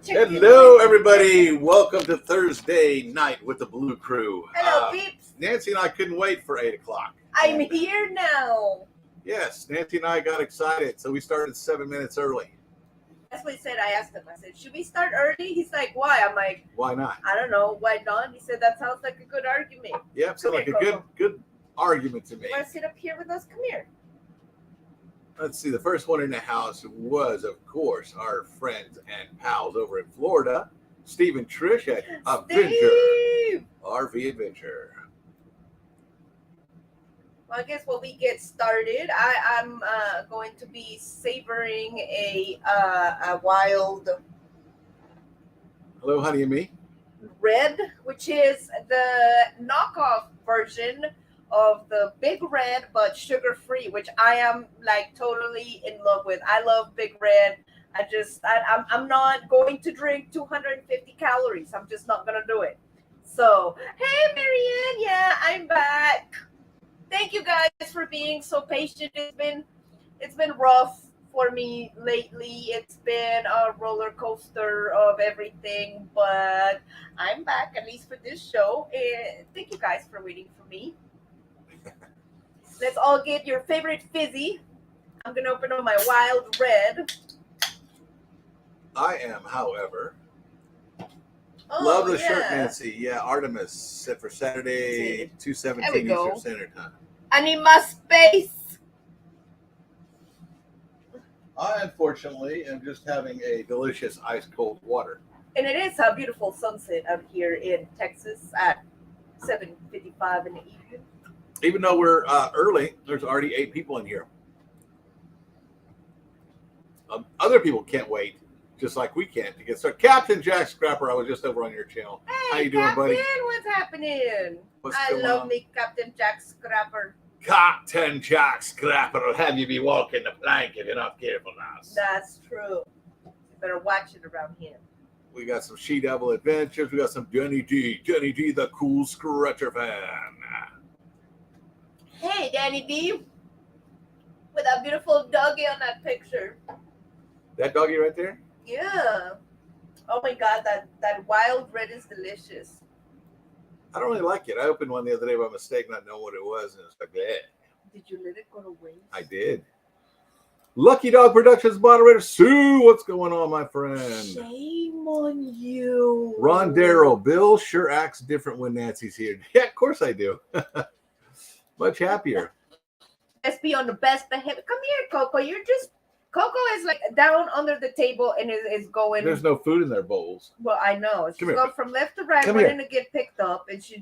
Hello, everybody. Welcome to Thursday Night with the Blue Crew. Hello, peeps. Nancy and I couldn't wait for 8 o'clock. I'm here now. Yes, Nancy and I got excited, so we started 7 minutes early. That's what he said. I asked him. I said, should we start early? He's like, why? I'm like, Why not? I don't know. Why not? He said, that sounds like a good argument. Yep, sounds like a good argument to me. You want to sit up here with us? Come here. Let's see. The first one in the house was, of course, our friends and pals over in Florida, Steve and Trish at Adventure RV Adventure. Well, I guess while we get started, I'm going to be savoring a wild Hello, honey and me. red, which is the knockoff version of the Big Red, but sugar-free, which I am like totally in love with. I love Big Red. I'm not going to drink 250 calories. I'm just not gonna do it. So, hey, Marianne, yeah, I'm back. Thank you guys for being so patient. It's been rough for me lately. It's been a roller coaster of everything, but I'm back at least for this show. And thank you guys for waiting for me. Let's all get your favorite fizzy. I'm gonna open up my wild red. I am, however. Love the shirt, Nancy. Yeah, Artemis set for Saturday, 2:17 Eastern Standard Time. I need my space. I, unfortunately, am just having a delicious ice-cold water. And it is a beautiful sunset out here in Texas at 7:55 in the evening. Even though we're early, there's already 8 people in here. Other people can't wait, just like we can't, to get started. Captain Jack Scrapper, I was just over on your channel. Hey, how you doing, Captain, buddy? What's happening? I love me, Captain Jack Scrapper. Captain Jack Scrapper will have you be walking the plank if you're not careful now. That's true. You better watch it around here. We got some She-Devil Adventures. We got some Jenny D, the cool scratcher fan. Hey, Danny D, with a beautiful doggy on that picture. That doggy right there? Yeah. Oh my God, that wild red is delicious. I don't really like it. I opened one the other day by mistake, not knowing what it was, and it's like, bleh. Did you let it go to waste? I did. Lucky Dog Productions moderator Sue, what's going on, my friend? Shame on you. Ron Darrow, Bill sure acts different when Nancy's here. Yeah, of course I do. Much happier. Let's be on the best behavior. Come here, Coco. Coco is like down under the table and is going. There's no food in their bowls. Well, I know. She's going from left to right, wanting to get picked up, and you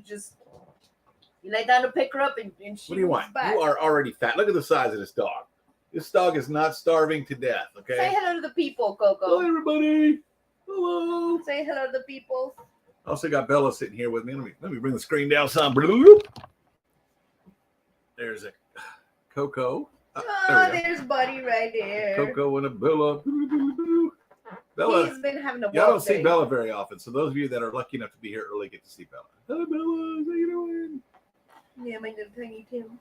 lay down to pick her up, and she. What do you want? Back. You are already fat. Look at the size of this dog. This dog is not starving to death. Okay. Say hello to the people, Coco. Hello, everybody. Hello. Say hello to the people. I also got Bella sitting here with me. Let me bring the screen down some. There's a Coco. There's Buddy right there. Coco and a Bella. Bella. He's been having a y'all don't see Bella very often, so those of you that are lucky enough to be here early get to see Bella. Hello, Bella. How you doing? Yeah, my little tiny Tim.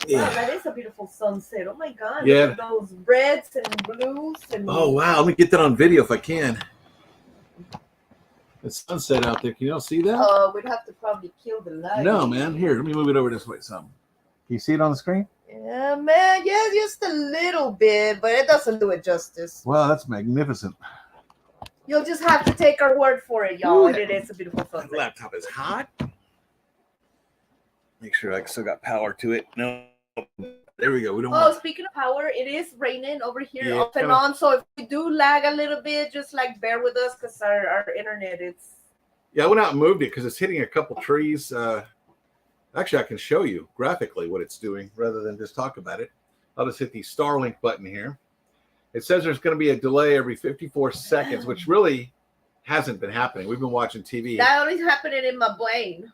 Yeah. Wow, that is a beautiful sunset. Oh my God. Yeah. Look at those reds and blues. Oh, wow. Let me get that on video if I can. The sunset out there. Can you all see that? We'd have to probably kill the light. No, man. Here, let me move it over this way some. Can you see it on the screen? Yeah, man. Yeah, just a little bit, but it doesn't do it justice. Wow, that's magnificent. You'll just have to take our word for it, y'all. And it is a beautiful sunset. My laptop is hot. Make sure I still got power to it. No. There we go. We don't speaking of power, it is raining over here off and on. So if we do lag a little bit, just like bear with us because our internet is. Yeah, I went out and moved it because it's hitting a couple trees. Actually, I can show you graphically what it's doing rather than just talk about it. I'll just hit the Starlink button here. It says there's going to be a delay every 54 seconds, which really hasn't been happening. We've been watching TV. That always happening in my brain.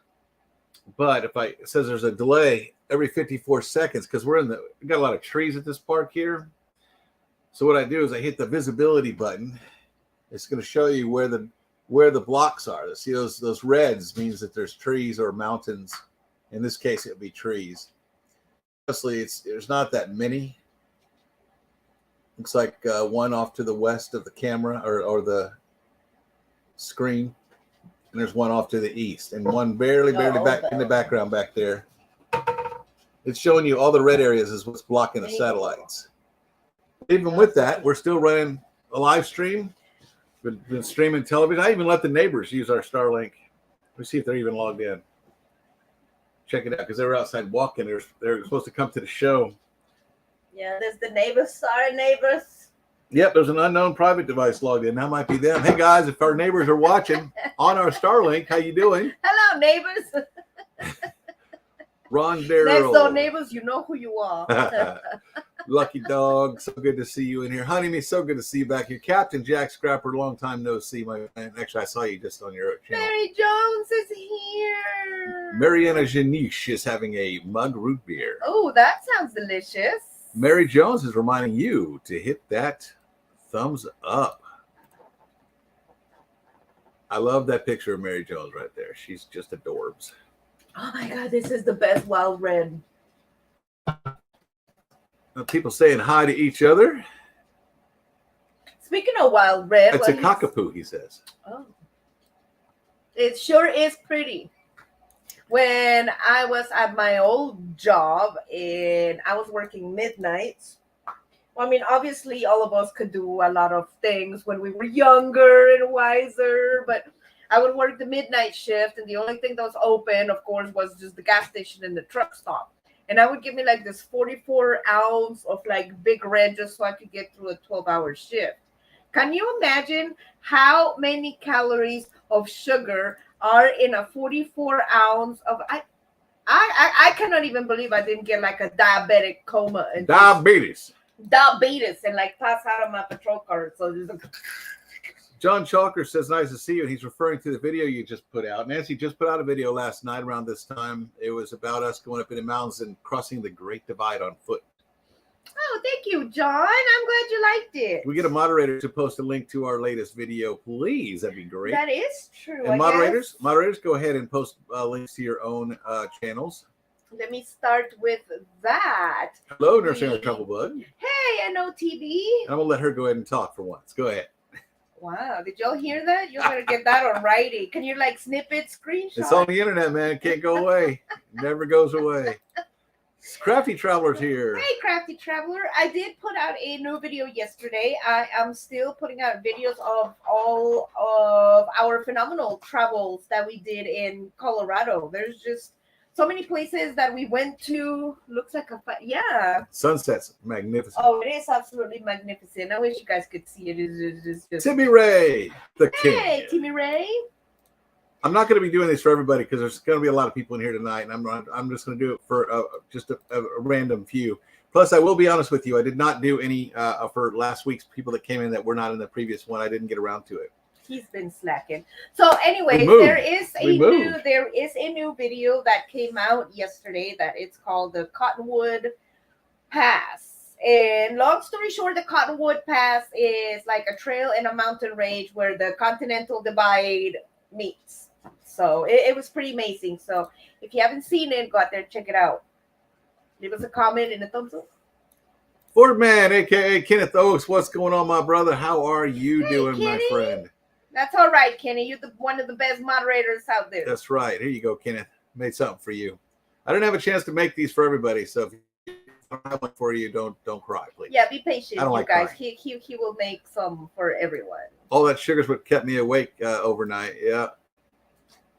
But it says there's a delay every 54 seconds because we got a lot of trees at this park here. So what I do is I hit the visibility button. It's going to show you where the blocks are. See those reds means that there's trees or mountains. In this case, it would be trees. Honestly, there's not that many. Looks like one off to the west of the camera or the screen, and there's one off to the east, and one barely back in the background back there. It's showing you all the red areas is what's blocking the satellites. Even with that, we're still running a live stream. Been streaming television. I even let the neighbors use our Starlink. Let me see if they're even logged in. Check it out, because they were outside walking. They're supposed to come to the show. Yeah, there's the neighbors. Sorry, neighbors. Yep, there's an unknown private device logged in. That might be them. Hey guys, if our neighbors are watching on our Starlink, how you doing? Hello, neighbors. Ron Darrell. Next door neighbors, you know who you are. Lucky dog, so good to see you in here. Honey, me, so good to see you back here. Captain Jack Scrapper, long time no see, my man. Actually, I saw you just on your channel. Mary Jones is here. Mariana Janiche is having a mug root beer. Oh, that sounds delicious. Mary Jones is reminding you to hit that thumbs up. I love that picture of Mary Jones right there. She's just adorbs. Oh my God, this is the best wild red. People saying hi to each other. Speaking of wild red, it's a cockapoo, he says. Oh, it sure is pretty. When I was at my old job and I was working midnights, well, I mean, obviously all of us could do a lot of things when we were younger and wiser, but I would work the midnight shift, and the only thing that was open, of course, was just the gas station and the truck stop. And I would give me like this 44 ounce of like Big Red just so I could get through a 12-hour shift. Can you imagine how many calories of sugar are in a 44 ounce of I cannot even believe I didn't get like a diabetic coma and diabetes and like pass out of my patrol car. So just John Chalker says, nice to see you. And he's referring to the video you just put out. Nancy just put out a video last night around this time. It was about us going up in the mountains and crossing the Great Divide on foot. Oh, thank you, John. I'm glad you liked it. We get a moderator to post a link to our latest video, please. That'd be great. That is true. And moderators, go ahead and post links to your own channels. Let me start with that. Hello, Nursing on Trouble Bug. Hey, I know TV. And I'm going to let her go ahead and talk for once. Go ahead. Wow, did y'all hear that? You better get that on writing. Can you like snip it, screenshot? It's on the internet, man. It can't go away. It never goes away. Crafty Traveler's here. Hey, Crafty Traveler. I did put out a new video yesterday. I am still putting out videos of all of our phenomenal travels that we did in Colorado. There's just so many places that we went to. Looks like yeah. Sunset's magnificent. Oh, it is absolutely magnificent. I wish you guys could see it. It's just Timmy Ray, the king. Hey, Timmy Ray. I'm not going to be doing this for everybody because there's going to be a lot of people in here tonight, and I'm just going to do it for just a random few. Plus, I will be honest with you, I did not do any for last week's people that came in that were not in the previous one. I didn't get around to it. He's been slacking. So, anyways, there is a new video that came out yesterday that it's called the Cottonwood Pass. And long story short, the Cottonwood Pass is like a trail in a mountain range where the Continental Divide meets. So it was pretty amazing. So if you haven't seen it, go out there and check it out. Leave us a comment and a thumbs up. Ford Man, aka Kenneth Oaks, what's going on, my brother? How are you doing, Kenny. my friend? That's all right, Kenny. You're one of the best moderators out there. That's right. Here you go, Kenneth. Made something for you. I didn't have a chance to make these for everybody, so if I don't have one for you, don't cry, please. Yeah, be patient, I don't like guys. crying. He will make some for everyone. All that sugar's what kept me awake overnight. Yeah.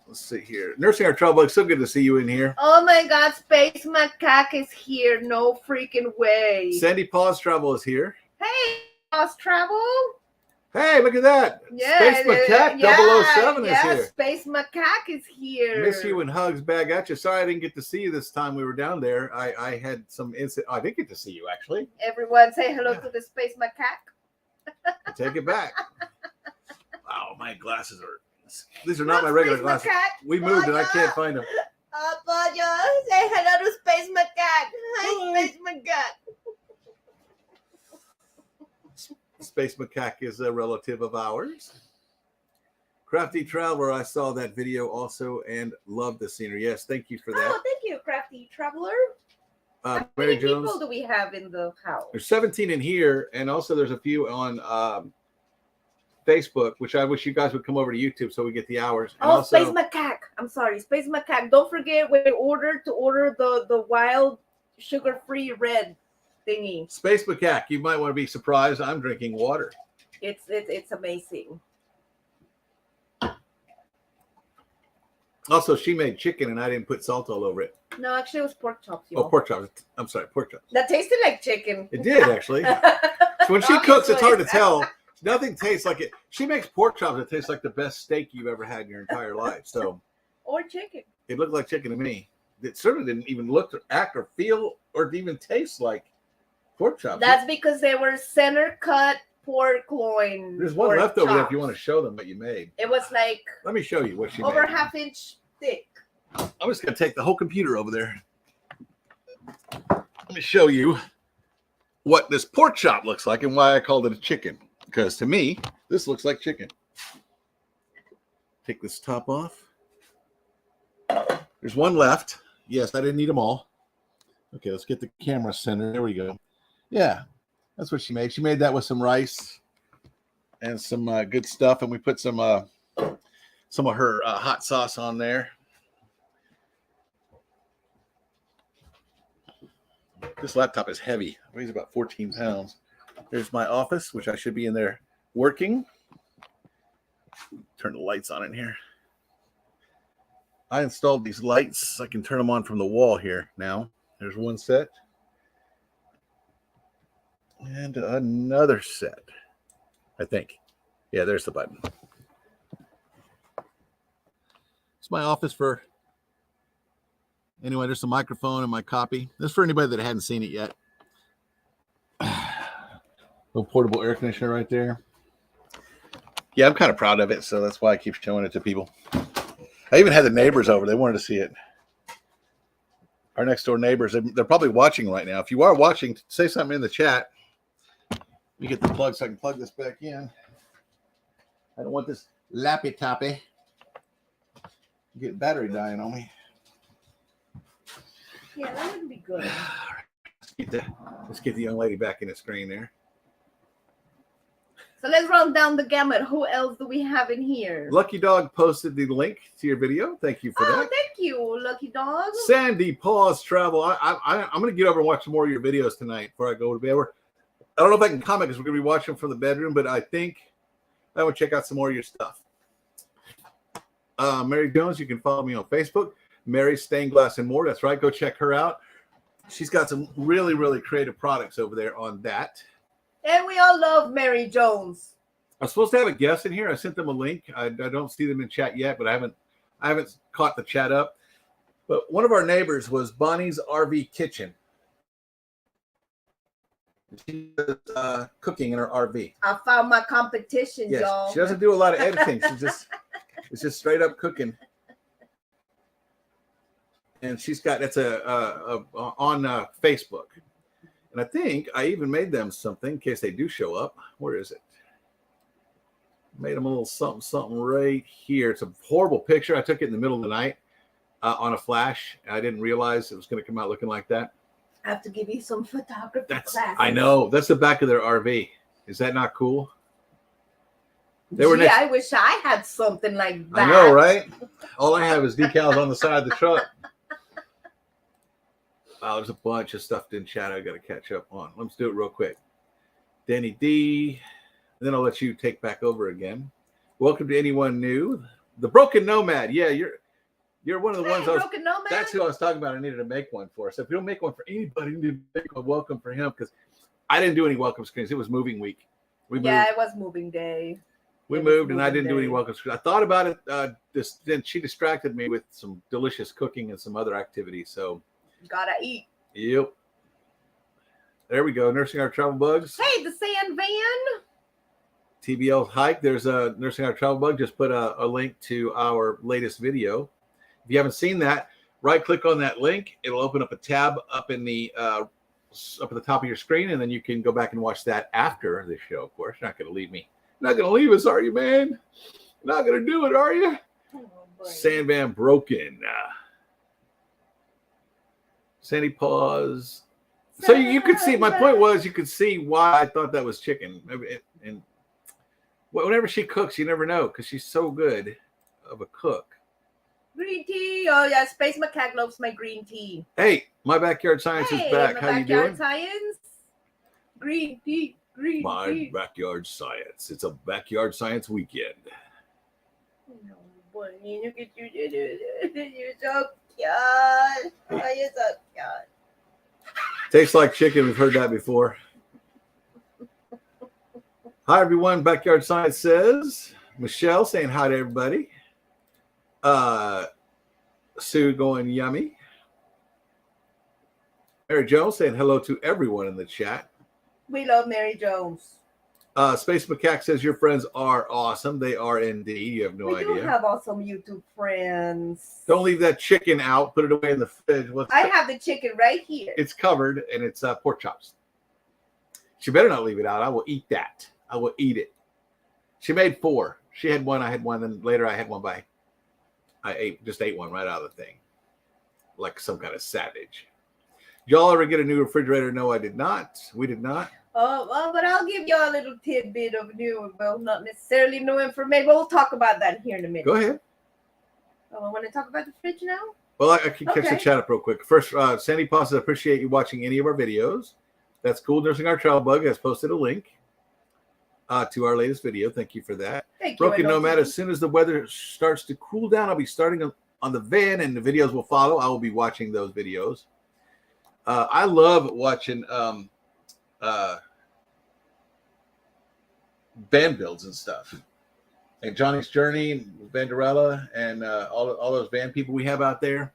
Let's see here. Nursing Our Trouble Bug, so good to see you in here. Oh my God, Space Macaque is here. No freaking way. Sandy Paws Travel is here. Hey, Lost Travel. Hey, look at that. Yeah, Space Macaque 007 is here. Space Macaque is here. Miss you and hugs back at you. Sorry I didn't get to see you this time we were down there. I had some incident. I did get to see you, actually. Everyone say hello to the Space Macaque. I take it back. Wow, my glasses are... These are not my regular glasses. Macaque. We moved and I can't find them. Say hello to Space Macaque. Hi, Space Macaque. Space Macaque is a relative of ours. Crafty Traveler, I saw that video also and loved the scenery. Yes, thank you for that. Oh, thank you, Crafty Traveler. How Mary many Jones. people do we have in the house? There's 17 in here, and also there's a few on Facebook, which I wish you guys would come over to YouTube so we get the hours. And oh, also, Space Macaque. I'm sorry, Space Macaque. Don't forget when you order the wild sugar-free red thingy. Space Macaque, you might want to be surprised. I'm drinking water. It's amazing. Also, she made chicken and I didn't put salt all over it. No, actually, it was pork chops. Oh, pork chops. I'm sorry, pork chops. That tasted like chicken. It did, actually. So when she cooks, it's hard to tell. Nothing tastes like it. She makes pork chops that taste like the best steak you've ever had in your entire life. So, or chicken. It looked like chicken to me. It certainly didn't even look or act or feel or even taste like pork chops. That's because they were center cut pork loin. There's one left over there if you want to show them what you made. It was like, let me show you what she over made. half-inch thick. I'm just going to take the whole computer over there. Let me show you what this pork chop looks like and why I called it a chicken. Because to me, this looks like chicken. Take this top off. There's one left. Yes, I didn't need them all. Okay, let's get the camera centered. There we go. Yeah, that's what she made. She made that with some rice and some good stuff. And we put some of her hot sauce on there. This laptop is heavy. It weighs about 14 pounds. There's my office, which I should be in there working. Turn the lights on in here. I installed these lights. I can turn them on from the wall here now. There's one set. And another set, I think. Yeah, there's the button. It's my office for... Anyway, there's a microphone and my copy. This is for anybody that hadn't seen it yet. Little portable air conditioner right there. Yeah, I'm kind of proud of it, so that's why I keep showing it to people. I even had the neighbors over. They wanted to see it. Our next door neighbors, they're probably watching right now. If you are watching, say something in the chat. Let me get the plug so I can plug this back in. I don't want this lappy-toppy. Get battery dying on me. Yeah, that would be good. Let's get the young lady back in the screen there. So let's run down the gamut. Who else do we have in here? Lucky Dog posted the link to your video. Thank you for that. Thank you, Lucky Dog. Sandy Paws Travel. I'm going to get over and watch some more of your videos tonight before I go to bed. I don't know if I can comment because we're going to be watching from the bedroom, but I think I want to check out some more of your stuff. Mary Jones, you can follow me on Facebook. Mary Stained Glass and More. That's right. Go check her out. She's got some really, really creative products over there on that. And we all love Mary Jones. I was supposed to have a guest in here. I sent them a link. I don't see them in chat yet, but I haven't caught the chat up. But one of our neighbors was Bonnie's RV Kitchen. She does cooking in her RV. I found my competition, yes, y'all. She doesn't do a lot of editing. It's just straight up cooking. And she's got on Facebook. And I think I even made them something in case they do show up. Where is it? Made them a little something right here. It's a horrible picture. I took it in the middle of the night on a flash. I didn't realize it was going to come out looking like that. I have to give you some photography classes. I know. That's the back of their RV. Is that not cool? I wish I had something like that. I know, right? All I have is decals on the side of the truck. Wow, there's a bunch of stuff in chat I got to catch up on. Let's do it real quick. Danny D. And then I'll let you take back over again. Welcome to anyone new. The Broken Nomad. Yeah, you're one of the ones. Broken Nomad? That's who I was talking about. I needed to make one for. So if you don't make one for anybody, you need to make a welcome for him because I didn't do any welcome screens. It was moving week. It was moving day. We moved and I didn't do any welcome screens. I thought about it. Then she distracted me with some delicious cooking and some other activities. So. Gotta eat. Yep. There we go. Nursing Our Travel Bugs. Hey, the sand van. TBL Hike. There's a Nursing Our Travel Bug. Just put a link to our latest video. If you haven't seen that, right click on that link. It'll open up a tab up in the up at the top of your screen, and then you can go back and watch that after the show. Of course, you're not going to leave me. You're not going to leave us, are you, man? You're not going to do it, are you? Sand van broken. Sandy Paws. So you could see, my point was you could see why I thought that was chicken. And Whenever she cooks, you never know because she's so good of a cook. Green tea. Oh yeah, Space Macaque loves my green tea. Hey, my backyard science is back. My How you doing? backyard science. Green tea. Green My tea. backyard science. It's a backyard science weekend. No, boy, look at you. You're so cute. Oh, you're so cute. Tastes like chicken. We've heard that before. Hi, everyone. Backyard Science says. Michelle saying hi to everybody. Sue going yummy. Mary Jones saying hello to everyone in the chat. We love Mary Jones. Space Macaque says your friends are awesome. They are indeed. You have no idea. We do have awesome YouTube friends. Don't leave that chicken out. Put it away in the fridge. I have the chicken right here. It's covered and it's pork chops. She better not leave it out. I will eat that. I will eat it. She made 4. She had one. I had one. Then later I had one by. I just ate one right out of the thing, like some kind of savage. Did y'all ever get a new refrigerator? No, I did not. We did not. Oh, well, but I'll give you a little tidbit of new, well, not necessarily new information, but we'll talk about that here in a minute. Go ahead. Oh, I want to talk about the fridge now? Well, I can catch the chat up real quick. First, Sandy Paw says, appreciate you watching any of our videos. That's cool. Nursing Our Travel Bug has posted a link to our latest video. Thank you for that. Thank you. Broken Nomad, as soon as the weather starts to cool down, I'll be starting on the van and the videos will follow. I will be watching those videos. I love watching band builds and stuff. And Johnny's Journey, Banderella, and all those band people we have out there.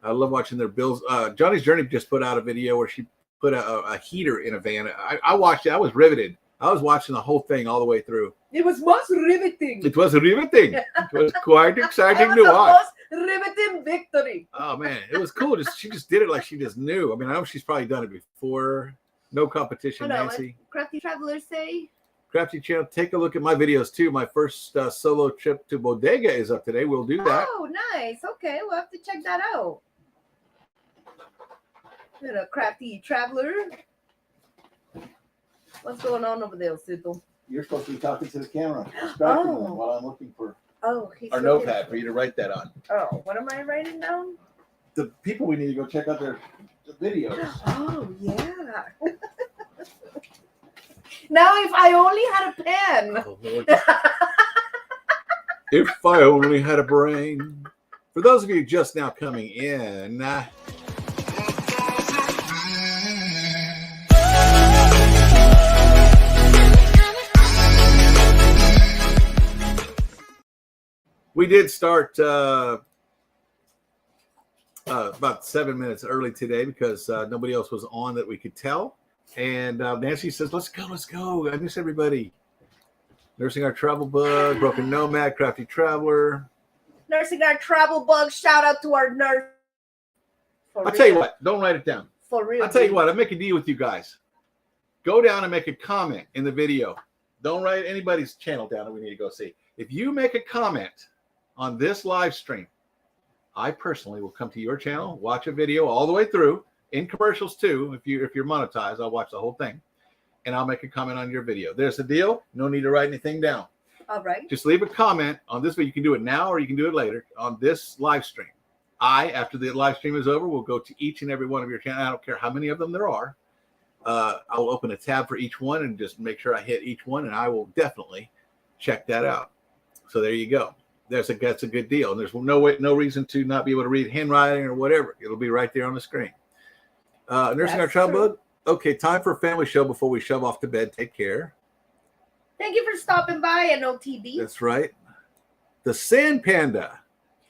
I love watching their builds. Johnny's Journey just put out a video where she put a heater in a van. I watched it. I was riveted. I was watching the whole thing all the way through. It was most riveting. It was riveting. It was quite exciting it was to the watch. Most riveting victory. Oh man, it was cool. She just did it like she just knew. I mean, I know she's probably done it before. No competition, Nancy. Crafty Travelers say. Crafty Channel, take a look at my videos too. My first solo trip to Bodega is up today. We'll do that. Oh, nice. Okay, we'll have to check that out. And a Crafty Traveler. What's going on over there, Sito? You're supposed to be talking to the camera, while I'm looking for our notepad for you to write that on. Oh, what am I writing down? The people we need to go check out their videos. Oh, yeah. Now, if I only had a pen. Oh, Lord. If I only had a brain. For those of you just now coming in, we did start about 7 minutes early today because nobody else was on that we could tell. And Nancy says, let's go. I miss everybody. Nursing Our Travel Bug, Broken Nomad, Crafty Traveler. Nursing Our Travel Bug, shout out to our nurse. I'll tell you what, don't write it down. For real. I'll tell you what, I'll make a deal with you guys. Go down and make a comment in the video. Don't write anybody's channel down that we need to go see. If you make a comment on this live stream, I personally will come to your channel, watch a video all the way through, in commercials too. If you're monetized, I'll watch the whole thing, and I'll make a comment on your video. There's the deal. No need to write anything down. All right. Just leave a comment on this video. You can do it now or you can do it later on this live stream. After the live stream is over, will go to each and every one of your channels. I don't care how many of them there are. I'll open a tab for each one and just make sure I hit each one, and I will definitely check that out. So there you go. That's a good deal. And there's no reason to not be able to read handwriting or whatever. It'll be right there on the screen. Nursing Our Travel Bug. Okay, time for a family show before we shove off to bed. Take care. Thank you for stopping by at OTB. That's right. The Sand Panda.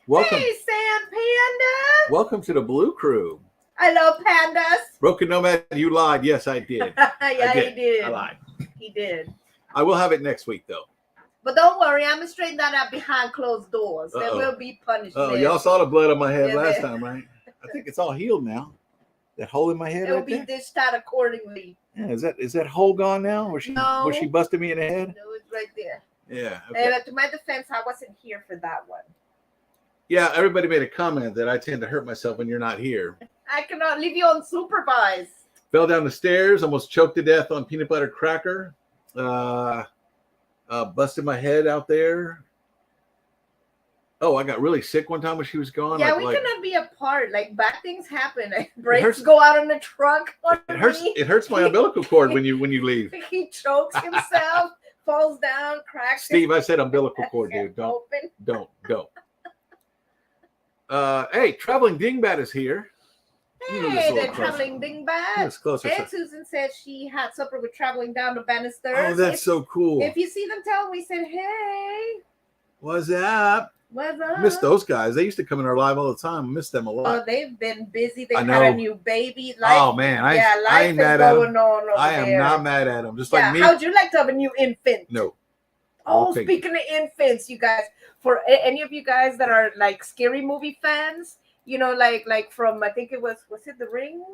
Welcome. Hey, Sand Panda. Welcome to the Blue Crew. I love pandas. Broken Nomad, you lied. Yes, I did. He did. I lied. He did. I will have it next week, though. But don't worry, I'm going to straighten that out behind closed doors. There will be punishment. Oh, y'all saw the blood on my head last time, right? I think it's all healed now. That hole in my head It will be dished out accordingly. Yeah, is that hole gone now? Was she busted me in the head? No, it's right there. Yeah. Okay. To my defense, I wasn't here for that one. Yeah, everybody made a comment that I tend to hurt myself when you're not here. I cannot leave you unsupervised. Fell down the stairs, almost choked to death on peanut butter cracker. Busted my head out there. Oh, I got really sick one time when she was gone. Yeah, we cannot be apart. Like bad things happen. Like, brakes go out on the truck. It hurts. It hurts my umbilical cord when you leave. He chokes himself, falls down, cracks. Steve, I said umbilical cord, dude. Don't. Hey, Traveling Dingbat is here. Hey, the Traveling Dingbat. It's closer. And Susan said she had supper with Traveling down to Bannister. Oh, that's so cool. If you see them, tell them we said, hey. What's up? What's up? Miss those guys. They used to come in our live all the time. Miss them a lot. Oh, they've been busy. They had a new baby. Life, oh man, life is going on over I am there. not mad at them. Just like me. How'd you like to have a new infant? No. Oh, speaking of infants, you guys, for any of you guys that are like scary movie fans, you know, like from I think it was it The Ring?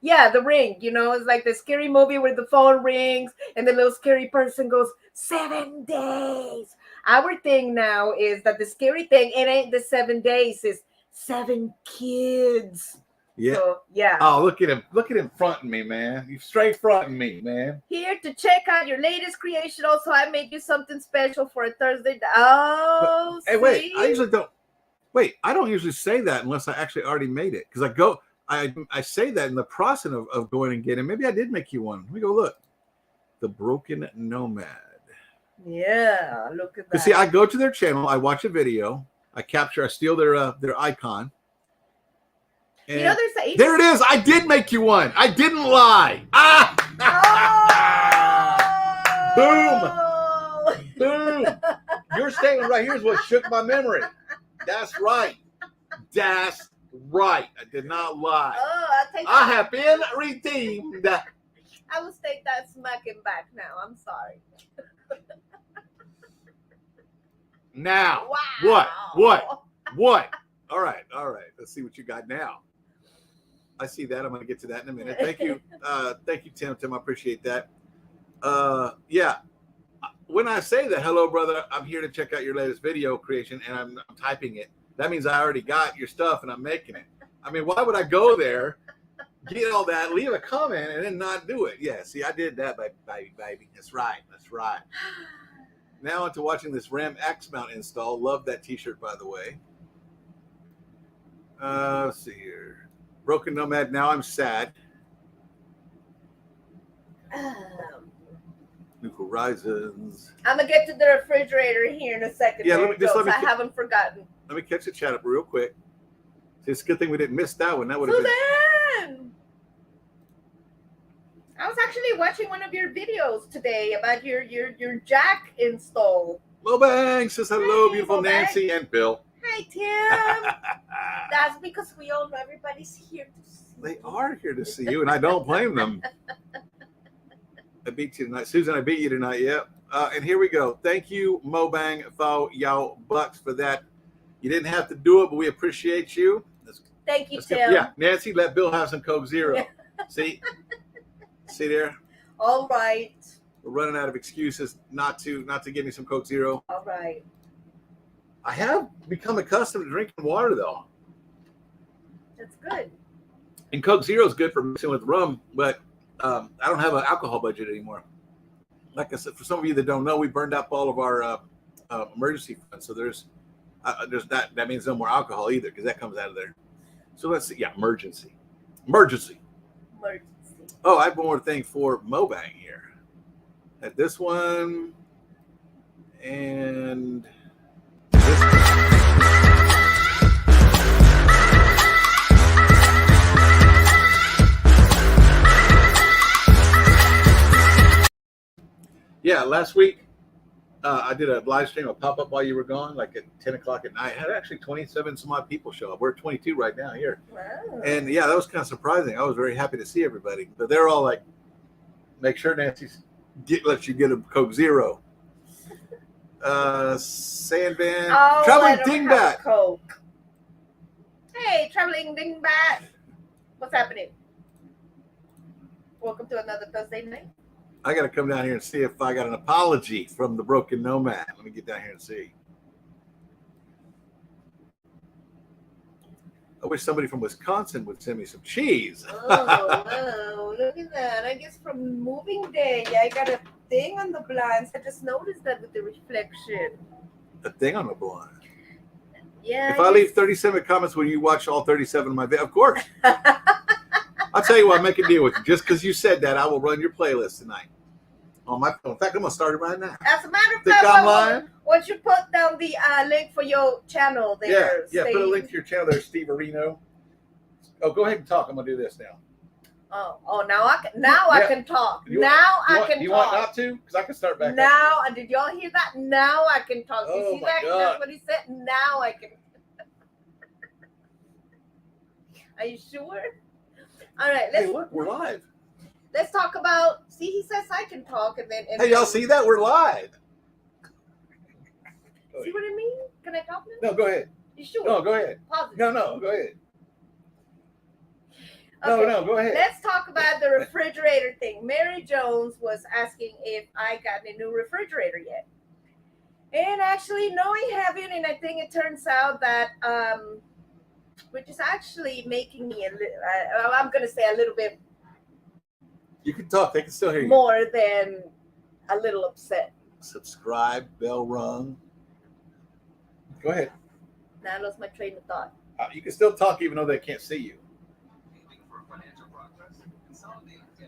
Yeah, The Ring. You know, it's like the scary movie where the phone rings and the little scary person goes 7 days. Our thing now is that the scary thing, it ain't the 7 days, it's 7 kids. Yeah. So, yeah. Oh, look at him fronting me, man. You straight fronting me, man. Here to check out your latest creation. Also, I made you something special for a Thursday. Oh, hey, wait. I don't usually say that unless I actually already made it. Because I say that in the process of going and getting. Maybe I did make you one. Let me go look. The Broken Nomad. Yeah, look at that. See, I go to their channel, I watch a video, I steal their icon. And you know, there it is. I did make you one. I didn't lie. Oh! Boom. Your statement right here is what shook my memory. That's right. That's right. I did not lie. Oh, I have been redeemed. I will take that smacking back now. I'm sorry. Now, wow. What? All right. Let's see what you got now. I see that. I'm going to get to that in a minute. Thank you, Tim. I appreciate that. Yeah. When I say that, hello, brother, I'm here to check out your latest video creation, and I'm typing it. That means I already got your stuff, and I'm making it. I mean, why would I go there, get all that, leave a comment, and then not do it? Yeah. See, I did that, baby. That's right. Now onto watching this Ram X mount install. Love that t-shirt, by the way. Let's see here. Broken Nomad. Now I'm sad. New Horizons. I'm going to get to the refrigerator here in a second. Yeah, I haven't forgotten. Let me catch the chat up real quick. See, it's a good thing we didn't miss that one. That would have been... I was actually watching one of your videos today about your jack install. Mobang says hello, Hi, beautiful Mobang. Nancy and Bill. Hi, Tim. That's because we all know everybody's here to see you. They are here to see you, and I don't blame them. I beat you tonight. Susan, I beat you tonight, yep. And here we go. Thank you, Mobang, for y'all bucks for that. You didn't have to do it, but we appreciate you. Thank you, Tim. Yeah, Nancy, let Bill have some Coke Zero. See there? All right. We're running out of excuses not to give me some Coke Zero. All right. I have become accustomed to drinking water, though. That's good. And Coke Zero is good for mixing with rum, but I don't have an alcohol budget anymore. Like I said, for some of you that don't know, we burned up all of our emergency funds. So there's that. That means no more alcohol either, because that comes out of there. So let's see. Yeah, emergency. Oh, I have one more thing for Mobang here. At this one and this one. Yeah, last week I did a live stream, a pop-up while you were gone, like at 10 o'clock at night. I had actually 27 some odd people show up. We're at 22 right now here. Wow. And yeah, that was kind of surprising. I was very happy to see everybody. But they're all like, make sure Nancy lets you get a Coke Zero. Sandvan. Oh, Traveling Dingbat. Coke. Hey, Traveling Dingbat. What's happening? Welcome to another Thursday night. I got to come down here and see if I got an apology from the Broken Nomad. Let me get down here and see. I wish somebody from Wisconsin would send me some cheese. Oh, wow. Look at that. I guess from moving day, I got to thing on the blinds. I just noticed that with the reflection. A thing on the blind. Yeah. If I leave 37 comments, will you watch all 37 of my videos? Of course. I'll tell you what, make a deal with you. Just because you said that, I will run your playlist tonight on my phone. In fact, I'm going to start it right now. As a matter of Think fact, I'm lying? once you put down the link for your channel there. Yeah, put a link to your channel there, Steve Areno. Oh, go ahead and talk. I'm going to do this now. Now I can talk. You want not to? Because I can start back. Now, did y'all hear that? Now I can talk. You Oh see my that? God. That's what he said. Now I can. Are you sure? All right. Hey, look, we're live. Let's talk about. See, he says I can talk, and then. Hey, y'all see that? We're live. See what I mean? Can I talk now? No, go ahead. You sure? No, go ahead. Pause it. No, go ahead. Okay. No, go ahead. Let's talk about the refrigerator thing. Mary Jones was asking if I got a new refrigerator yet. And actually, no, I haven't. And I think it turns out that, which is actually making me I'm going to say a little bit. You can talk. They can still hear you. More than a little upset. Subscribe, bell rung. Go ahead. Now I lost my train of thought. You can still talk even though they can't see you.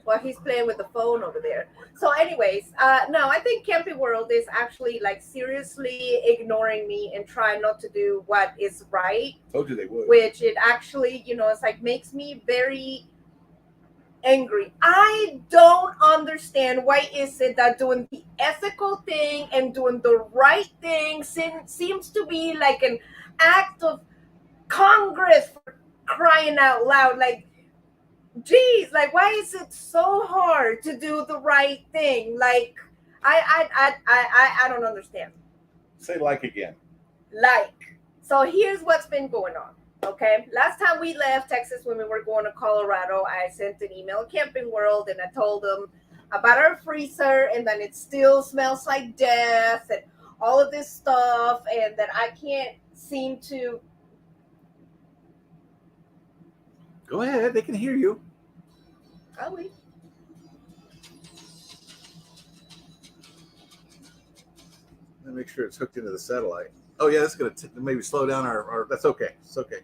Well, he's playing with the phone over there. So anyways, no, I think Camping World is actually like seriously ignoring me and trying not to do what is right. Told you they would. Which it actually, it's like makes me very angry. I don't understand why is it that doing the ethical thing and doing the right thing seems to be like an act of Congress for crying out loud. Like, geez, like why is it so hard to do the right thing? Like, I don't understand. Say like again. Like, so here's what's been going on. Okay, last time we left Texas when we were going to Colorado, I sent an email to Camping World and I told them about our freezer and that it still smells like death and all of this stuff and that I can't seem to. Go ahead, they can hear you. I'll wait. Let me make sure it's hooked into the satellite. Oh yeah, that's gonna maybe slow down our. That's okay. It's okay.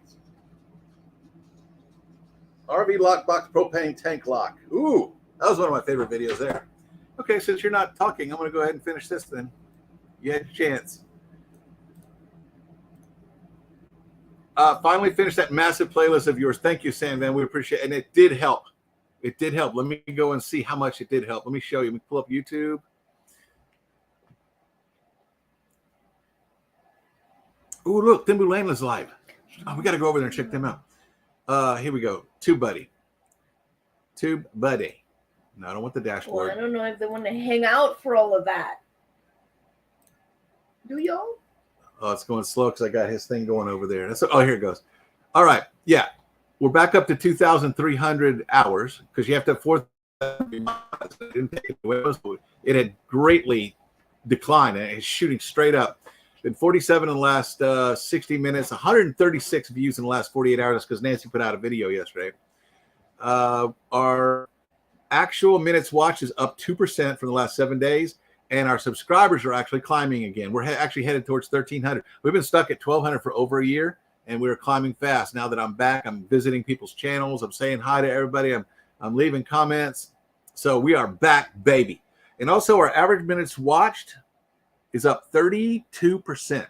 RV lockbox propane tank lock. Ooh, that was one of my favorite videos there. Okay, since you're not talking, I'm gonna go ahead and finish this then. You had your chance. Finally finished that massive playlist of yours. Thank you, Sam Van. We appreciate it. And it did help. It did help. Let me go and see how much it did help. Let me show you. Let me pull up YouTube. Ooh, look, Thimble Lane is live. Oh, we got to go over there and check them out. Here we go. TubeBuddy. TubeBuddy. No, I don't want the dashboard. Well, I don't know if they want to hang out for all of that. Do y'all? Oh, it's going slow because I got his thing going over there. Oh, here it goes. All right. Yeah. We're back up to 2,300 hours because you have to have 4,000. It had greatly declined and it's shooting straight up. Been 47 in the last 60 minutes, 136 views in the last 48 hours because Nancy put out a video yesterday. Our actual minutes watched is up 2% from the last 7 days. And our subscribers are actually climbing again. We're actually headed towards 1,300. We've been stuck at 1,200 for over a year, and we're climbing fast. Now that I'm back, I'm visiting people's channels. I'm saying hi to everybody. I'm leaving comments. So we are back, baby. And also our average minutes watched is up 32%.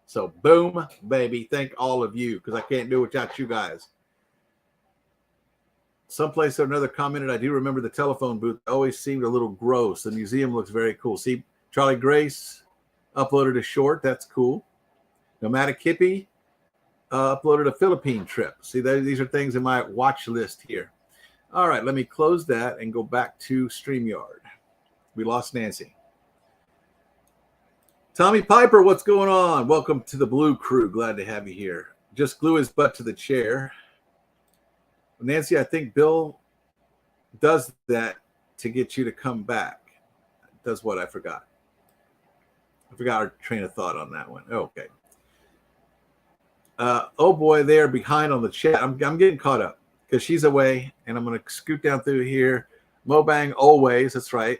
So boom, baby. Thank all of you because I can't do it without you guys. Someplace or another commented, I do remember the telephone booth always seemed a little gross. The museum looks very cool. See, Charlie Grace uploaded a short. That's cool. Nomadic Hippie uploaded a Philippine trip. See, these are things in my watch list here. All right, let me close that and go back to StreamYard. We lost Nancy. Tommy Piper, what's going on? Welcome to the Blue Crew. Glad to have you here. Just glue his butt to the chair. Nancy, I think Bill does that to get you to come back. Does what? I forgot. I forgot our train of thought on that one. Okay. Oh boy, they are behind on the chat. I'm getting caught up because she's away, and I'm going to scoot down through here. Mobang always. That's right.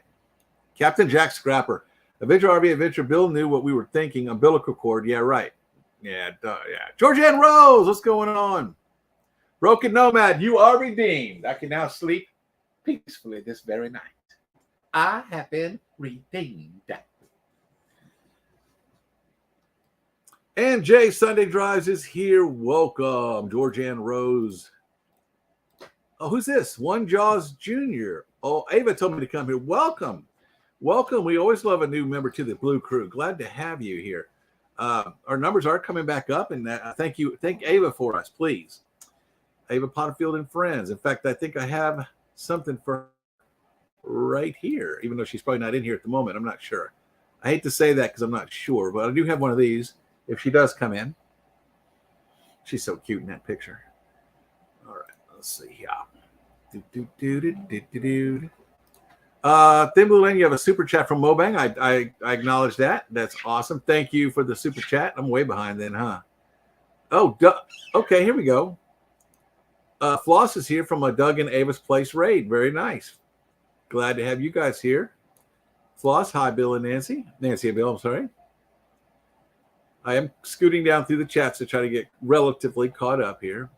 Captain Jack Scrapper. Adventure RV Adventure Bill knew what we were thinking. Umbilical cord. Yeah, right. Yeah. Georgianne Rose, what's going on? Broken Nomad, you are redeemed. I can now sleep peacefully this very night. I have been redeemed. And Jay Sunday Drives is here. Welcome, Georgianne Rose. Oh, who's this? One Jaws Jr. Oh, Ava told me to come here. Welcome. Welcome. We always love a new member to the Blue Crew. Glad to have you here. Our numbers are coming back up, and thank you. Thank Ava for us, please. Ava Potterfield and friends. In fact, I think I have something for her right here, even though she's probably not in here at the moment. I'm not sure. I hate to say that because I'm not sure, but I do have one of these if she does come in. She's so cute in that picture. All right, let's see here. Thin Blue Lane, you have a super chat from Mobang. I acknowledge that. That's awesome. Thank you for the super chat. I'm way behind then, huh? Oh, okay, here we go. Floss is here from a Doug and Ava's Place raid. Very nice. Glad to have you guys here. Floss, hi, Bill and Nancy. Nancy and Bill, I'm sorry. I am scooting down through the chats to try to get relatively caught up here.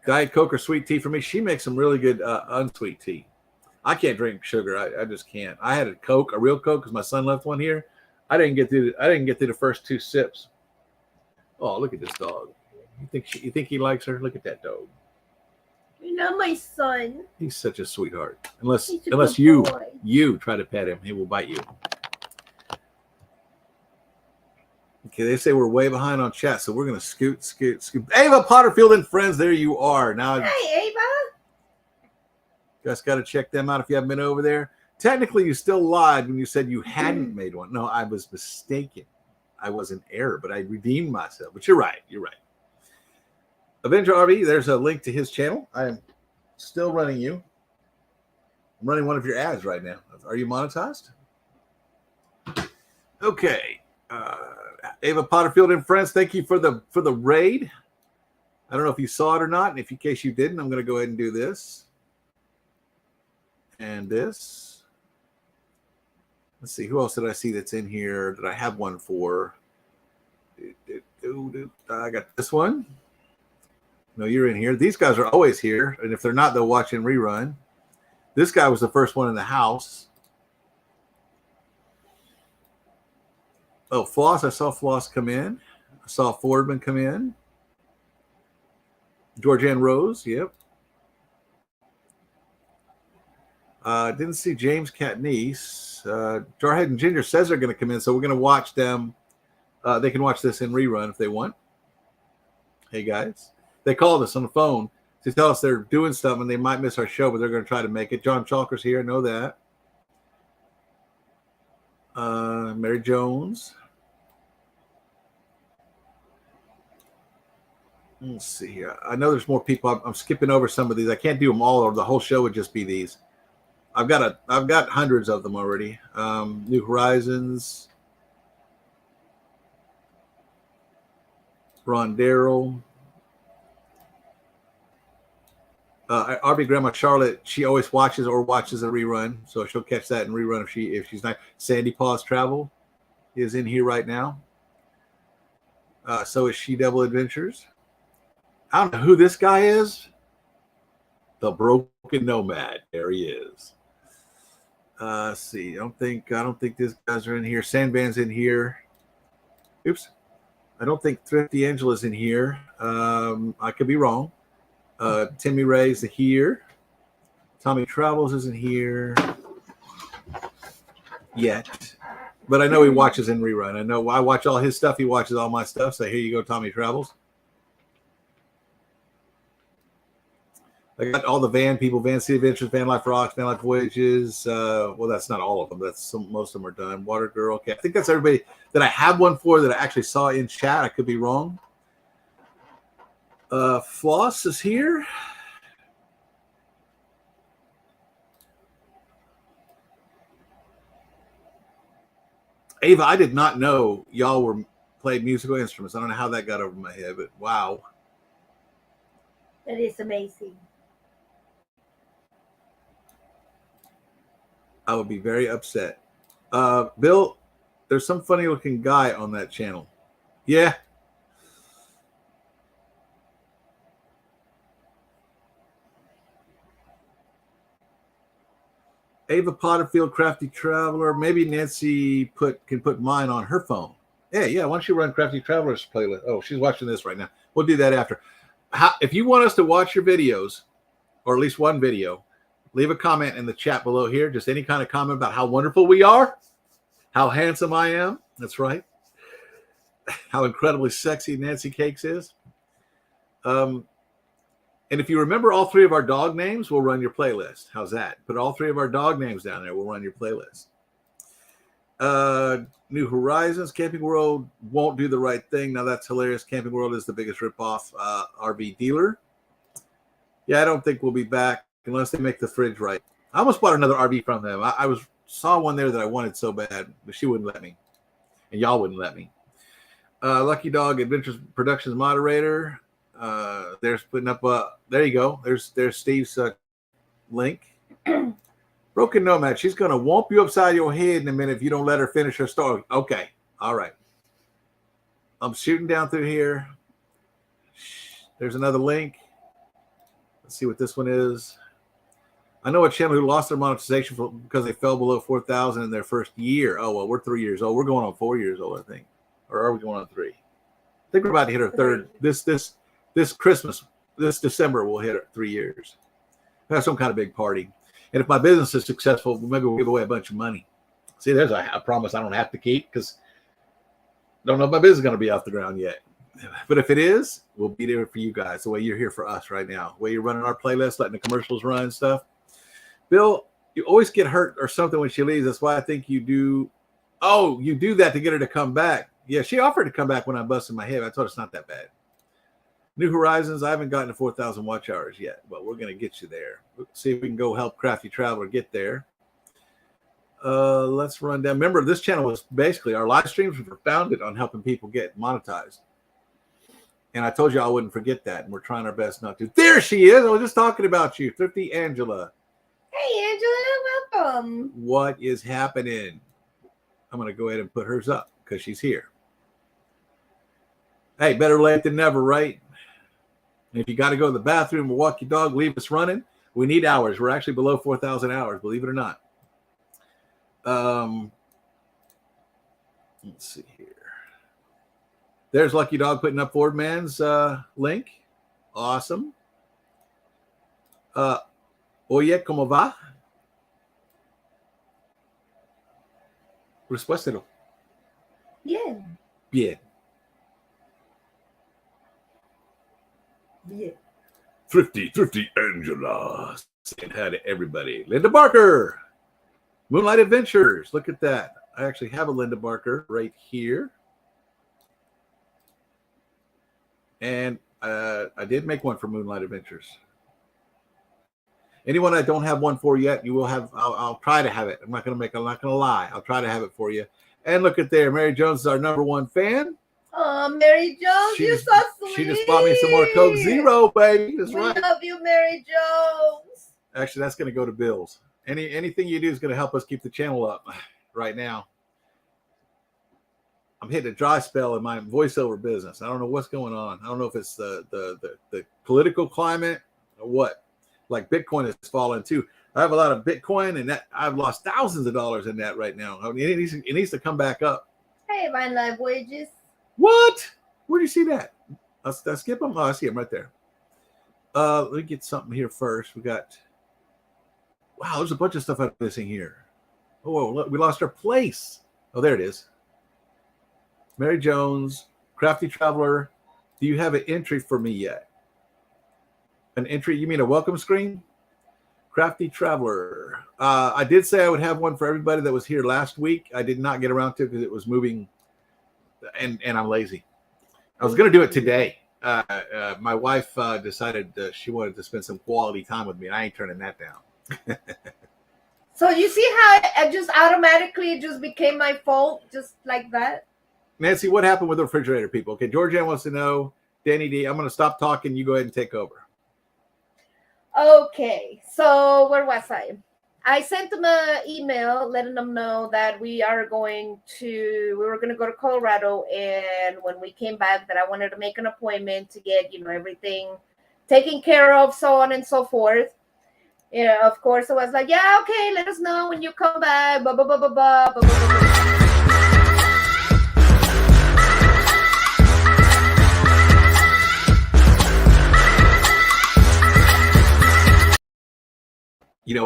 Diet Coke or sweet tea for me. She makes some really good unsweet tea. I can't drink sugar. I just can't. I had a Coke, a real Coke, because my son left one here. I didn't get through the first 2 sips. Oh, look at this dog. You think he likes her? Look at that dog. You're not my son. He's such a sweetheart. Unless you try to pet him, he will bite you. Okay, they say we're way behind on chat, so we're going to scoot. Ava Potterfield and friends, there you are. Now, Hi, Ava. You guys got to check them out if you haven't been over there. Technically, you still lied when you said you hadn't made one. No, I was mistaken. I was in error, but I redeemed myself. But you're right. You're right. Avenger RV, there's a link to his channel. I am still running you. I'm running one of your ads right now. Are you monetized? Okay. Ava Potterfield and friends, thank you for the raid. I don't know if you saw it or not. And in case you didn't, I'm going to go ahead and do this. And this. Let's see. Who else did I see that's in here that I have one for? I got this one. No, you're in here. These guys are always here. And if they're not, they'll watch in rerun. This guy was the first one in the house. Oh, Floss. I saw Floss come in. I saw Fordman come in. Georgianne Rose. Yep. Didn't see James Catniece. Jarhead and Ginger says they're going to come in, so we're going to watch them. They can watch this in rerun if they want. Hey, guys. They called us on the phone to tell us they're doing stuff and they might miss our show, but they're going to try to make it. John Chalker's here. I know that. Mary Jones. Let's see here. I know there's more people. I'm skipping over some of these. I can't do them all, or the whole show would just be these. I've got hundreds of them already. New Horizons. Ron Darrell. RB Grandma Charlotte, she always watches a rerun, so she'll catch that in rerun if she's not. Sandy Paws Travel is in here right now. So is She Devil Adventures. I don't know who this guy is. The Broken Nomad. There he is. Let's see. I don't think these guys are in here. Sandman's in here. Oops. I don't think Thrifty Angela's in here. I could be wrong. Timmy Ray's here. Tommy Travels isn't here yet, but I know he watches in rerun. I know I watch all his stuff. He watches all my stuff. So here you go, Tommy Travels. I got all the van people: Van City Adventures, Van Life Rocks, Van Life Voyages. Well, that's not all of them. Most of them are done. Water Girl. Okay, I think that's everybody that I have one for that I actually saw in chat. I could be wrong. Floss is here. Ava, I did not know y'all were played musical instruments. I don't know how that got over my head, but wow. That is amazing. I would be very upset. Bill, there's some funny looking guy on that channel. Yeah. Ava Potterfield, Crafty Traveler. Maybe Nancy can put mine on her phone. Yeah. Why don't you run Crafty Traveler's playlist? Oh, she's watching this right now. We'll do that after. If you want us to watch your videos, or at least one video, leave a comment in the chat below here. Just any kind of comment about how wonderful we are, how handsome I am. That's right. How incredibly sexy Nancy Cakes is. And if you remember all three of our dog names, we'll run your playlist. How's that? Put all three of our dog names down there. We'll run your playlist. New Horizons, Camping World won't do the right thing. Now that's hilarious. Camping World is the biggest ripoff RV dealer. Yeah, I don't think we'll be back unless they make the fridge right. I almost bought another RV from them. I saw one there that I wanted so bad, but she wouldn't let me. And y'all wouldn't let me. Lucky Dog Adventures Productions moderator. There's putting up there you go. There's Steve's link. Broken Nomad. She's gonna whomp you upside your head in a minute if you don't let her finish her story. Okay. All right. I'm shooting down through here. There's another link. Let's see what this one is. I know a channel who lost their monetization because they fell below 4,000 in their first year. Oh, well, we're 3 years old. We're going on 4 years old, I think. Or are we going on 3? I think we're about to hit our third. This Christmas, this December, we'll hit 3 years. We'll have some kind of big party. And if my business is successful, maybe we'll give away a bunch of money. See, there's a promise I don't have to keep because I don't know if my business is going to be off the ground yet. But if it is, we'll be there for you guys the way you're here for us right now. The way you're running our playlist, letting the commercials run and stuff. Bill, you always get hurt or something when she leaves. That's why I think you do. Oh, you do that to get her to come back. Yeah, she offered to come back when I busted my head. I told her it's not that bad. New Horizons, I haven't gotten to 4,000 watch hours yet, but we're going to get you there. Let's see if we can go help Crafty Traveler get there. Let's run down. Remember, this channel was basically, our live streams were founded on helping people get monetized. And I told you I wouldn't forget that, and we're trying our best not to. There she is. I was just talking about you. Thrifty Angela. Hey, Angela, welcome. What is happening? I'm going to go ahead and put hers up because she's here. Hey, better late than never, right? And if you got to go to the bathroom or walk your dog, leave us running. We need hours. We're actually below 4,000 hours, believe it or not. Let's see here. There's Lucky Dog putting up Ford Man's link. Awesome. Oye, ¿cómo va? Respuéstelo. Bien. Bien. Bien. Thrifty Angela. Saying hi to everybody. Linda Barker. Moonlight Adventures. Look at that. I actually have a Linda Barker right here. And I did make one for Moonlight Adventures. Anyone I don't have one for yet, you will have. I'll try to have it. I'm not going to lie. I'll try to have it for you. And look at there. Mary Jones is our #1 fan. Oh, Mary Jones, you're so sweet. She just bought me some more Coke Zero, baby. That's right. We love you, Mary Jones. Actually, that's going to go to Bill's. Anything you do is going to help us keep the channel up right now. I'm hitting a dry spell in my voiceover business. I don't know what's going on. I don't know if it's the political climate or what. Like Bitcoin has fallen too. I have a lot of Bitcoin, and that I've lost thousands of dollars in that right now. I mean, it needs to come back up. Hey, my life wages. What? Where do you see that? I'll skip them. Oh, I see them right there. Let me get something here first. We got. Wow, there's a bunch of stuff I'm missing here. Oh, look, we lost our place. Oh, there it is. Mary Jones, Crafty Traveler. Do you have an entry for me yet? An entry? You mean a welcome screen? Crafty Traveler. I did say I would have one for everybody that was here last week. I did not get around to it because it was moving, and I'm lazy. I was going to do it today. My wife decided she wanted to spend some quality time with me, and I ain't turning that down. So you see how it just automatically just became my fault, just like that? Nancy, what happened with the refrigerator people? Okay, Georgianne wants to know. Danny D, I'm going to stop talking. You go ahead and take over. Okay, so where was I? I sent them an email letting them know that we were going to go to Colorado, and when we came back, that I wanted to make an appointment to get everything taken care of, so on and so forth. Of course, I was like, yeah, okay, let us know when you come back. Blah blah blah blah blah blah blah blah.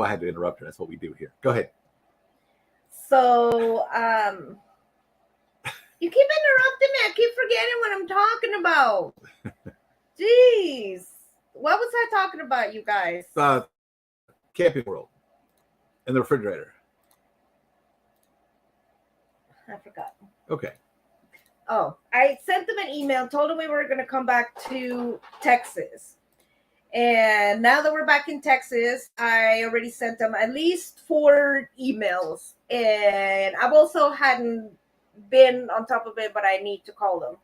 I had to interrupt her. That's what we do here. Go ahead. So, you keep interrupting me. I keep forgetting what I'm talking about. Jeez. What was I talking about, you guys? Camping World and the refrigerator. I forgot. Okay. Oh, I sent them an email, told them we were going to come back to Texas. And now that we're back in Texas, I already sent them at least 4 emails. And I've also hadn't been on top of it, but I need to call them.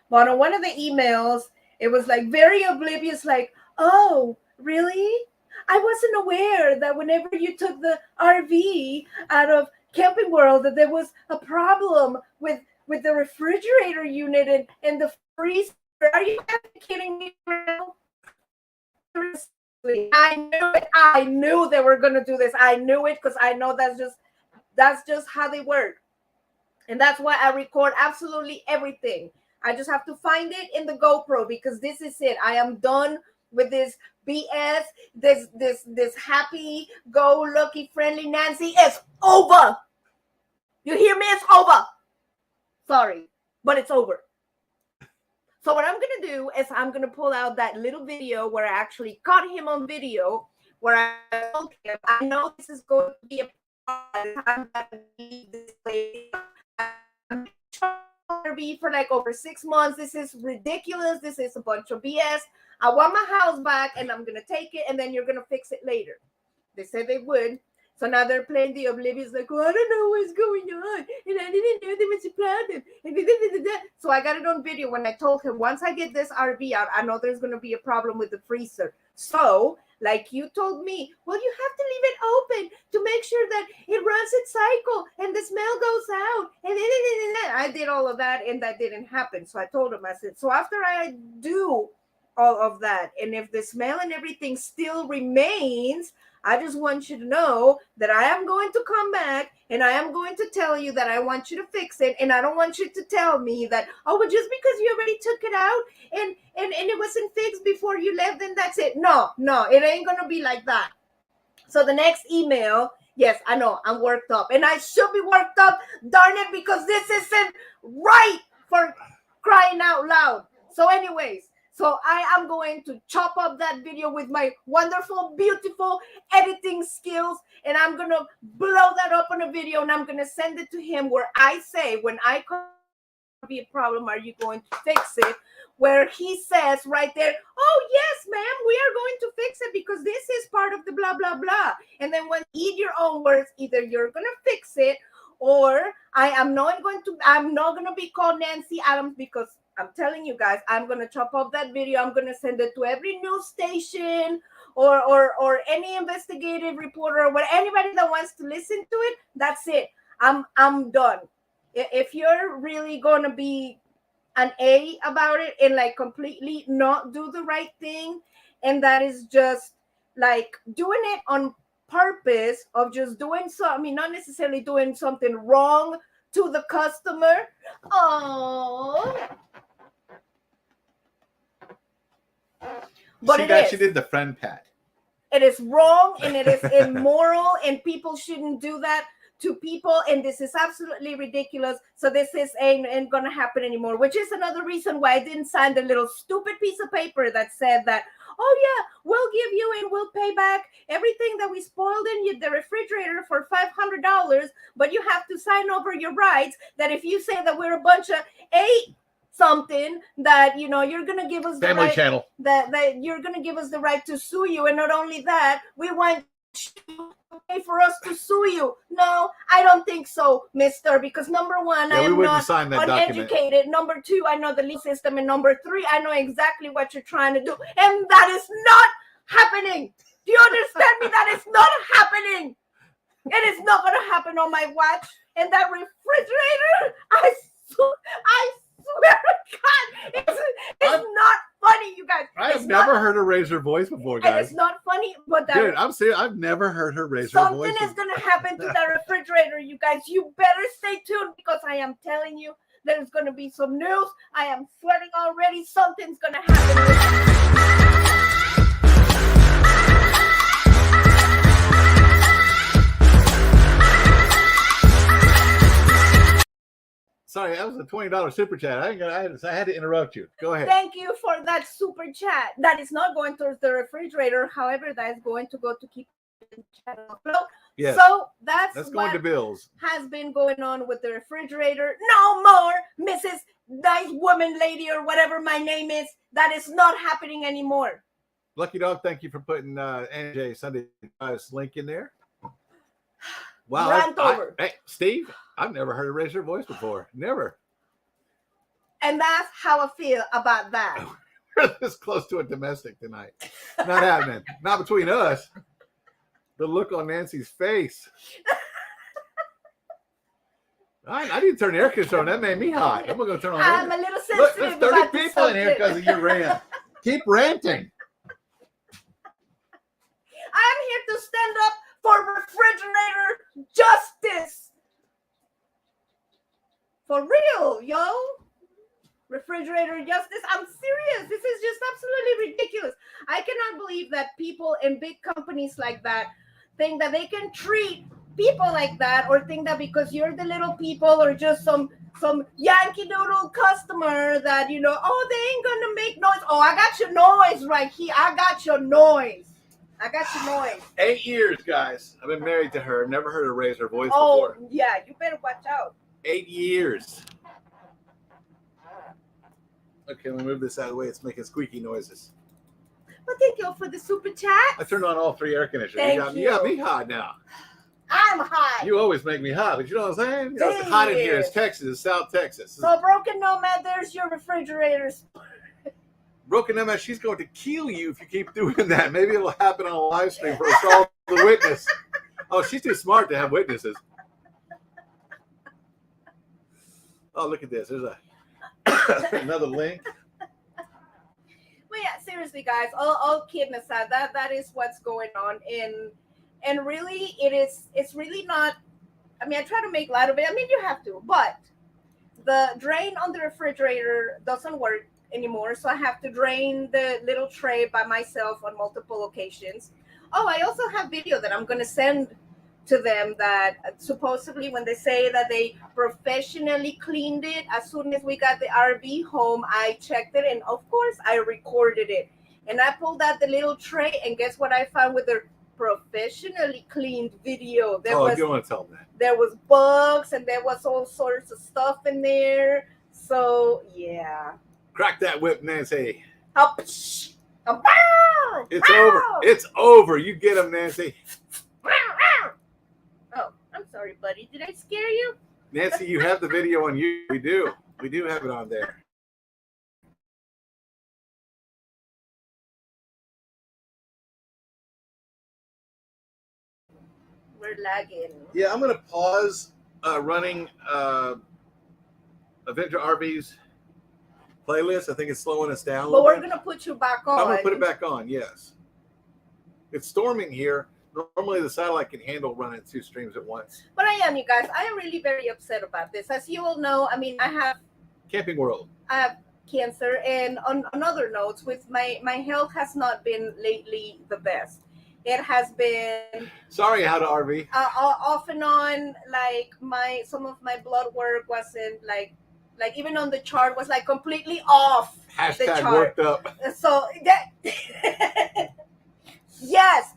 But on one of the emails, it was like very oblivious, like, oh, really? I wasn't aware that whenever you took the RV out of Camping World, that there was a problem with the refrigerator unit and the freezer. Are you kidding me now? I knew it. I knew they were going to do this. I knew it because I know that's just how they work. And that's why I record absolutely everything. I just have to find it in the GoPro because this is it. I am done with this BS. This happy go lucky friendly Nancy is over. You hear me? It's over. Sorry, but it's over. So what I'm going to do is I'm going to pull out that little video where I actually caught him on video, where I told him, I know this is going to be a problem. I'm going to be this lady. I'm trying to be for like over 6 months. This is ridiculous. This is a bunch of BS. I want my house back, and I'm going to take it, and then you're going to fix it later. They said they would. So now they're playing the oblivious, like, oh, I don't know what's going on, and I didn't know there was a problem. So I got it on video when I told him, once I get this RV out, I know there's going to be a problem with the freezer. So, like you told me, well, you have to leave it open to make sure that it runs its cycle and the smell goes out. And I did all of that, and that didn't happen. So I told him, I said, so after I do all of that, and if the smell and everything still remains, I just want you to know that I am going to come back, and I am going to tell you that I want you to fix it, and I don't want you to tell me that, oh, well, just because you already took it out and it wasn't fixed before you left, then that's it. No, it ain't going to be like that. So the next email, yes, I know, I'm worked up, and I should be worked up, darn it, because this isn't right, for crying out loud. So anyways, so I am going to chop up that video with my wonderful, beautiful editing skills, and I'm going to blow that up on a video, and I'm going to send it to him where I say, when I come to be a problem, are you going to fix it? Where he says right there, oh, yes, ma'am, we are going to fix it because this is part of the blah, blah, blah. And then when you eat your own words, either you're going to fix it, or I'm not going to be called Nancy Adams, because I'm telling you guys, I'm going to chop up that video. I'm going to send it to every news station or any investigative reporter or anybody that wants to listen to it. That's it. I'm done. If you're really going to be an A about it and like completely not do the right thing, and that is just like doing it on purpose of just doing something, not necessarily doing something wrong to the customer. Oh. But she did the friend pat. It is wrong, and it is immoral, and people shouldn't do that to people, and this is absolutely ridiculous. So this ain't gonna happen anymore, which is another reason why I didn't sign the little stupid piece of paper that said that, oh yeah, we'll give you and we'll pay back everything that we spoiled in the refrigerator for $500, but you have to sign over your rights that if you say that we're a bunch of something, that you're gonna give us Family the right, Channel, that you're gonna give us the right to sue you, and not only that, we want you to pay for us to sue you. No, I don't think so, mister, because number one, I am not uneducated. Document. Number two, I know the legal system, and number three, I know exactly what you're trying to do, and that is not happening. Do you understand me? That is not happening. It is not gonna happen on my watch. And that refrigerator, I swear to God, it's not funny, you guys. I have never heard her raise her voice before, And guys. it's not funny, but that Dude, I'm serious. I've never heard her raise her voice. something is gonna happen to that refrigerator, you guys. You better stay tuned because I am telling you there's gonna be some news. I am sweating already. Something's gonna happen. Sorry, that was a $20 super chat. I had to interrupt you. Go ahead. Thank you for that super chat. That is not going towards the refrigerator. However, that is going to go to keep the channel afloat. Yes. So that's going what to bills. has been going on with the refrigerator. No more, Mrs. Nice Woman Lady or whatever my name is. That is not happening anymore. Lucky Dog, thank you for putting NJ Sunday link in there. Wow. Rant over. Hey, Steve, I've never heard her raise her voice before. Never. And that's how I feel about that. We're this close to a domestic tonight. Not happening. Not between us. The look on Nancy's face. I need to turn the air conditioner on. That made me hot. I'm going to turn on. I'm a little Look, sensitive. there's 30 about this people in here subject. because of your rant. Keep ranting. I'm here to stand up for refrigerator justice. For real, yo. Refrigerator justice. I'm serious. This is just absolutely ridiculous. I cannot believe that people in big companies like that think that they can treat people like that, or think that because you're the little people or just some Yankee Doodle customer that, you know, oh, they ain't gonna make noise. Oh, I got your noise right here. I got your noise. 8 years, guys. I've been married to her. Never heard her raise her voice Oh, before. yeah, you better watch out. 8 years. Okay, let me move this out of the way. It's making squeaky noises. Well, thank you for the super chat. I turned on all 3 air conditioners. Thank You got you. me hot now. I'm hot. You always make me hot, but you know what I'm saying? It's hot in here. It's Texas. It's South Texas. So, Broken Nomad, there's your refrigerators. Broken Emma, she's going to kill you if you keep doing that. Maybe it'll happen on a live stream for us all to witness. Oh, she's too smart to have witnesses. Oh, look at this. There's another link. Well, yeah, seriously, guys, all kidding aside, that is what's going on. And really, it's really not, I mean, I try to make light of it. I mean, you have to, but the drain on the refrigerator doesn't work anymore. So I have to drain the little tray by myself on multiple occasions. Oh, I also have video that I'm going to send to them that supposedly when they say that they professionally cleaned it, as soon as we got the RV home, I checked it. And of course, I recorded it. And I pulled out the little tray. And guess what I found with the professionally cleaned video? You don't want to tell them that. There was bugs and there was all sorts of stuff in there. So, yeah. Crack that whip, Nancy. Up. It's over. It's over. You get them, Nancy. Oh, I'm sorry, buddy. Did I scare you? Nancy, you have the video on you. We do. We do have it on there. We're lagging. Yeah, I'm going to pause running Adventure RV's playlist. I think it's slowing us down a But little we're bit. going to put you back on. I'm going to put it back on, yes. It's storming here. Normally the satellite can handle running 2 streams at once. But I am, you guys. I am really very upset about this. As you all know, I mean, I have Camping World. cancer. And on other notes, with my health has not been lately the best. It has been Sorry, how to RV. off and on. Like some of my blood work wasn't like even on the chart was like completely off. The Hashtag chart. worked up. So that yes,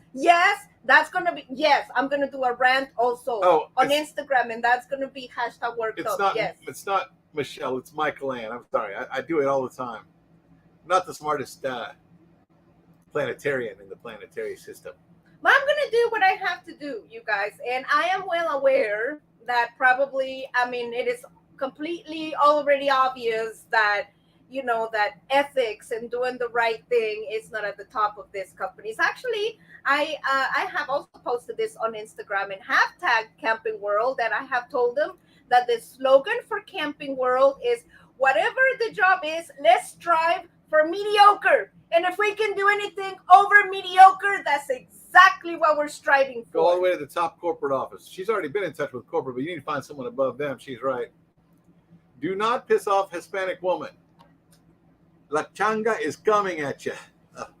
that's gonna be I'm gonna do a rant also on Instagram, and that's gonna be hashtag worked It's up. not. Yes. It's not Michelle. It's Michael Ann. I'm sorry. I do it all the time. I'm not the smartest planetarian in the planetary system. But I'm gonna do what I have to do, you guys, and I am well aware that probably, I mean, it is completely already obvious that you know, that ethics and doing the right thing is not at the top of this company. It's actually, I have also posted this on Instagram and have tagged Camping World, that I have told them that the slogan for Camping World is, whatever the job is, let's strive for mediocre. And if we can do anything over mediocre, that's exactly what we're striving for. Go all the way to the top corporate office. She's already been in touch with corporate, but you need to find someone above them. She's right. Do not piss off Hispanic woman. La changa is coming at you.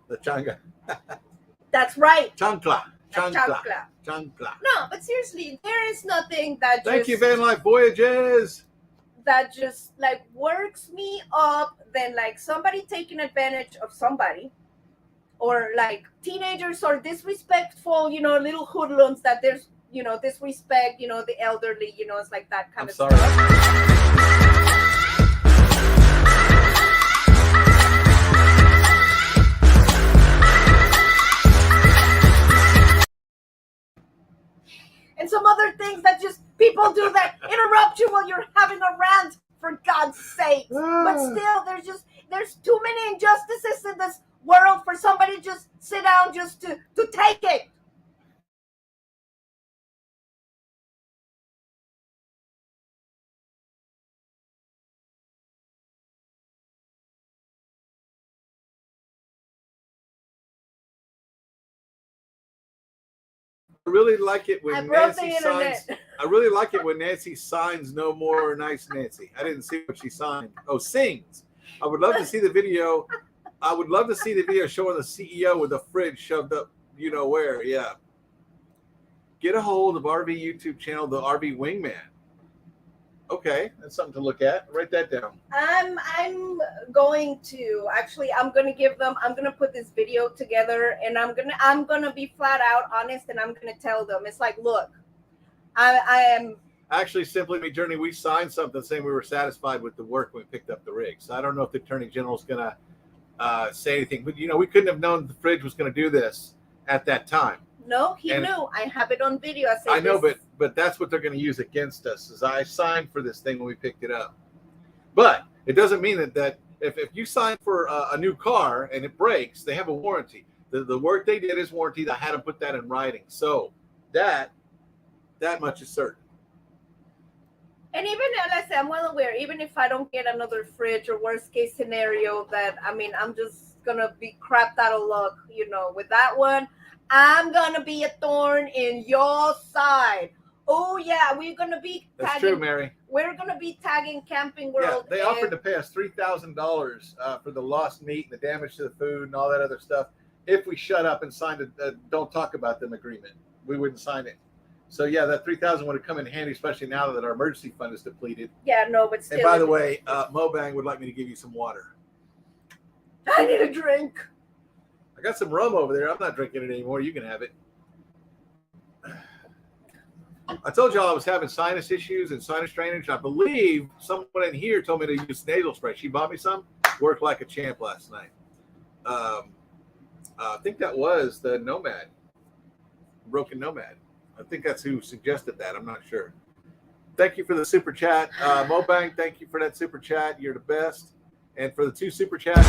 The changa. That's right. Chancla. Chancla. Chancla. Chancla. No, but seriously, there is nothing that Thank you, Van Life Voyages. That just like works me up than like somebody taking advantage of somebody, or like teenagers or disrespectful, you know, little hoodlums that there's, you know, disrespect, you know, the elderly, you know, it's like that kind of sorry. stuff. And some other things that just people do that interrupt you while you're having a rant, for God's sake. But still, there's too many injustices in this world for somebody to just sit down just to take it. I really like it when I broke the Nancy internet. signs. I really like it when Nancy signs no more nice Nancy. I didn't see what she signed. Oh, sings. I would love to see the video. I would love to see the video showing the CEO with the fridge shoved up, you know where. Yeah. Get a hold of RV YouTube channel, the RV Wingman. Okay, that's something to look at. Write that down. I'm going to actually, I'm gonna put this video together, and I'm gonna be flat out honest, and I'm gonna tell them, it's like, look, I am actually simply Midjourney. We signed something saying we were satisfied with the work when we picked up the rig. So I don't know if the Attorney General is gonna say anything, but you know, we couldn't have known the fridge was gonna do this at that time. No, he knew. I have it on video. I know, but that's what they're going to use against us. Is I signed for this thing when we picked it up, but it doesn't mean that if you sign for a new car and it breaks, they have a warranty. The work they did is warranted. I had to put that in writing, so that much is certain. And even, let's say, I'm well aware, even if I don't get another fridge, or worst case scenario, that I'm just gonna be crapped out of luck, you know, with that one. I'm gonna be a thorn in your side. Oh yeah, we're gonna be tagging. That's true, Mary. We're gonna be tagging Camping World. Yeah, they offered to pay us $3,000 for the lost meat and the damage to the food and all that other stuff if we shut up and signed a don't talk about them agreement. We wouldn't sign it. So yeah, that $3,000 would have come in handy, especially now that our emergency fund is depleted. Yeah, no, but still. And by the way, Mobang would like me to give you some water. I need a drink. I got some rum over there. I'm not drinking it anymore. You can have it. I told y'all I was having sinus issues and sinus drainage. I believe someone in here told me to use nasal spray. She bought me some. Worked like a champ last night. I think that was the Nomad. Broken Nomad. I think that's who suggested that. I'm not sure. Thank you for the super chat. Mobang, thank you for that super chat. You're the best. And for the 2 super chats.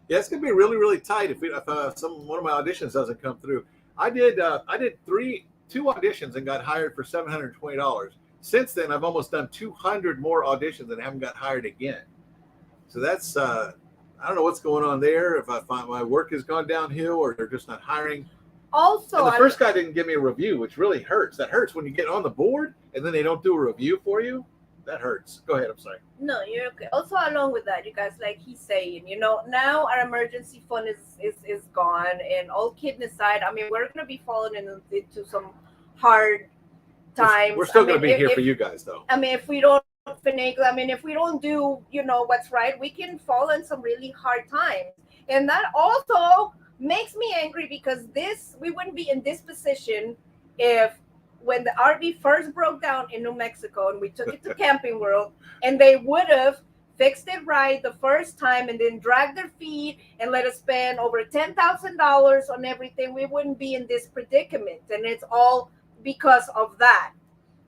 Yeah, it's gonna be really, really tight if one of my auditions doesn't come through. I did 2 auditions and got hired for $720. Since then, I've almost done 200 more auditions and haven't got hired again. So that's I don't know what's going on there. If I find my work has gone downhill or they're just not hiring. Also, and the first guy didn't give me a review, which really hurts. That hurts when you get on the board and then they don't do a review for you. That hurts. Go ahead. I'm sorry. No, you're okay. Also, along with that, you guys, like he's saying, you know, now our emergency fund is gone, and all kidding aside, I mean, we're gonna be falling into some hard times. We're still gonna be here for you guys, though. I mean, if we don't finagle, I mean, if we don't do, you know, what's right, we can fall in some really hard times, and that also makes me angry because we wouldn't be in this position if. When the RV first broke down in New Mexico and we took it to Camping World, and they would have fixed it right the first time, and then dragged their feet and let us spend over $10,000 on everything, we wouldn't be in this predicament. And it's all because of that.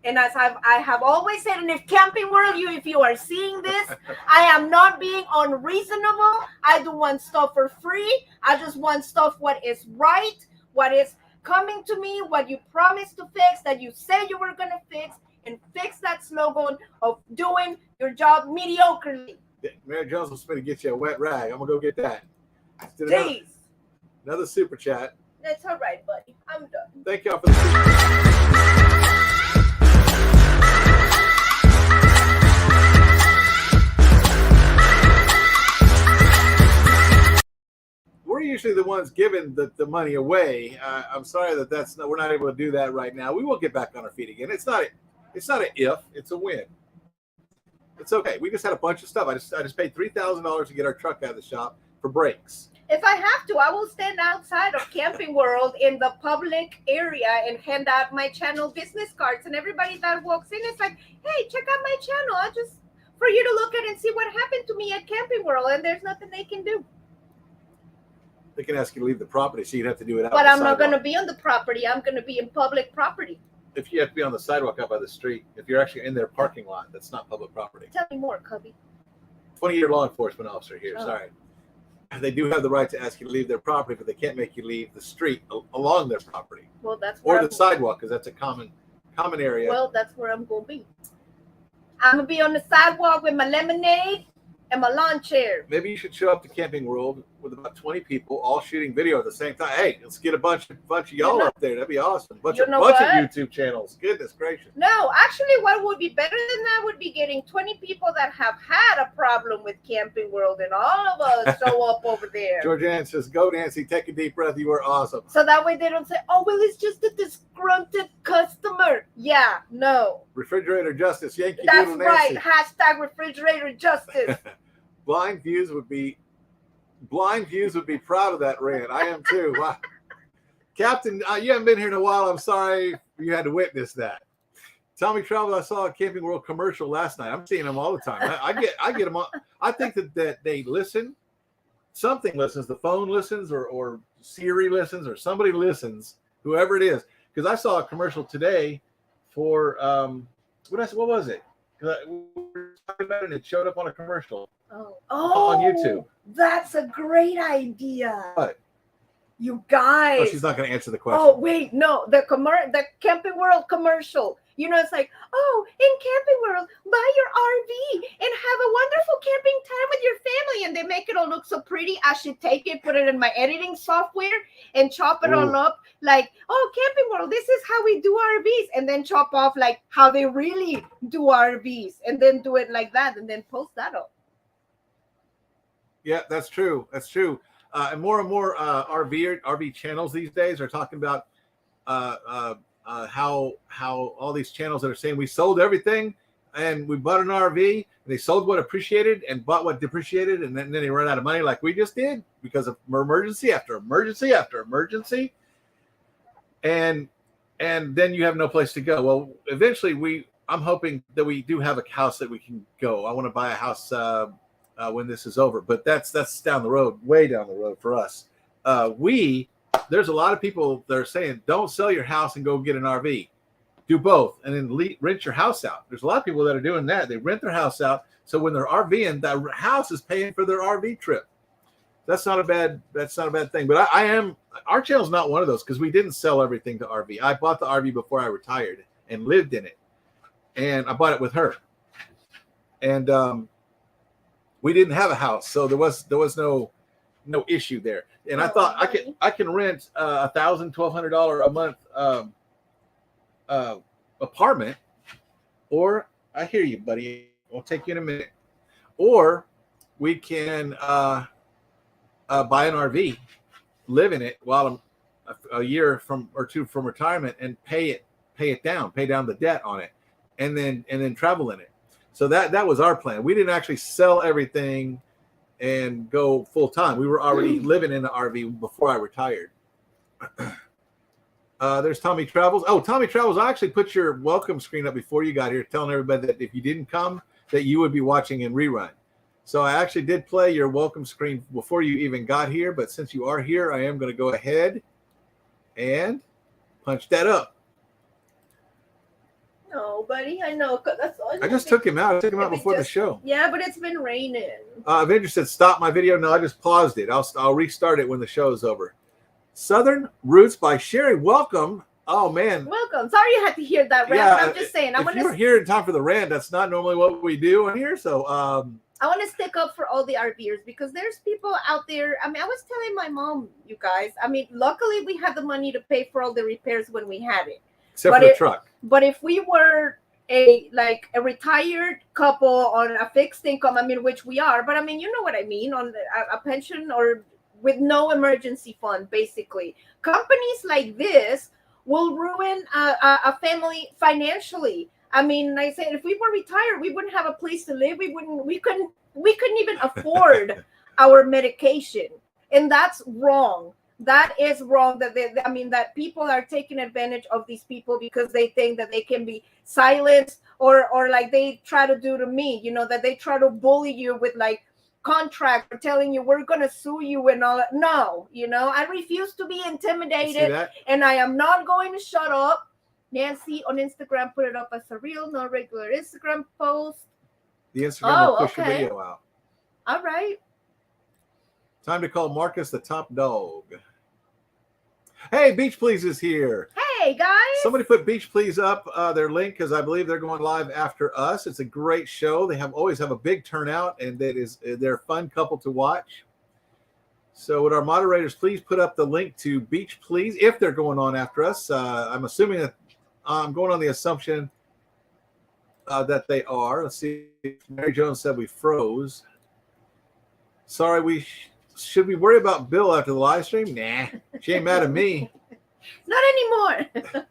And as I have always said, and if Camping World, if you are seeing this, I am not being unreasonable. I don't want stuff for free. I just want stuff what is right, what is coming to me, what you promised to fix, that you said you were going to fix, and fix that slogan of doing your job mediocrely. Mary Jones was going to get you a wet rag. I'm going to go get that. Jeez. Another super chat. That's all right, buddy. I'm done. Thank y'all for the super chat. We're usually the ones giving the money away. I'm sorry we're not able to do that right now. We will get back on our feet again. It's not an if, it's a win. It's okay. We just had a bunch of stuff. I just paid $3,000 to get our truck out of the shop for brakes. If I have to, I will stand outside of Camping World in the public area and hand out my channel business cards, and everybody that walks in is like, hey, check out my channel. For you to look at and see what happened to me at Camping World, and there's nothing they can do. They can ask you to leave the property, so you'd have to do it out. But I'm not going to be on the property. I'm going to be in public property. If you have to be on the sidewalk out by the street, if you're actually in their parking lot, that's not public property. Tell me more, Cubby. 20-year law enforcement officer here. Oh. Sorry. They do have the right to ask you to leave their property, but they can't make you leave the street along their property. Well, that's where or the sidewalk, because that's a common area. Well, that's where I'm going to be. I'm going to be on the sidewalk with my lemonade and my lawn chair. Maybe you should show up to Camping World with about 20 people all shooting video at the same time. Hey, let's get a bunch of y'all up there. That'd be awesome. Bunch of YouTube channels. Goodness gracious. No, actually, what would be better than that would be getting 20 people that have had a problem with Camping World, and all of us show up over there. Georgianne says, go Nancy, take a deep breath. You were awesome. So that way they don't say, oh, well, it's just a disgruntled customer. Yeah, no. Refrigerator justice, Yankee That's Doodle right. Nancy. Hashtag refrigerator justice. Blind views would be proud of that rant. I am too. Wow. Captain, you haven't been here in a while. I'm sorry you had to witness that. Tommy Travel, I saw a Camping World commercial last night. I'm seeing them all the time. I get them all. I think that they listen. Something listens. The phone listens, or Siri listens, or somebody listens. Whoever it is, because I saw a commercial today for what was it? We were talking about it, and it showed up on a commercial. Oh, on YouTube. That's a great idea. What? You guys. Oh, she's not going to answer the question. Oh, wait, no. The Camping World commercial. You know, it's like, oh, in Camping World, buy your RV and have a wonderful camping time with your family. And they make it all look so pretty. I should take it, put it in my editing software, and chop it all up. Like, oh, Camping World, this is how we do RVs. And then chop off like how they really do RVs. And then do it like that. And then post that up. Yeah, that's true. That's true. And more RV channels these days are talking about how all these channels that are saying we sold everything and we bought an RV, and they sold what appreciated and bought what depreciated, and then they run out of money like we just did because of emergency after emergency after emergency. And then you have no place to go. Well, eventually I'm hoping that we do have a house that we can go. I want to buy a house when this is over, but that's down the road, way down the road for us. There's a lot of people that are saying, don't sell your house and go get an RV. Do both, and then rent your house out. There's a lot of people that are doing that. They rent their house out, so when they're RVing, the house is paying for their RV trip. That's not a bad thing. But our channel's not one of those, because we didn't sell everything to RV. I bought the RV before I retired and lived in it, and I bought it with her. And we didn't have a house, so there was no issue there. And I thought I can rent $1,000, $1,200 a month apartment, or I hear you, buddy. I'll take you in a minute. Or we can buy an RV, live in it while I'm a year or two from retirement, and pay down the debt on it, and then travel in it. So that was our plan. We didn't actually sell everything and go full time. We were already living in the RV before I retired. There's Tommy Travels. Oh, Tommy Travels, I actually put your welcome screen up before you got here, telling everybody that if you didn't come, that you would be watching in rerun. So I actually did play your welcome screen before you even got here, but since you are here, I am going to go ahead and punch that up. No, buddy, I know. That's all. I just took him out. I took him out before the show. Yeah, but it's been raining. Avenger said, stop my video. No, I just paused it. I'll restart it when the show is over. Southern Roots by Sherry. Welcome. Oh, man. Welcome. Sorry you had to hear that rant. Yeah, but I'm just saying. If you were here in time for the rant, that's not normally what we do on here. So I want to stick up for all the RVers because there's people out there. I mean, I was telling my mom, you guys. I mean, luckily we had the money to pay for all the repairs when we had it. Except for the truck. But if we were a retired couple on a fixed income, I mean, which we are, but I mean, you know what I mean, on a pension or with no emergency fund, basically. Companies like this will ruin a family financially. I mean, like I said, if we were retired, we wouldn't have a place to live. We couldn't even afford our medication, and that's wrong. That is wrong. That people are taking advantage of these people because they think that they can be silenced or like they try to do to me, you know, that they try to bully you with like contract or telling you we're going to sue you and all that. No, you know, I refuse to be intimidated and I am not going to shut up. Nancy on Instagram put it up as a real, no regular Instagram post. The Instagram will push the video out. All right. Time to call Marcus the top dog. Hey, Beach Please is here. Hey, guys. Somebody put Beach Please up, their link, because I believe they're going live after us. It's a great show. They always have a big turnout, and they're a fun couple to watch. So would our moderators please put up the link to Beach Please if they're going on after us? I'm assuming that I'm going on the assumption that they are. Let's see. Mary Jones said we froze. Sorry, should we worry about Bill after the live stream? Nah, she ain't mad at me. Not anymore.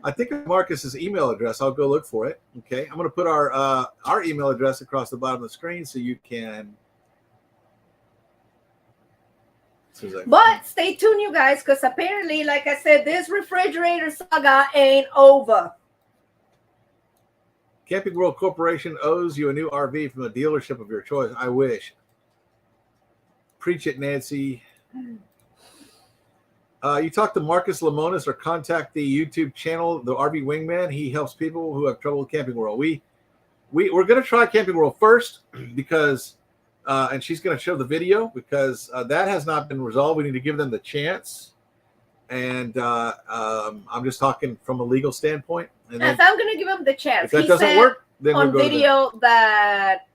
I think Marcus's email address. I'll go look for it. Okay, I'm going to put our email address across the bottom of the screen so you can. But stay tuned, you guys, because apparently, like I said, this refrigerator saga ain't over. Camping World Corporation owes you a new RV from a dealership of your choice. I wish. Preach it, Nancy. You talk to Marcus Lemonis or contact the YouTube channel, the RV Wingman. He helps people who have trouble with Camping World. We're going to try Camping World first because, and she's going to show the video because that has not been resolved. We need to give them the chance. And I'm just talking from a legal standpoint. And yes, I'm going to give him the chance. If that doesn't work, then on we'll go video that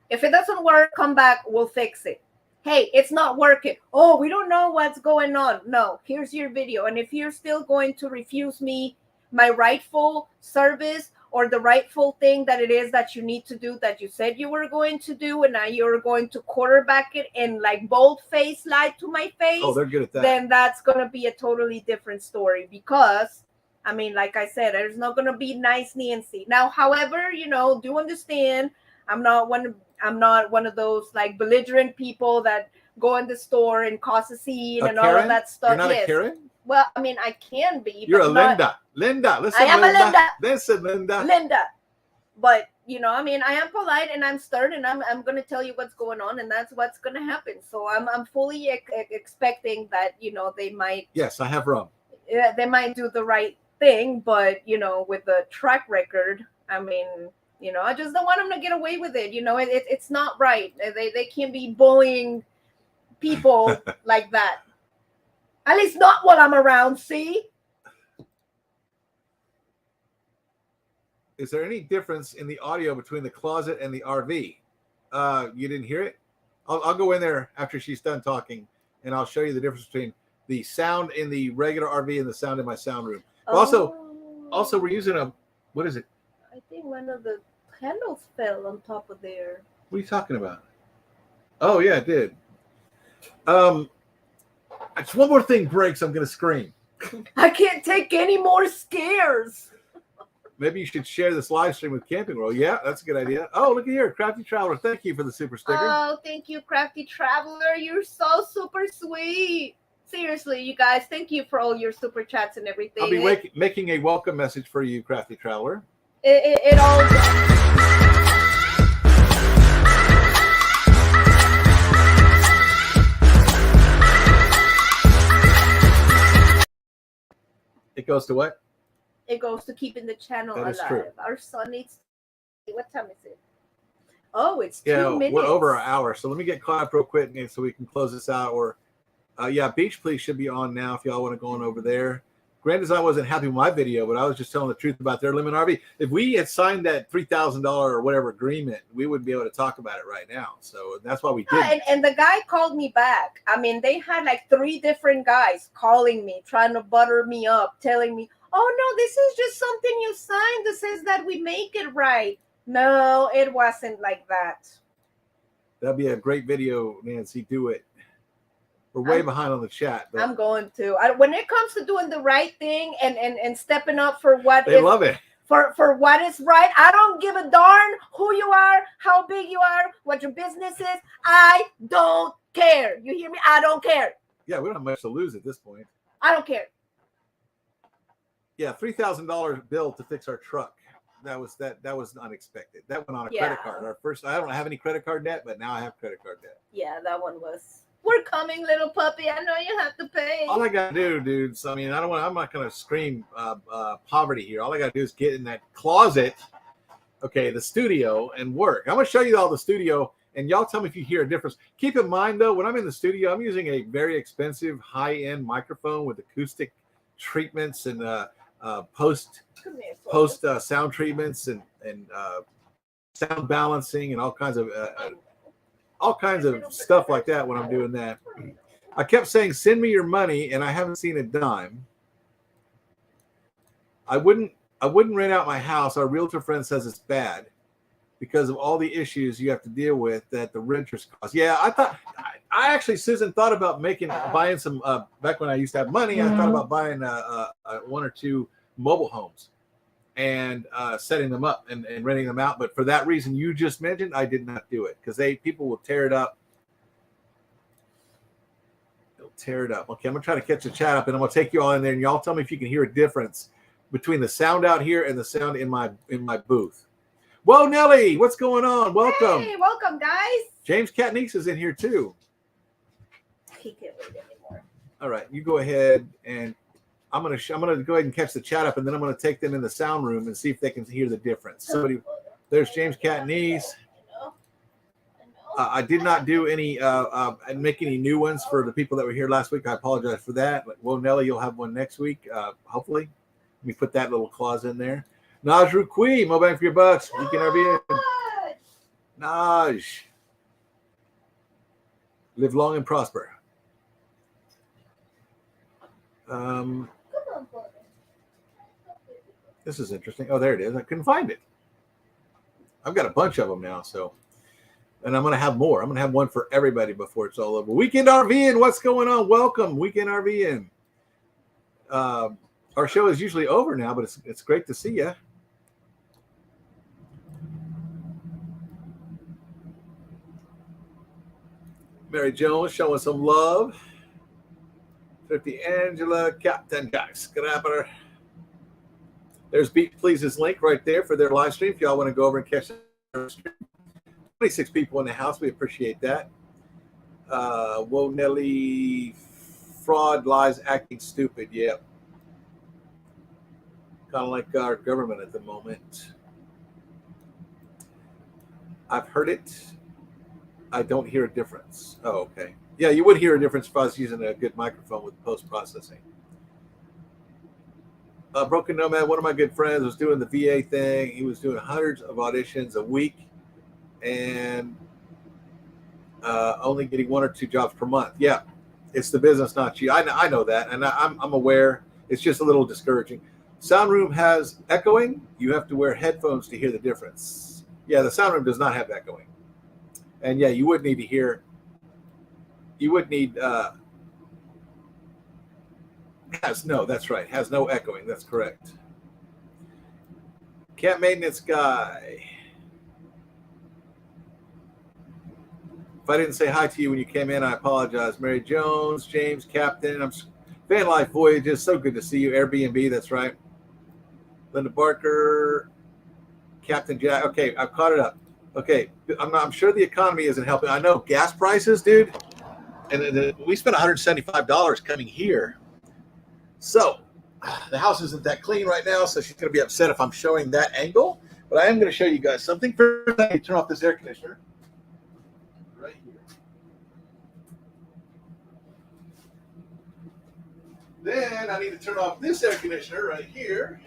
if it doesn't work, come back, we'll fix it. Hey, it's not working. Oh, we don't know what's going on. No, here's your video. And if you're still going to refuse me my rightful service or the rightful thing that it is that you need to do that you said you were going to do, and now you're going to quarterback it and like bold-face lie to my face. Oh, they're good at that. Then that's going to be a totally different story because, I mean, like I said, there's not going to be nice Nancy. Now, however, you know, do understand, I'm not one of those like belligerent people that go in the store and cause a scene and all of that stuff. You're not a Karen? Well, I mean, I can be. You're a Linda. Linda. Listen, I am Linda. a Linda. Listen, Linda. Linda. But, you know, I mean, I am polite and I'm stern and I'm going to tell you what's going on and that's what's going to happen. So I'm fully expecting that, you know, they might. Yes, I have rum. They might do the right thing, but, you know, with the track record, I mean, you know, I just don't want them to get away with it. You know, it's not right. They can't be bullying people like that. At least not while I'm around, see? Is there any difference in the audio between the closet and the RV? You didn't hear it? I'll go in there after she's done talking, and I'll show you the difference between the sound in the regular RV and the sound in my sound room. Also, we're using what is it? I think one of the handles fell on top of there. What are you talking about? Oh, yeah, it did. Just one more thing breaks, I'm going to scream. I can't take any more scares. Maybe you should share this live stream with Camping World. Yeah, that's a good idea. Oh, look at here. Crafty Traveler. Thank you for the super sticker. Oh, thank you, Crafty Traveler. You're so super sweet. Seriously, you guys, thank you for all your super chats and everything. I'll be making a welcome message for you, Crafty Traveler. It all... It goes to what? It goes to keeping the channel That alive. is true. Our son needs. What time is it? Oh, it's 2 Yeah, minutes. we're over an hour. So let me get caught up real quick so we can close this out. Or, Beach Please should be on now if y'all want to go on over there. Grand Design wasn't happy with my video, but I was just telling the truth about their limit RV. If we had signed that $3,000 or whatever agreement, we wouldn't be able to talk about it right now. So that's why we did. And the guy called me back. I mean, they had like 3 different guys calling me, trying to butter me up, telling me, oh, no, this is just something you signed that says that we make it right. No, it wasn't like that. That'd be a great video, Nancy. Do it. We're way behind on the chat. But I'm going to. When it comes to doing the right thing and stepping up for what they love it. For what is right, I don't give a darn who you are, how big you are, what your business is. I don't care. You hear me? I don't care. Yeah, we don't have much to lose at this point. I don't care. Yeah, $3,000 bill to fix our truck. That was unexpected. That went on a credit card. I don't have any credit card debt, but now I have credit card debt. Yeah, that one was. We're coming, little puppy. I know you have to pay. All I gotta do, dudes. I mean, I'm not gonna scream poverty here. All I gotta do is get in that closet, the studio, and work. I'm gonna show you all the studio, and y'all tell me if you hear a difference. Keep in mind though, when I'm in the studio, I'm using a very expensive, high-end microphone with acoustic treatments and post sound treatments and sound balancing and all kinds of stuff like that when I'm doing that. I kept saying, send me your money, and I haven't seen a dime. I wouldn't rent out my house. Our realtor friend says it's bad because of all the issues you have to deal with that the renters cause. Yeah, I actually, Susan, thought about buying some, back when I used to have money, I thought about buying 1 or 2 mobile homes and setting them up and renting them out. But for that reason you just mentioned, I did not do it because people will tear it up. They'll tear it up. Okay, I'm gonna try to catch the chat up, and I'm gonna take you all in there, and y'all tell me if you can hear a difference between the sound out here and the sound in my booth. Whoa, Nelly, what's going on? Welcome. Hey, welcome, guys. James Catnice is in here too. He can't wait anymore. All right, you go ahead, and I'm gonna go ahead and catch the chat up, and then I'm gonna take them in the sound room and see if they can hear the difference. There's James Catnice. I did not do any and make any new ones for the people that were here last week. I apologize for that. Well, Nelly, you'll have one next week, hopefully. Let me put that little clause in there. Naj Ruqui, Mo Bang for your bucks. You can be in. Naj. Live long and prosper. This is interesting. Oh, there it is. I couldn't find it. I've got a bunch of them now, and I'm going to have more. I'm going to have one for everybody before it's all over. Weekend RVing, what's going on? Welcome, Weekend RVing. Our show is usually over now, but it's great to see you. Mary Jones showing some love. 50 Angela, Captain Jack Scrapper. There's Beat Please's link right there for their live stream. If y'all want to go over and catch the stream. 26 people in the house. We appreciate that. Whoa, Nelly, fraud, lies, acting stupid. Yep. Kind of like our government at the moment. I've heard it. I don't hear a difference. Oh, okay. Yeah, you would hear a difference if I was using a good microphone with post-processing. Broken Nomad, one of my good friends, was doing the VA thing. He was doing hundreds of auditions a week and only getting 1 or 2 jobs per month. Yeah, it's the business, not you. I know that, and I'm aware. It's just a little discouraging. Sound room has echoing. You have to wear headphones to hear the difference. Yeah, the sound room does not have echoing. And yeah, you would need to hear. You would need. That's right. Has no echoing. That's correct. Camp maintenance guy. If I didn't say hi to you when you came in, I apologize. Mary Jones, James, Captain. I'm Van Life Voyages. So good to see you. Airbnb. That's right. Linda Barker. Captain Jack. Okay, I've caught it up. Okay, I'm sure the economy isn't helping. I know gas prices, dude. And we spent $175 coming here. So the house isn't that clean right now, so she's going to be upset if I'm showing that angle. But I am going to show you guys something. First, I need to turn off this air conditioner right here. Then I need to turn off this air conditioner right here.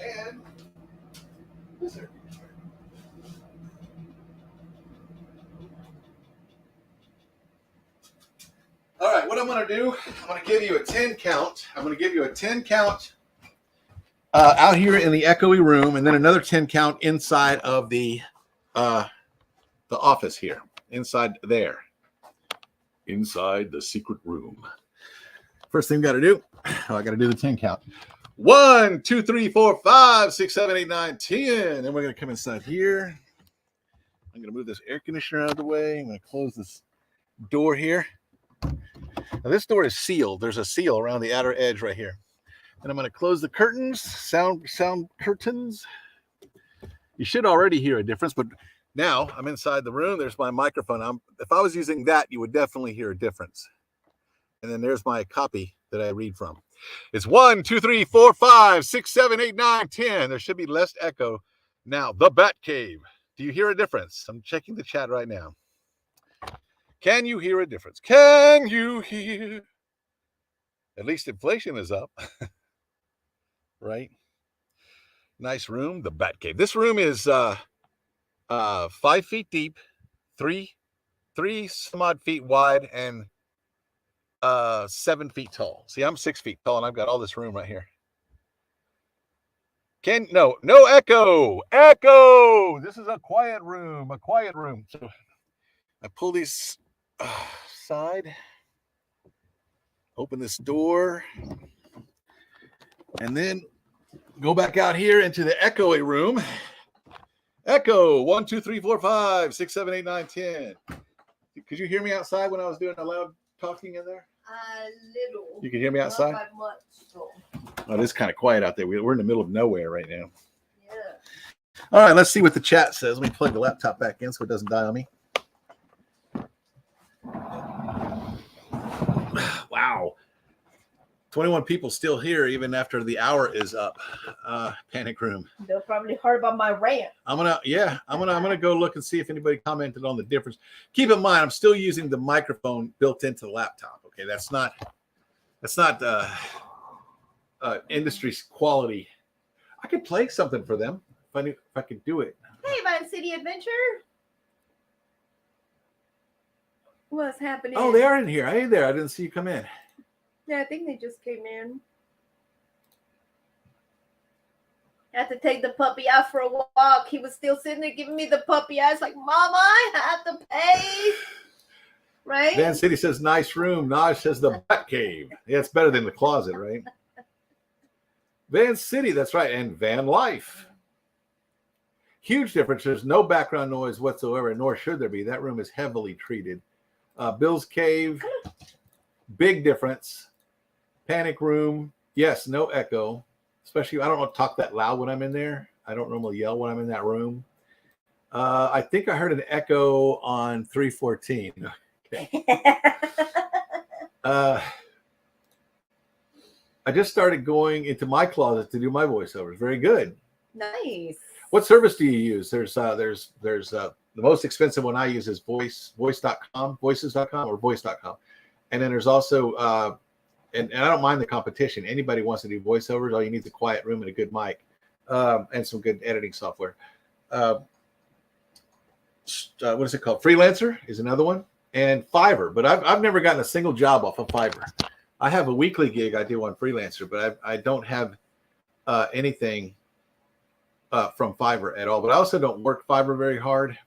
And this air conditioner. All right, what I'm going to do, I'm going to give you a 10 count. I'm going to give you a 10 count out here in the echoey room, and then another 10 count inside of the office here, inside there, inside the secret room. First thing we got to do, I got to do the 10 count. 1, 2, 3, 4, 5, 6, 7, 8, 9, 10. And we're going to come inside here. I'm going to move this air conditioner out of the way. I'm going to close this door here. Now this door is sealed. There's a seal around the outer edge right here. And I'm going to close the curtains, sound curtains. You should already hear a difference, but now I'm inside the room. There's my microphone. If I was using that, you would definitely hear a difference. And then there's my copy that I read from. It's 1, 2, 3, 4, 5, 6, 7, 8, 9, 10. There should be less echo. Now, the Bat Cave. Do you hear a difference? I'm checking the chat right now. Can you hear a difference? Can you hear? At least inflation is up. Right? Nice room, the Bat Cave. This room is 5 feet deep, three some odd feet wide, and 7 feet tall. See, I'm 6 feet tall, and I've got all this room right here. No echo. Echo. This is a quiet room. So I pull these side, open this door, and then go back out here into the echoey room. Echo 1, 2, 3, 4, 5, 6, 7, 8, 9, 10. Could you hear me outside when I was doing a loud talking in there? A little. You can hear me outside? Not by much, so. Oh, it is kind of quiet out there. We're in the middle of nowhere right now. Yeah. All right, let's see what the chat says. Let me plug the laptop back in so it doesn't die on me. Wow. 21 people still here even after the hour is up. Panic room. They'll probably heard about my rant. I'm gonna go look and see if anybody commented on the difference. Keep in mind, I'm still using the microphone built into the laptop. Okay, that's not industry quality. I could play something for them if I could do it. Hey, Vine City Adventure. What's happening? Oh, they are in here. Hey there, I didn't see you come in. Yeah, I think they just came in. I had to take the puppy out for a walk. He was still sitting there giving me the puppy eyes like, Mama, I have to pay. Right? Van City says, nice room. Naj says the Bat Cave. Yeah, it's better than the closet, right? Van City, that's right. And Van Life. Huge difference. There's no background noise whatsoever, nor should there be. That room is heavily treated. Bill's Cave, big difference. Panic room, yes, no echo. Especially, I don't talk that loud when I'm in there. I don't normally yell when I'm in that room. I think I heard an echo on 314. Okay. I just started going into my closet to do my voiceovers. Very good. Nice. What service do you use? There's the most expensive one I use is voices.com or voice.com. And then there's also and I don't mind the competition. Anybody wants to do voiceovers, all you need is a quiet room and a good mic, and some good editing software. What is it called? Freelancer is another one, and Fiverr. But I've never gotten a single job off of Fiverr. I have a weekly gig I do on Freelancer, but I don't have anything from Fiverr at all. But I also don't work Fiverr very hard.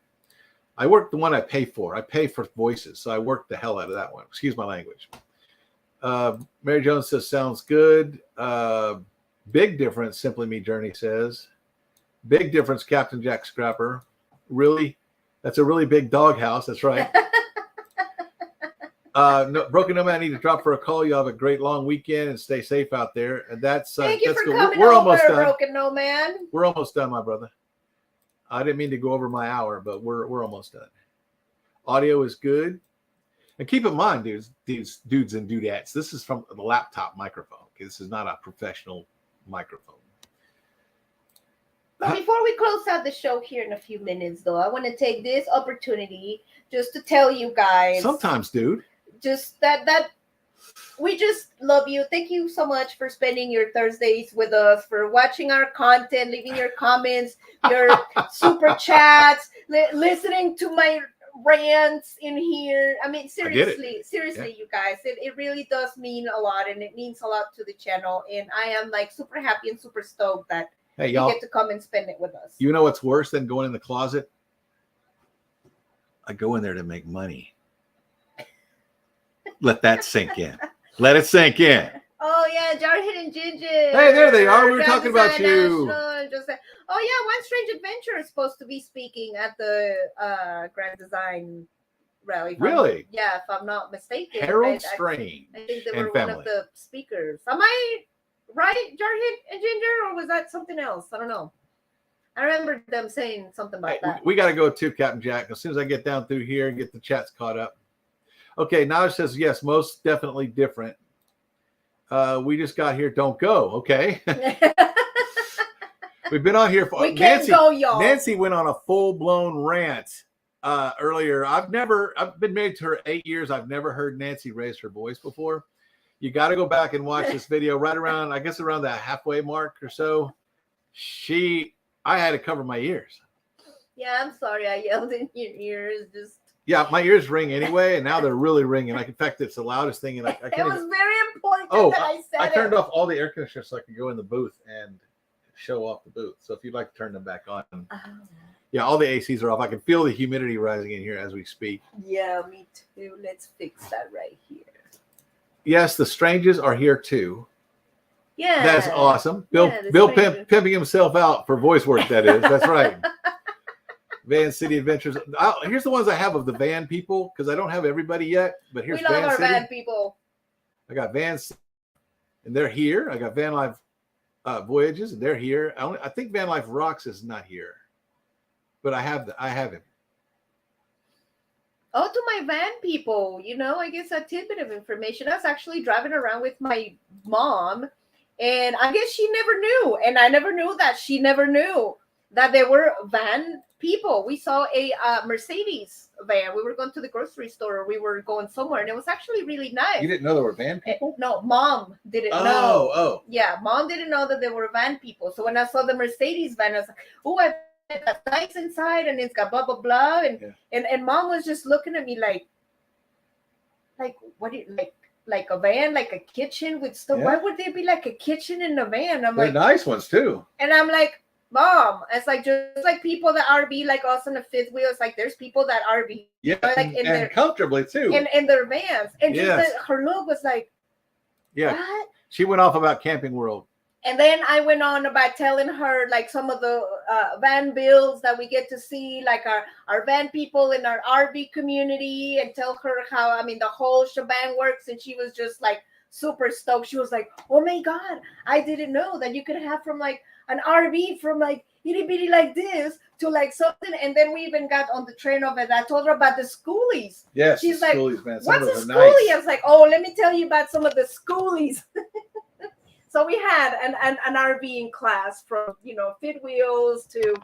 I work the one I pay for. I pay for voices, so I work the hell out of that one. Excuse my language. Mary Jones says, sounds good. Big difference, Simply Me Journey says. Big difference, Captain Jack Scrapper. Really? That's a really big doghouse. That's right. Broken Nomad, I need to drop for a call. You have a great long weekend and stay safe out there. And that's Thank you for good. coming We're over, almost done. Broken Nomad. We're almost done, my brother. I didn't mean to go over my hour, but we're almost done. Audio is good. And keep in mind, dudes and dudettes, this is from the laptop microphone. Okay, this is not a professional microphone. But before we close out the show here in a few minutes, though, I want to take this opportunity just to tell you guys. Sometimes, dude. Just that we just love you. Thank you so much for spending your Thursdays with us, for watching our content, leaving your comments, your super chats, listening to my rants in here. I mean, seriously, Yeah. you guys, it really does mean a lot, and it means a lot to the channel. And I am like super happy and super stoked that Hey, you y'all, get to come and spend it with us. you know what's worse than going in the closet? I go in there to make money. Let that sink in. Let it sink in. Oh yeah, Jarhead and Ginger. Hey, there they are. We were Grand talking about Design you. National. Oh yeah, One Strange Adventure is supposed to be speaking at the Grand Design rally. Really? If I'm not mistaken. Harold Strange. I think they and were one family. of the speakers. Am I right, Jarhead and Ginger, or was that something else? I don't know. I remember them saying something about Hey, that. we got to go too, Captain Jack. As soon as I get down through here and get the chats caught up. Okay, now it says, yes, most definitely different. We just got here. Don't go. Okay. We've been on here for We can't go, y'all. Nancy went on a full-blown rant earlier. I've been married to her 8 years. I've never heard Nancy raise her voice before. You got to go back and watch this video right around, I guess around that halfway mark or so. I had to cover my ears. Yeah, I'm sorry I yelled in your ears. Just Yeah, my ears ring anyway, and now they're really ringing. In fact, it's the loudest thing. And I can't it was even, very important that I said I turned it. off all the air conditioners so I could go in the booth and show off the booth. So if you'd like to turn them back on. Oh. Yeah, all the ACs are off. I can feel the humidity rising in here as we speak. Yeah, me too. Let's fix that right here. Yes, the Stranges are here too. Yeah. That's awesome. Bill Strangers. pimping himself out for voice work, that is. That's right. Van City Adventures. Here's the ones I have of the van people, because I don't have everybody yet. But here's we love Van our City. van people. I got Van City, and they're here. I got Van Life Voyages, and they're here. I think Van Life Rocks is not here, but I have him. Oh, to my van people, I guess a tidbit of information. I was actually driving around with my mom, and I guess she never knew, and I never knew that she never knew that they were van people. We saw a Mercedes van. We were going to the grocery store, or we were going somewhere, and it was actually really nice. You didn't know there were van people? No, mom didn't know. Oh. Yeah, mom didn't know that they were van people. So when I saw the Mercedes van, I was like, oh, that's nice inside, and it's got blah blah blah, and mom was just looking at me like what do you like a van, like a kitchen with stuff. Yeah. Why would there be like a kitchen in the van? I'm They're like, nice ones too. and I'm like, mom, it's like just like people that RV like us on the fifth wheel. It's like there's people that RV, Yeah, like in their comfortably too. in their vans, and just Yes. her look was like, Yeah, what? she went off about Camping World. And then I went on about telling her like some of the van builds that we get to see, like our van people in our RV community, and tell her how, the whole shebang works. And she was just like super stoked. She was like, oh my God, I didn't know that you could have from like an RV from like itty bitty like this to like something. And then we even got on the train of it. I told her about the schoolies. Yes, She's the like, schoolies, man. Some what's of a them are schoolie? nice. I was like, oh, let me tell you about some of the schoolies. So we had an RVing class from fifth wheels to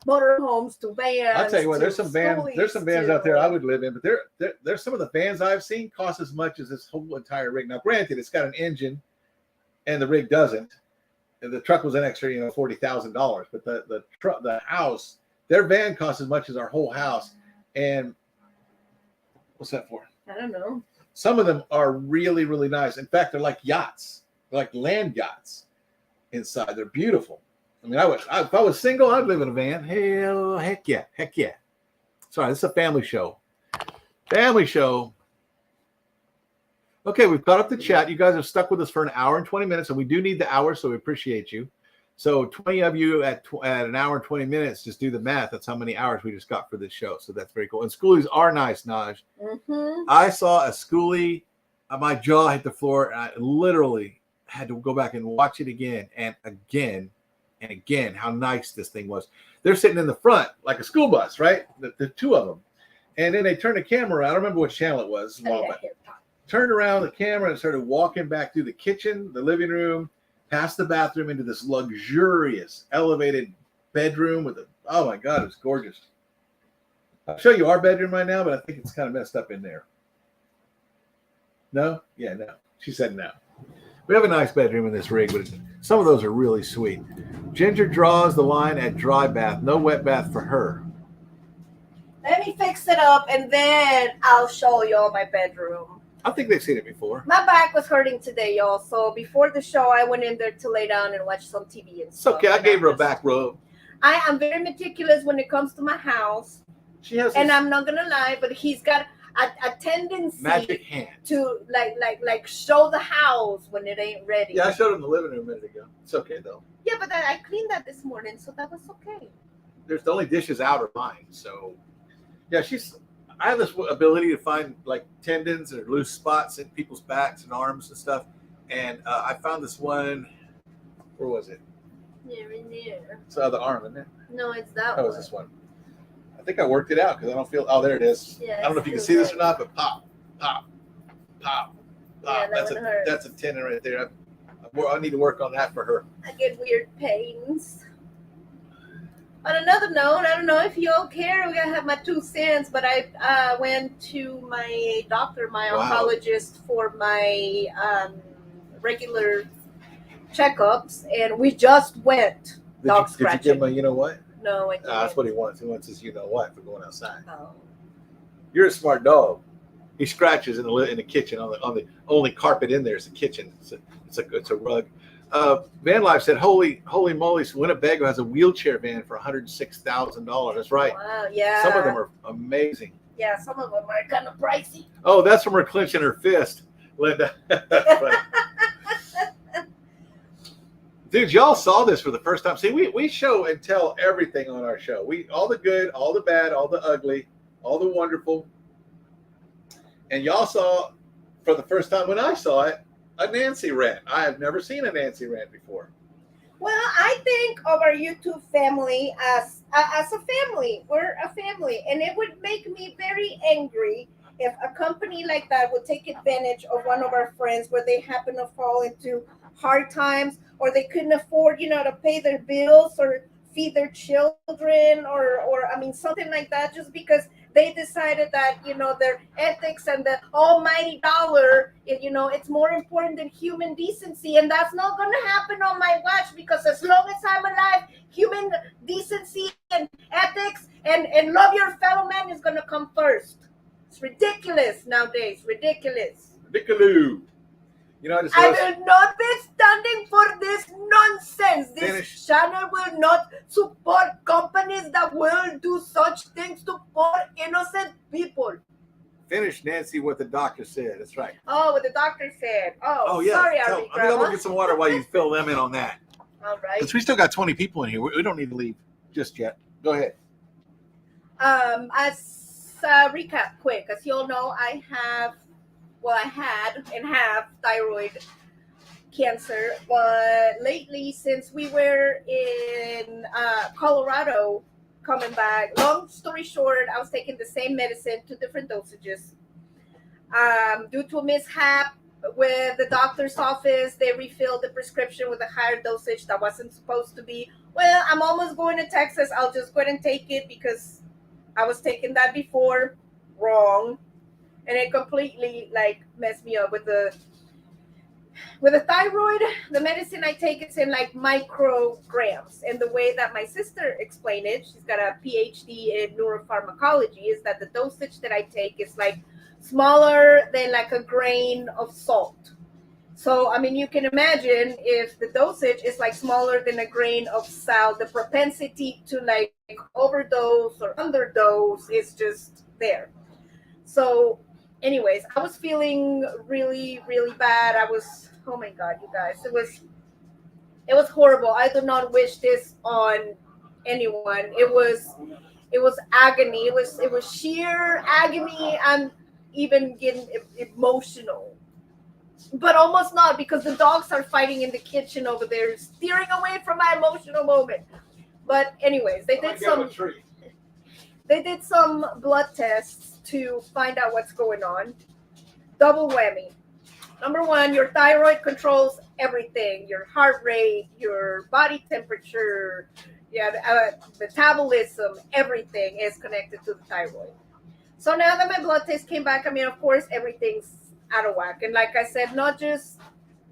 motorhomes to vans. I'll tell you what, there's some vans out there I would live in, but there's some of the vans I've seen cost as much as this whole entire rig. Now, granted, it's got an engine, and the rig doesn't. And the truck was an extra, $40,000. But the house, their van costs as much as our whole house. And what's that for? I don't know. Some of them are really, really nice. In fact, they're like yachts. They're like land yachts inside. They're beautiful. If I was single, I'd live in a van. Hell, heck yeah. Sorry, this is a family show. Okay, we've caught up the chat. You guys have stuck with us for an hour and 20 minutes, and we do need the hour, so we appreciate you. So 20 of you at an hour and 20 minutes, just do the math. That's how many hours we just got for this show. So that's very cool. And schoolies are nice, Naj. Mm-hmm. I saw a schoolie. My jaw hit the floor, and I literally had to go back and watch it again and again and again, how nice this thing was. They're sitting in the front like a school bus, right? The two of them. And then they turned the camera around. I don't remember what channel it was. Turned around the camera and started walking back through the kitchen, the living room, past the bathroom into this luxurious elevated bedroom with oh my God, it's gorgeous. I'll show you our bedroom right now, but I think it's kind of messed up in there. No? Yeah, no. She said no. We have a nice bedroom in this rig, but some of those are really sweet. Ginger draws the line at dry bath. No wet bath for her. Let me fix it up, and then I'll show y'all my bedroom. I think they've seen it before. My back was hurting today, y'all. So before the show, I went in there to lay down and watch some TV and stuff. It's okay. I gave her a back rub. I am very meticulous when it comes to my house. She has, and I'm not gonna lie, but he's got a tendency magic hand to like show the house when it ain't ready. Yeah, I showed him the living room a minute ago. It's okay though. Yeah, but I cleaned that this morning, so that was okay. There's the only dishes out are mine, so yeah, I have this ability to find like tendons or loose spots in people's backs and arms and stuff. And I found this one. Where was it? Yeah, right there. It's the other arm, isn't it? No, it's that one. one. Was this one? I think I worked it out because I don't feel. Oh, there it is. Yeah, I don't know if you can see this or not, but pop, pop, pop, pop. Yeah, that's a tendon right there. I need to work on that for her. I get weird pains. On another note, I don't know if you all care. We gotta have my 2 cents, but I went to my doctor, my oncologist, for my regular checkups, and we just went dog scratching. Did you give him a you know what? No, I didn't. That's what he wants. He wants his you know what for going outside. Oh. You're a smart dog. He scratches in the kitchen on the only carpet in there is the kitchen. It's a rug. Van Life said, "Holy moly! Winnebago has a wheelchair van for $106,000." That's right. Wow, yeah. Some of them are amazing. Yeah, some of them are kind of pricey. Oh, that's from her clenching her fist, Linda. Dude, y'all saw this for the first time. See, we show and tell everything on our show. All the good, all the bad, all the ugly, all the wonderful. And y'all saw for the first time when I saw it, a Nancy rant. I have never seen a Nancy rant before. Well, I think of our YouTube family as a family. We're a family, and it would make me very angry if a company like that would take advantage of one of our friends where they happen to fall into hard times, or they couldn't afford, to pay their bills or feed their children, or I mean, something like that, just because they decided that, their ethics and the almighty dollar, it's more important than human decency. And that's not going to happen on my watch, because as long as I'm alive, human decency and ethics and love your fellow man is going to come first. It's ridiculous nowadays. Ridiculous. I will not be standing for this nonsense. This channel will not support companies that will do such things to poor innocent people. Finish, Nancy, what the doctor said. That's right. Oh, what the doctor said. Oh yeah. Sorry, I'm going to get some water while you fill them in on that. All right. Because we still got 20 people in here. We don't need to leave just yet. Go ahead. As a recap quick, as you all know, I had and have thyroid cancer, but lately, since we were in Colorado coming back, long story short, I was taking the same medicine, 2 different dosages. Due to a mishap with the doctor's office, they refilled the prescription with a higher dosage that wasn't supposed to be. Well, I'm almost going to Texas. I'll just go ahead and take it because I was taking that before. Wrong. And it completely messed me up with the thyroid. The medicine I take, it's in micrograms. And the way that my sister explained it, she's got a PhD in neuropharmacology, is that the dosage that I take is smaller than a grain of salt. So, I mean, you can imagine if the dosage is smaller than a grain of salt, the propensity to overdose or underdose is just there. So, anyways, I was feeling really, really bad. Oh my God, you guys, it was horrible. I do not wish this on anyone. It was agony. It was sheer agony. I'm even getting emotional, but almost not, because the dogs are fighting in the kitchen over there, steering away from my emotional moment. But anyways, they did some. They did some blood tests to find out what's going on. Double whammy. Number one, your thyroid controls everything: your heart rate, your body temperature, metabolism, everything is connected to the thyroid. So now that my blood test came back, I mean, of course, everything's out of whack. And like I said, not just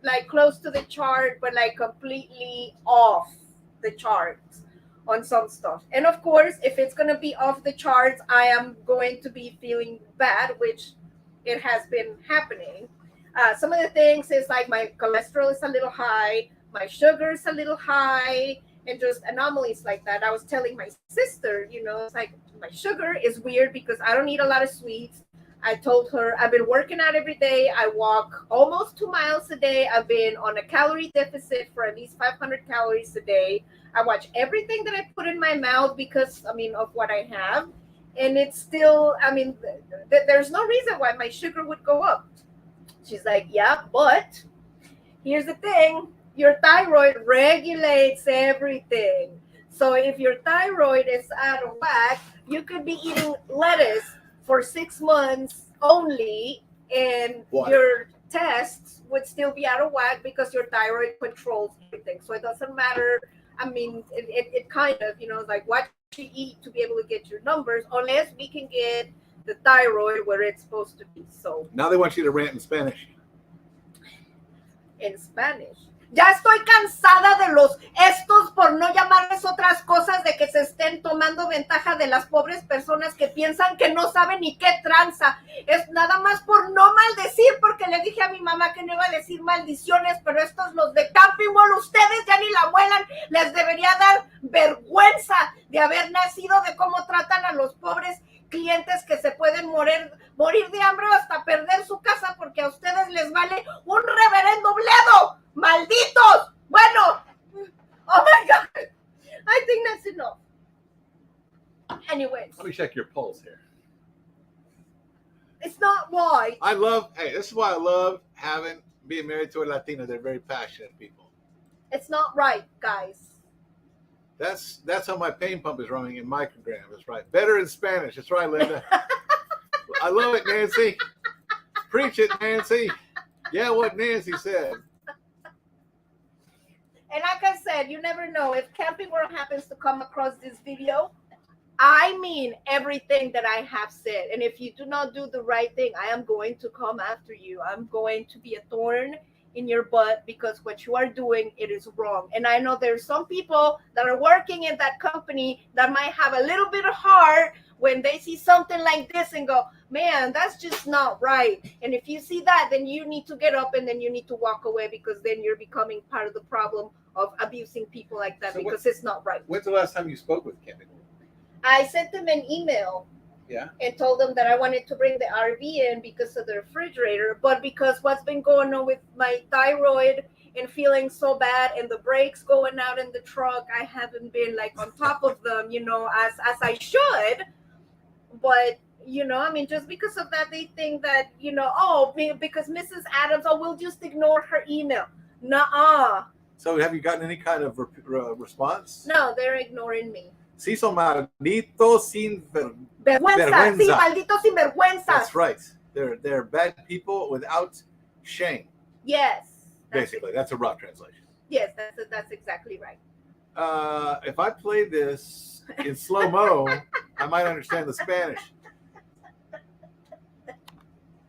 like close to the chart, but like completely off the charts on some stuff. And of course, if it's going to be off the charts, I am going to be feeling bad, which it has been happening. Some of the things is like my cholesterol is a little high, my sugar is a little high, and just anomalies like that. I was telling my sister, it's like my sugar is weird because I don't eat a lot of sweets. I told her I've been working out every day. I walk almost 2 miles a day. I've been on a calorie deficit for at least 500 calories a day. I watch everything that I put in my mouth because, of what I have. And it's still, there's no reason why my sugar would go up. She's like, yeah, but here's the thing. Your thyroid regulates everything. So if your thyroid is out of whack, you could be eating lettuce for 6 months only, and your tests would still be out of whack because your thyroid controls everything. So it doesn't matter. It kind of, like what you eat to be able to get your numbers, unless we can get the thyroid where it's supposed to be. So now they want you to rant in Spanish. In Spanish. Ya estoy cansada de estos, por no llamarles otras cosas, de que se estén tomando ventaja de las pobres personas que piensan que no saben ni qué tranza. Es nada más por no maldecir, porque le dije a mi mamá que no iba a decir maldiciones, pero estos, los de Camping World, ustedes ya ni la vuelan. Les debería dar vergüenza de haber nacido, de cómo tratan a los pobres clientes que se pueden morir de hambre o hasta perder su casa porque a ustedes les vale un reverendo bledo. ¡Malditos! Bueno, oh my God, I think that's enough. Anyways, Let me check your pulse here. It's not why. This is why I love being married to a Latina. They're very passionate people. It's not right, guys. That's how my pain pump is running in microgram. That's right. Better in Spanish. That's right, Linda. I love it, Nancy. Preach it, Nancy. Yeah, what Nancy said. And like I said, you never know. If Camping World happens to come across this video, I mean everything that I have said. And if you do not do the right thing, I am going to come after you. I'm going to be a thorn in your butt because what you are doing, it is wrong. And I know there's some people that are working in that company that might have a little bit of heart when they see something like this and go, man, that's just not right. And if you see that, then you need to get up and then you need to walk away, because then you're becoming part of the problem of abusing people like that, because it's not right. When's the last time you spoke with Camping World? I sent them an email. Yeah. And told them that I wanted to bring the RV in because of the refrigerator, but because what's been going on with my thyroid and feeling so bad and the brakes going out in the truck, I haven't been like on top of them, as I should. But just because of that, they think that, because Mrs. Adams, we'll just ignore her email. Nuh-uh. So have you gotten any kind of response? No, they're ignoring me. Sí, son malditos sin vergüenza. Sí, malditos sin vergüenza. That's right. They're bad people without shame. Yes. Basically, that's a rough translation. Yes, that's exactly right. If I play this in slow-mo, I might understand the Spanish.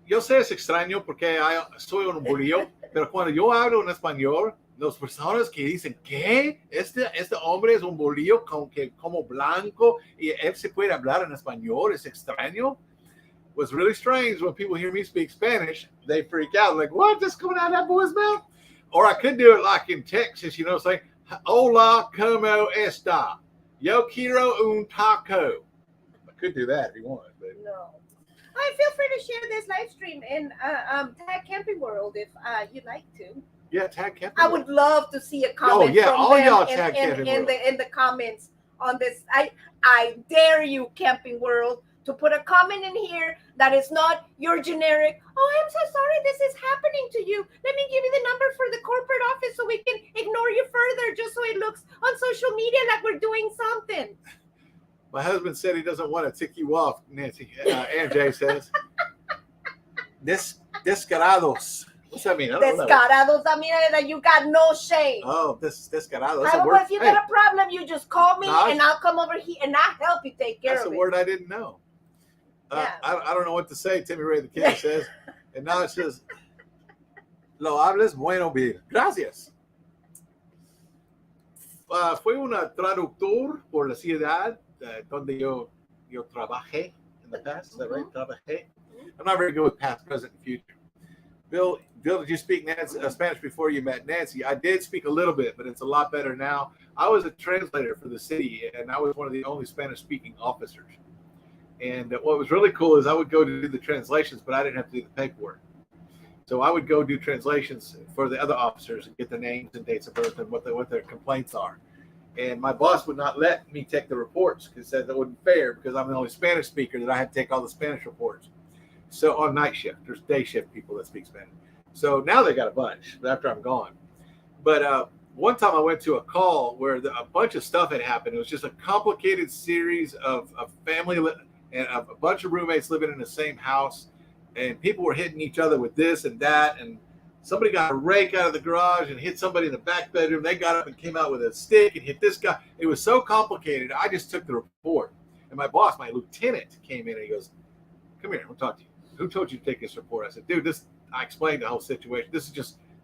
Yo sé es extraño porque soy un bolillo, pero cuando yo hablo en español, las personas que dicen, ¿qué? Este hombre es un bolillo como blanco y él se puede hablar en español, es extraño. What's really strange, when people hear me speak Spanish, they freak out, like, what? That's coming out of that boy's mouth? Or I could do it like in Texas, say, hola, como está? Yo quiero un taco. I could do that if you want. But... No. Feel free to share this live stream and tag Camping World if you'd like to. Yeah, tag Camping I would love to see a comment from all them y'all tag Camping World. in the comments on this. I dare you, Camping World, to put a comment in here that is not your generic, I'm so sorry this is happening to you. Let me give you the number for the corporate office so we can ignore you further, just so it looks on social media like we're doing something. My husband said he doesn't want to tick you off, Nancy. Aunt Jay says. Descarados. What's that mean? I don't know what that Descarados, I mean that you got no shame. Oh, descarado. I don't know, if you got a problem, you just call me and I'll come over here and I'll help you take care of it. That's a word I didn't know. Yeah. I don't know what to say, Timmy Ray the King says. And now it says, lo hables bueno bien. Gracias. Fue un traductor por la ciudad donde yo trabajé in the past. Is that right? Trabajé. I'm not very good with past, present, and future. Bill, did you speak Spanish before you met Nancy? I did speak a little bit, but it's a lot better now. I was a translator for the city, and I was one of the only Spanish-speaking officers. And what was really cool is I would go to do the translations, but I didn't have to do the paperwork. So I would go do translations for the other officers and get the names and dates of birth and what their complaints are. And my boss would not let me take the reports because he said that wasn't fair because I'm the only Spanish speaker that I had to take all the Spanish reports. So on night shift, there's day shift people that speak Spanish. So now they got a bunch after I'm gone. But one time I went to a call where a bunch of stuff had happened. It was just a complicated series of family and a bunch of roommates living in the same house. And people were hitting each other with this and that. And somebody got a rake out of the garage and hit somebody in the back bedroom. They got up and came out with a stick and hit this guy. It was so complicated. I just took the report. And my boss, my lieutenant, came in and he goes, come here, we'll talk to you. Who told you to take this report? I said, dude, I explained the whole situation. This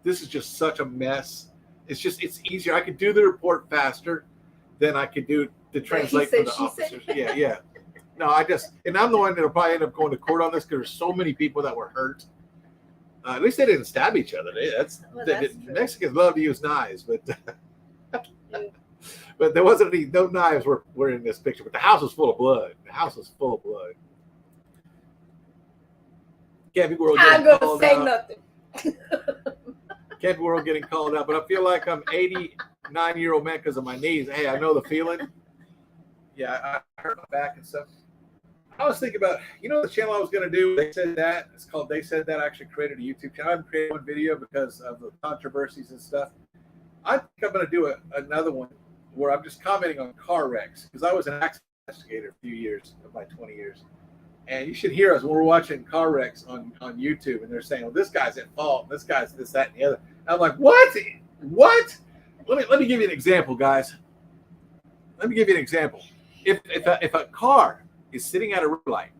is just such a mess. It's easier. I could do the report faster than I could do to translate for the officers. Yeah. No, and I'm the one that'll probably end up going to court on this because there's so many people that were hurt. At least they didn't stab each other. Mexicans love to use knives, but there wasn't no knives were in this picture. But the house was full of blood. Camping World I'm getting going to called say out. nothing. Camping World getting called out, but I feel like I'm 89-year-old man because of my knees. Hey, I know the feeling. Yeah, I hurt my back and stuff. I was thinking about, the channel I was going to do, They Said That. It's called They Said That. I actually created a YouTube channel. I haven't created one video because of the controversies and stuff. I think I'm going to do another one where I'm just commenting on car wrecks because I was an accident investigator a few years of my 20 years. And you should hear us when we're watching car wrecks on YouTube, and they're saying, "Well, this guy's at fault. This guy's this, that, and the other." And I'm like, "What? What?" Let me give you an example, guys. Let me give you an example. If a car is sitting at a red light,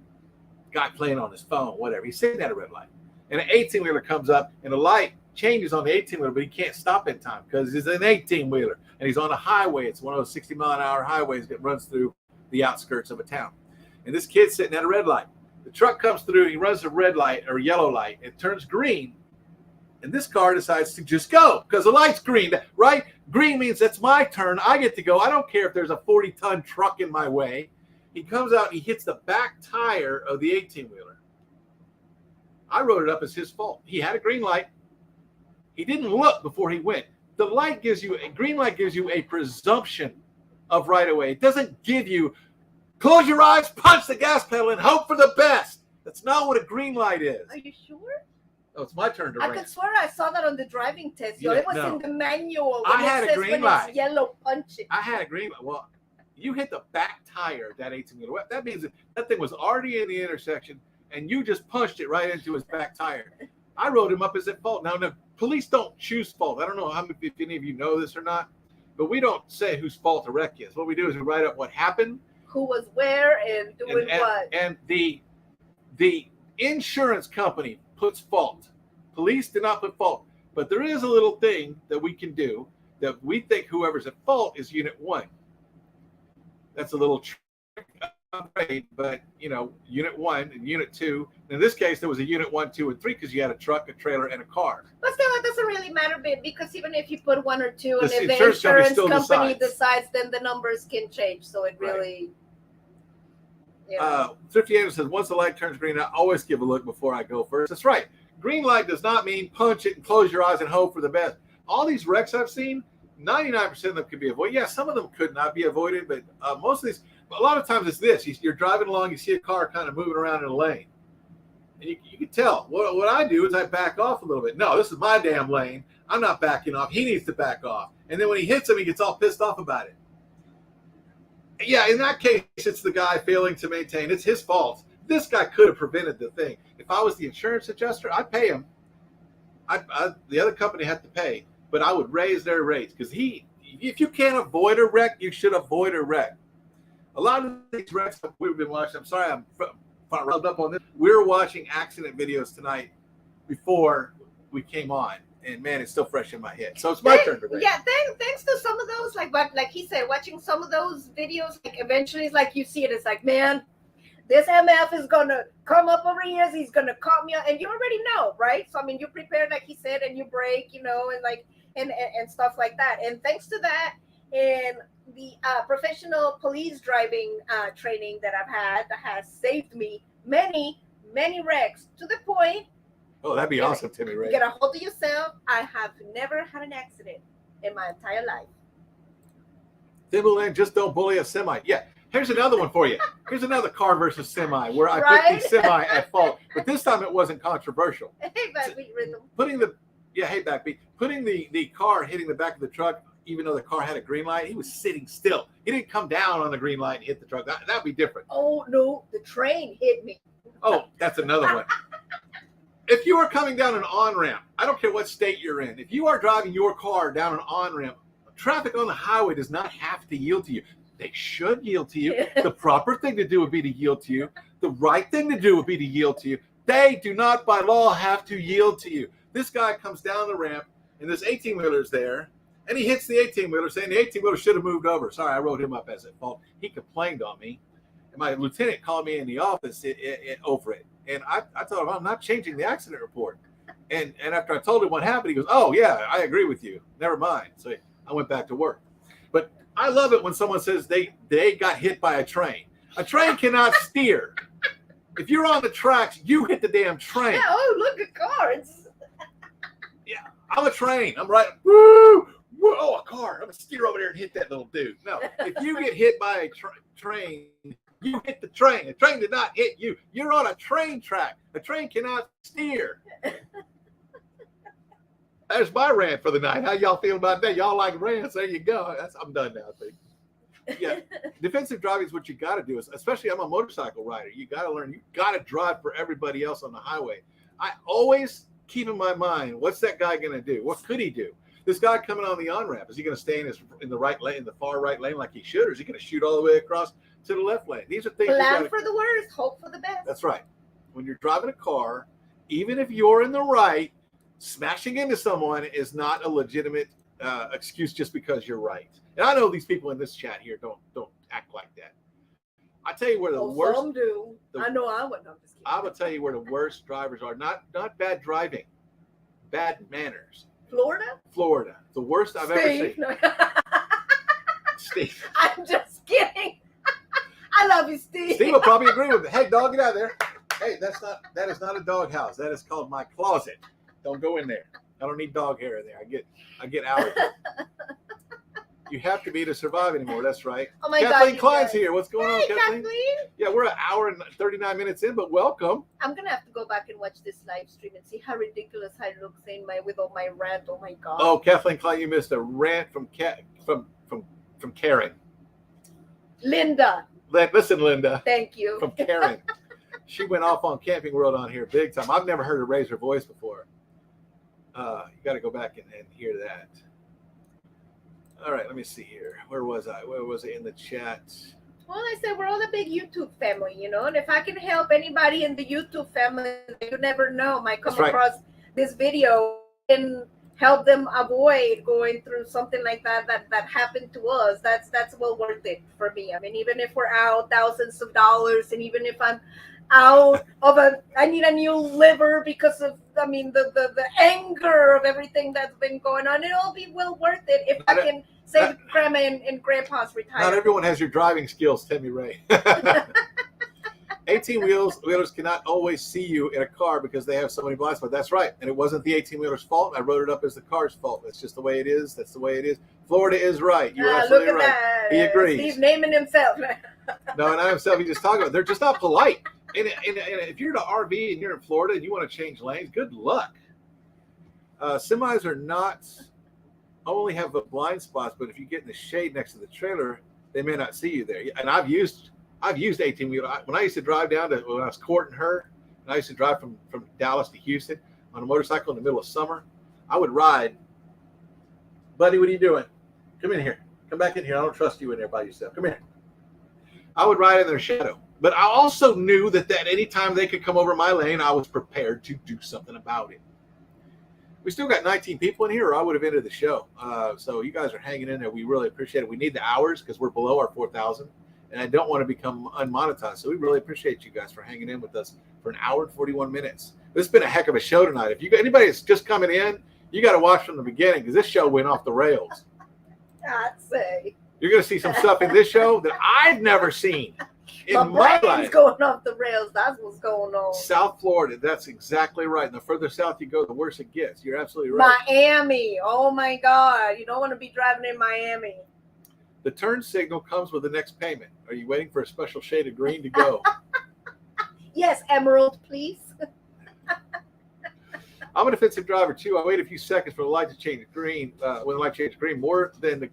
guy playing on his phone, whatever, he's sitting at a red light, and an 18-wheeler comes up, and the light changes on the 18-wheeler, but he can't stop in time because he's an 18-wheeler, and he's on a highway. It's one of those 60-mile-an-hour highways that runs through the outskirts of a town. And this kid's sitting at a red light. The truck comes through, he runs a red light or yellow light, it turns green, and this car decides to just go because the light's green, right? Green means that's my turn. I get to go. I don't care if there's a 40-ton truck in my way. He comes out and he hits the back tire of the 18-wheeler. I wrote it up as his fault. He had a green light. He didn't look before he went. The green light gives you a presumption of right away. It doesn't give you close your eyes, punch the gas pedal, and hope for the best. That's not what a green light is. Are you sure? Oh, it's my turn to I rant. could swear I saw that on the driving test. Yeah, It was no. in the manual. I had a green light. It's yellow, punch it. I had a green light. Well, you hit the back tire of that 18-wheeler. That means that thing was already in the intersection, and you just punched it right into his back tire. I wrote him up as at fault. Now, the police don't choose fault. I don't know if any of you know this or not, but we don't say whose fault a wreck is. What we do is we write up what happened, who was where and doing what. And the insurance company puts fault. Police do not put fault. But there is a little thing that we can do that we think whoever's at fault is Unit 1. That's a little trick, but Unit 1 and Unit 2. In this case, there was a Unit 1, 2, and 3 because you had a truck, a trailer, and a car. But still, it doesn't really matter, because even if you put 1 or 2, and The if the insurance company insurance still company decides. decides, then the numbers can change. So it really, Thrifty Andrew says, once the light turns green, I always give a look before I go first. That's right. Green light does not mean punch it and close your eyes and hope for the best. All these wrecks I've seen, 99% of them could be avoided. Yeah, some of them could not be avoided, but most of these, a lot of times it's this. You're driving along, you see a car kind of moving around in a lane. And you can tell. What I do is I back off a little bit. No, this is my damn lane. I'm not backing off. He needs to back off. And then when he hits him, he gets all pissed off about it. Yeah, in that case, it's the guy failing to maintain. It's his fault. This guy could have prevented the thing. If I was the insurance adjuster, I'd pay him. The other company had to pay, but I would raise their rates because if you can't avoid a wreck, you should avoid a wreck. A lot of these wrecks we've been watching, I'm sorry, I'm riled up on this. We're watching accident videos tonight before we came on, and man, it's still fresh in my head. So it's my turn to rate. Yeah, thanks to some of those, like he said, watching some of those videos, like eventually it's like you see it, it's like, man, this MF is gonna come up over here, he's gonna cut me out, and you already know, right? So I mean, you prepare, like he said, and you break, and like and stuff like that. And thanks to that, and the professional police driving training that I've had, that has saved me many wrecks, to the point. Oh, that'd be awesome, Timmy Ray. Get a hold of yourself. I have never had an accident in my entire life. Timberland, just don't bully a semi. Yeah, here's another one for you. Here's another car versus semi where I put the semi at fault, but this time it wasn't controversial. Hey, backbeat rhythm. Putting the car hitting the back of the truck, even though the car had a green light, he was sitting still. He didn't come down on the green light and hit the truck. That'd be different. Oh no, the train hit me. Oh, that's another one. If you are coming down an on-ramp, I don't care what state you're in, if you are driving your car down an on-ramp, traffic on the highway does not have to yield to you. They should yield to you. The proper thing to do would be to yield to you. The right thing to do would be to yield to you. They do not, by law, have to yield to you. This guy comes down the ramp, and this 18-wheeler's there, and he hits the 18-wheeler, saying the 18-wheeler should have moved over. Sorry, I wrote him up as at fault. He complained on me, and my lieutenant called me in the office over it. And I told him, I'm not changing the accident report. And after I told him what happened, he goes, oh, yeah, I agree with you. Never mind. So I went back to work. But I love it when someone says they got hit by a train. A train cannot steer. If you're on the tracks, you hit the damn train. Yeah, oh, look at cars. Yeah, I'm a train. I'm right. Woo! Oh, a car. I'm going to steer over there and hit that little dude. No, if you get hit by a train, you hit the train. The train did not hit you. You're on a train track. A train cannot steer. There's my rant for the night. How y'all feel about that? Y'all like rants? There you go. I'm done now, I think. Yeah, defensive driving is what you got to do. Especially I'm a motorcycle rider. You got to learn. You got to drive for everybody else on the highway. I always keep in my mind, what's that guy going to do? What could he do? This guy coming on the on-ramp, is he going to stay in the right lane, in the far right lane like he should, or is he going to shoot all the way across to the left lane? These are things. Plan for the worst, hope for the best. That's right. When you're driving a car, even if you're in the right, smashing into someone is not a legitimate excuse just because you're right. And I know these people in this chat here don't act like that. I tell you where the worst. Some do. I know I wouldn't. I'm just kidding. I will tell you where the worst drivers are. Not bad driving, bad manners. Florida. The worst I've ever seen. No. Steve. I'm just kidding. I love you, Steve. Steve will probably agree with me. Hey, dog, get out of there. Hey, that is not a dog house. That is called my closet. Don't go in there. I don't need dog hair in there. I get allergies. You have to be to survive anymore. That's right. Oh my Kathleen God, Klein's here. What's going on, Kathleen? Kathleen? Yeah, we're an hour and 39 minutes in, but welcome. I'm gonna have to go back and watch this live stream and see how ridiculous I look with all my rant. Oh my God. Oh, Kathleen Klein, you missed a rant from Karen. Linda. Listen, Linda. Thank you. From Karen. She went off on Camping World on here big time. I've never heard her raise her voice before. You got to go back and hear that. All right, let me see here. Where was I? Where was it in the chat? Well, I said we're all a big YouTube family, and if I can help anybody in the YouTube family, you never know, might come across this video and help them avoid going through something like that happened to us. That's well worth it for me. I mean, even if we're out thousands of dollars, and even if I'm out of I need a new liver because of, the anger of everything that's been going on, it'll be well worth it if I can save grandma and grandpa's retirement. Not everyone has your driving skills, Timmy Ray. 18-wheelers cannot always see you in a car because they have so many blind spots. That's right. And it wasn't the 18-wheeler's fault. I wrote it up as the car's fault. That's just the way it is. That's the way it is. Florida is right. You're absolutely right. That. He agrees. He's naming himself. No, not himself. He's just talking about. They're just not polite. And if you're in an RV and you're in Florida and you want to change lanes, good luck. Semis are not only have the blind spots, but if you get in the shade next to the trailer, they may not see you there. And I've used 18 wheeler when I used to drive down to when I was courting her. And I used to drive from Dallas to Houston on a motorcycle in the middle of summer. I would ride. Buddy, what are you doing? Come in here. Come back in here. I don't trust you in there by yourself. Come here. I would ride in their shadow. But I also knew that any time they could come over my lane, I was prepared to do something about it. We still got 19 people in here, or I would have ended the show. So you guys are hanging in there. We really appreciate it. We need the hours because we're below our 4,000, and I don't want to become unmonetized. So we really appreciate you guys for hanging in with us for an hour and 41 minutes. This has been a heck of a show tonight. If you got anybody that's just coming in, you got to watch from the beginning because this show went off the rails. I'd say. You're going to see some stuff in this show that I've never seen in my life. Going off the rails. That's what's going on. South Florida. That's exactly right. And the further south you go, the worse it gets. You're absolutely right. Miami. Oh, my God. You don't want to be driving in Miami. The turn signal comes with the next payment. Are you waiting for a special shade of green to go? Yes, Emerald, please. I'm an offensive driver, too. I wait a few seconds for the light to change green. When the light changes green, more than the...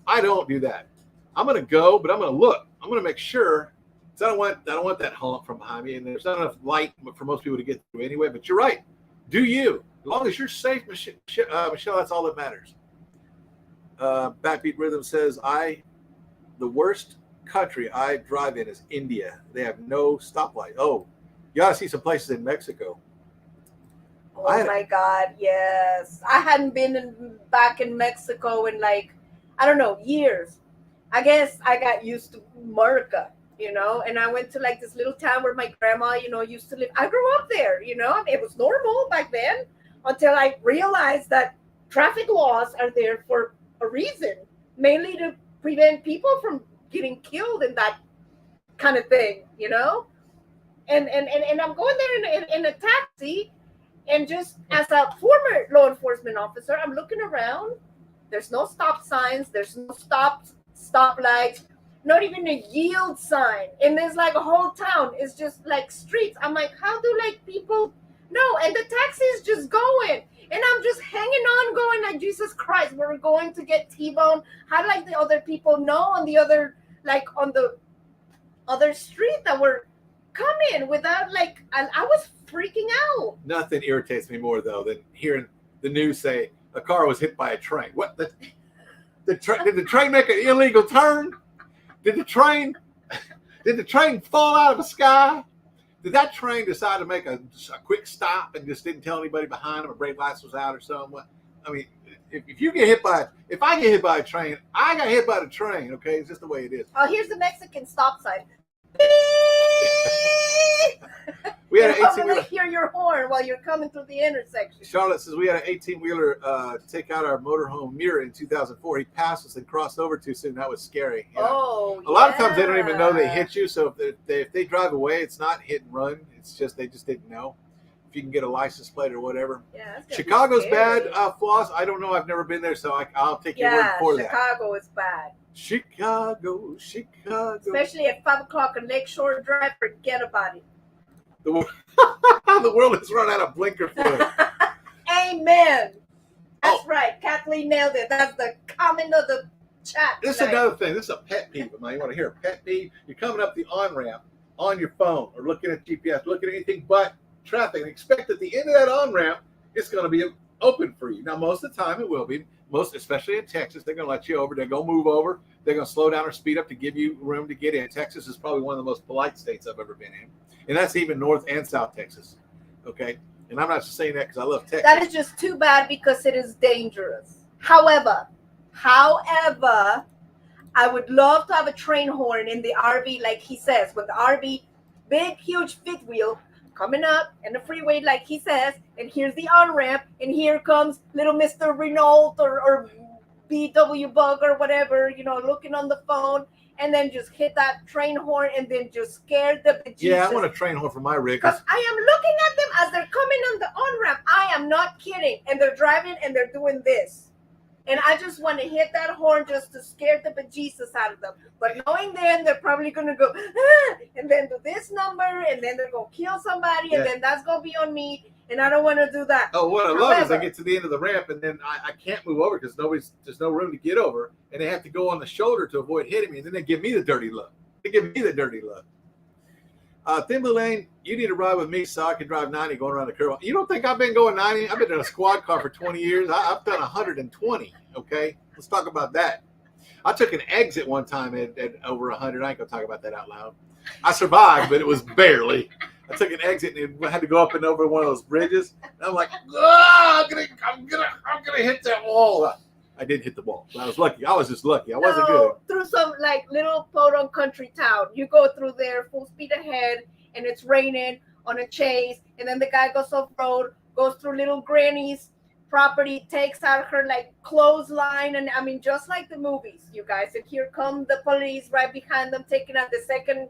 I don't do that. I'm going to go, but I'm going to look. I'm going to make sure. I don't want that honk from behind me, and there's not enough light for most people to get through anyway. But you're right. Do you? As long as you're safe, Michelle, that's all that matters. Backbeat Rhythm says, the worst country I drive in is India. They have no stoplight. Oh, you got to see some places in Mexico. Oh my God, yes. I hadn't been back in Mexico in years. I guess I got used to America, and I went to this little town where my grandma, used to live. I grew up there, it was normal back then until I realized that traffic laws are there for a reason, mainly to prevent people from getting killed and that kind of thing, And I'm going there in a taxi. And just as a former law enforcement officer, I'm looking around. There's no stop signs. There's no stop lights. Not even a yield sign. And there's a whole town. It's just streets. I'm like, how do people? No, and the taxi is just going. And I'm just hanging on going Jesus Christ, we're going to get T-boned. How the other people know on the other, on the other street that we're coming without I was freaking out. Nothing irritates me more though than hearing the news say a car was hit by a train. What did the train make an illegal turn? Did the train fall out of the sky? Did that train decide to make a quick stop and just didn't tell anybody behind them? A brake lights was out or something? I mean, if I get hit by a train, I got hit by the train. Okay, it's just the way it is. Oh, here's the Mexican stop sign. We had an 18-wheeler. Hear your horn while you're coming through the intersection. Charlotte says we had an 18-wheeler to take out our motorhome mirror in 2004. He passed us and crossed over too soon. That was scary. Yeah. Oh, a lot of times they don't even know they hit you. So if they drive away, it's not hit and run. It's just they just didn't know. If you can get a license plate or whatever. Yeah, Chicago's bad, Floss. I don't know. I've never been there, so I'll take your word for that. Chicago is bad. Chicago. Especially at 5 o'clock on Lakeshore Drive, forget about it. The world has run out of blinker fluid. Amen. That's right. Kathleen nailed it. That's the comment of the chat. This is another thing. This is a pet peeve of mine. You want to hear a pet peeve? You're coming up the on-ramp on your phone or looking at GPS, looking at anything but traffic, and expect at the end of that on-ramp, it's going to be open for you. Now, most of the time it will be. Especially in Texas, they're going to let you over. They're going to move over. They're going to slow down or speed up to give you room to get in. Texas is probably one of the most polite states I've ever been in. And that's even North and South Texas. Okay? And I'm not just saying that because I love Texas. That is just too bad because it is dangerous. However, I would love to have a train horn in the RV, like he says, with the RV, big, huge fifth wheel, coming up in the freeway, like he says, and here's the on-ramp, and here comes little Mr. Renault or BW Bug or whatever, looking on the phone, and then just hit that train horn and then just scare the bejesus. Yeah, I want a train horn for my rig. Because I am looking at them as they're coming on the on-ramp. I am not kidding. And they're driving and they're doing this. And I just want to hit that horn just to scare the bejesus out of them. But knowing them, they're probably going to go, and then do this number, and then they're going to kill somebody, and then that's going to be on me. and I don't want to do that. Oh, what I love is I However- get to the end of the ramp and then I can't move over because there's no room to get over, and they have to go on the shoulder to avoid hitting me, and then they give me the dirty look. Thin Blue Lane, you need to ride with me so I can drive 90 going around the curve. You don't think I've been going 90? I've been in a squad car for 20 years. I've done 120, okay? Let's talk about that. I took an exit one time at over 100. I ain't going to talk about that out loud. I survived, but it was barely. I took an exit and had to go up and over one of those bridges. And I'm like, I'm gonna hit that wall. I didn't hit the wall. I was lucky. I was just lucky. I wasn't good. Through some like little podunk country town. You go through there full speed ahead, and it's raining on a chase, and then the guy goes off road, goes through little granny's property, takes out her like clothesline, and I mean just like the movies, you guys. And here come the police right behind them, taking out the second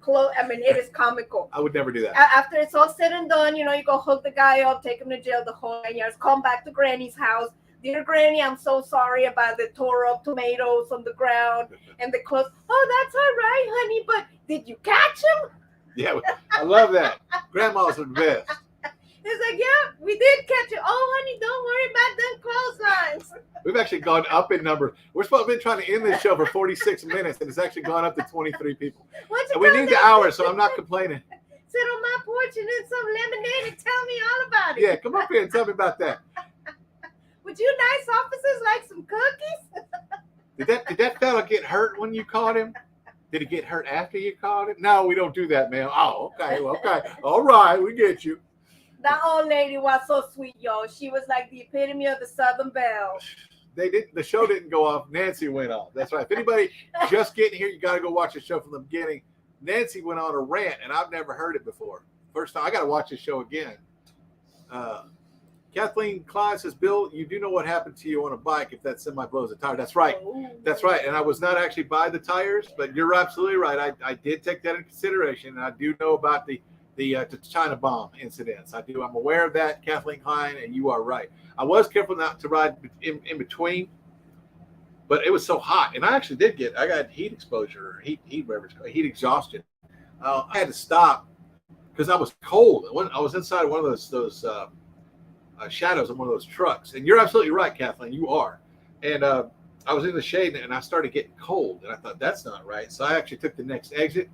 clothes. I mean, it is comical. I would never do that. After it's all said and done, you go hook the guy up, take him to jail, the whole 9 years, come back to Granny's house. Dear Granny, I'm so sorry about the tore up tomatoes on the ground and the clothes. Oh, that's all right, honey, but did you catch him? Yeah, I love that. Grandma's the best. It's like, yeah, we did catch it. Oh, honey, don't worry about them clotheslines. We've actually gone up in number. We're supposed to be trying to end this show for 46 minutes, and it's actually gone up to 23 people. And we need the hour, so I'm not complaining. Sit on my porch and eat some lemonade and tell me all about it. Yeah, come up here and tell me about that. Would you nice officers like some cookies? Did that fella get hurt when you caught him? Did he get hurt after you caught him? No, we don't do that, man. Oh, okay. All right, we get you. That old lady was so sweet, y'all. She was like the epitome of the Southern Belle. The show didn't go off. Nancy went off. That's right. If anybody just getting here, you got to go watch the show from the beginning. Nancy went on a rant, and I've never heard it before. First time, I got to watch the show again. Kathleen Klein says, Bill, you do know what happened to you on a bike if that semi blows a tire. That's right. Ooh. That's right. And I was not actually by the tires, but you're absolutely right. I did take that into consideration, and I do know about the China bomb incidents. I'm aware of that, Kathleen Klein, and you are right. I was careful not to ride in between, but it was so hot, and I actually I got heat exposure, heat exhaustion. I had to stop because I was cold. I was inside one of those shadows of one of those trucks, and you're absolutely right, Kathleen. You are, and I was in the shade, and I started getting cold, and I thought that's not right. So I actually took the next exit,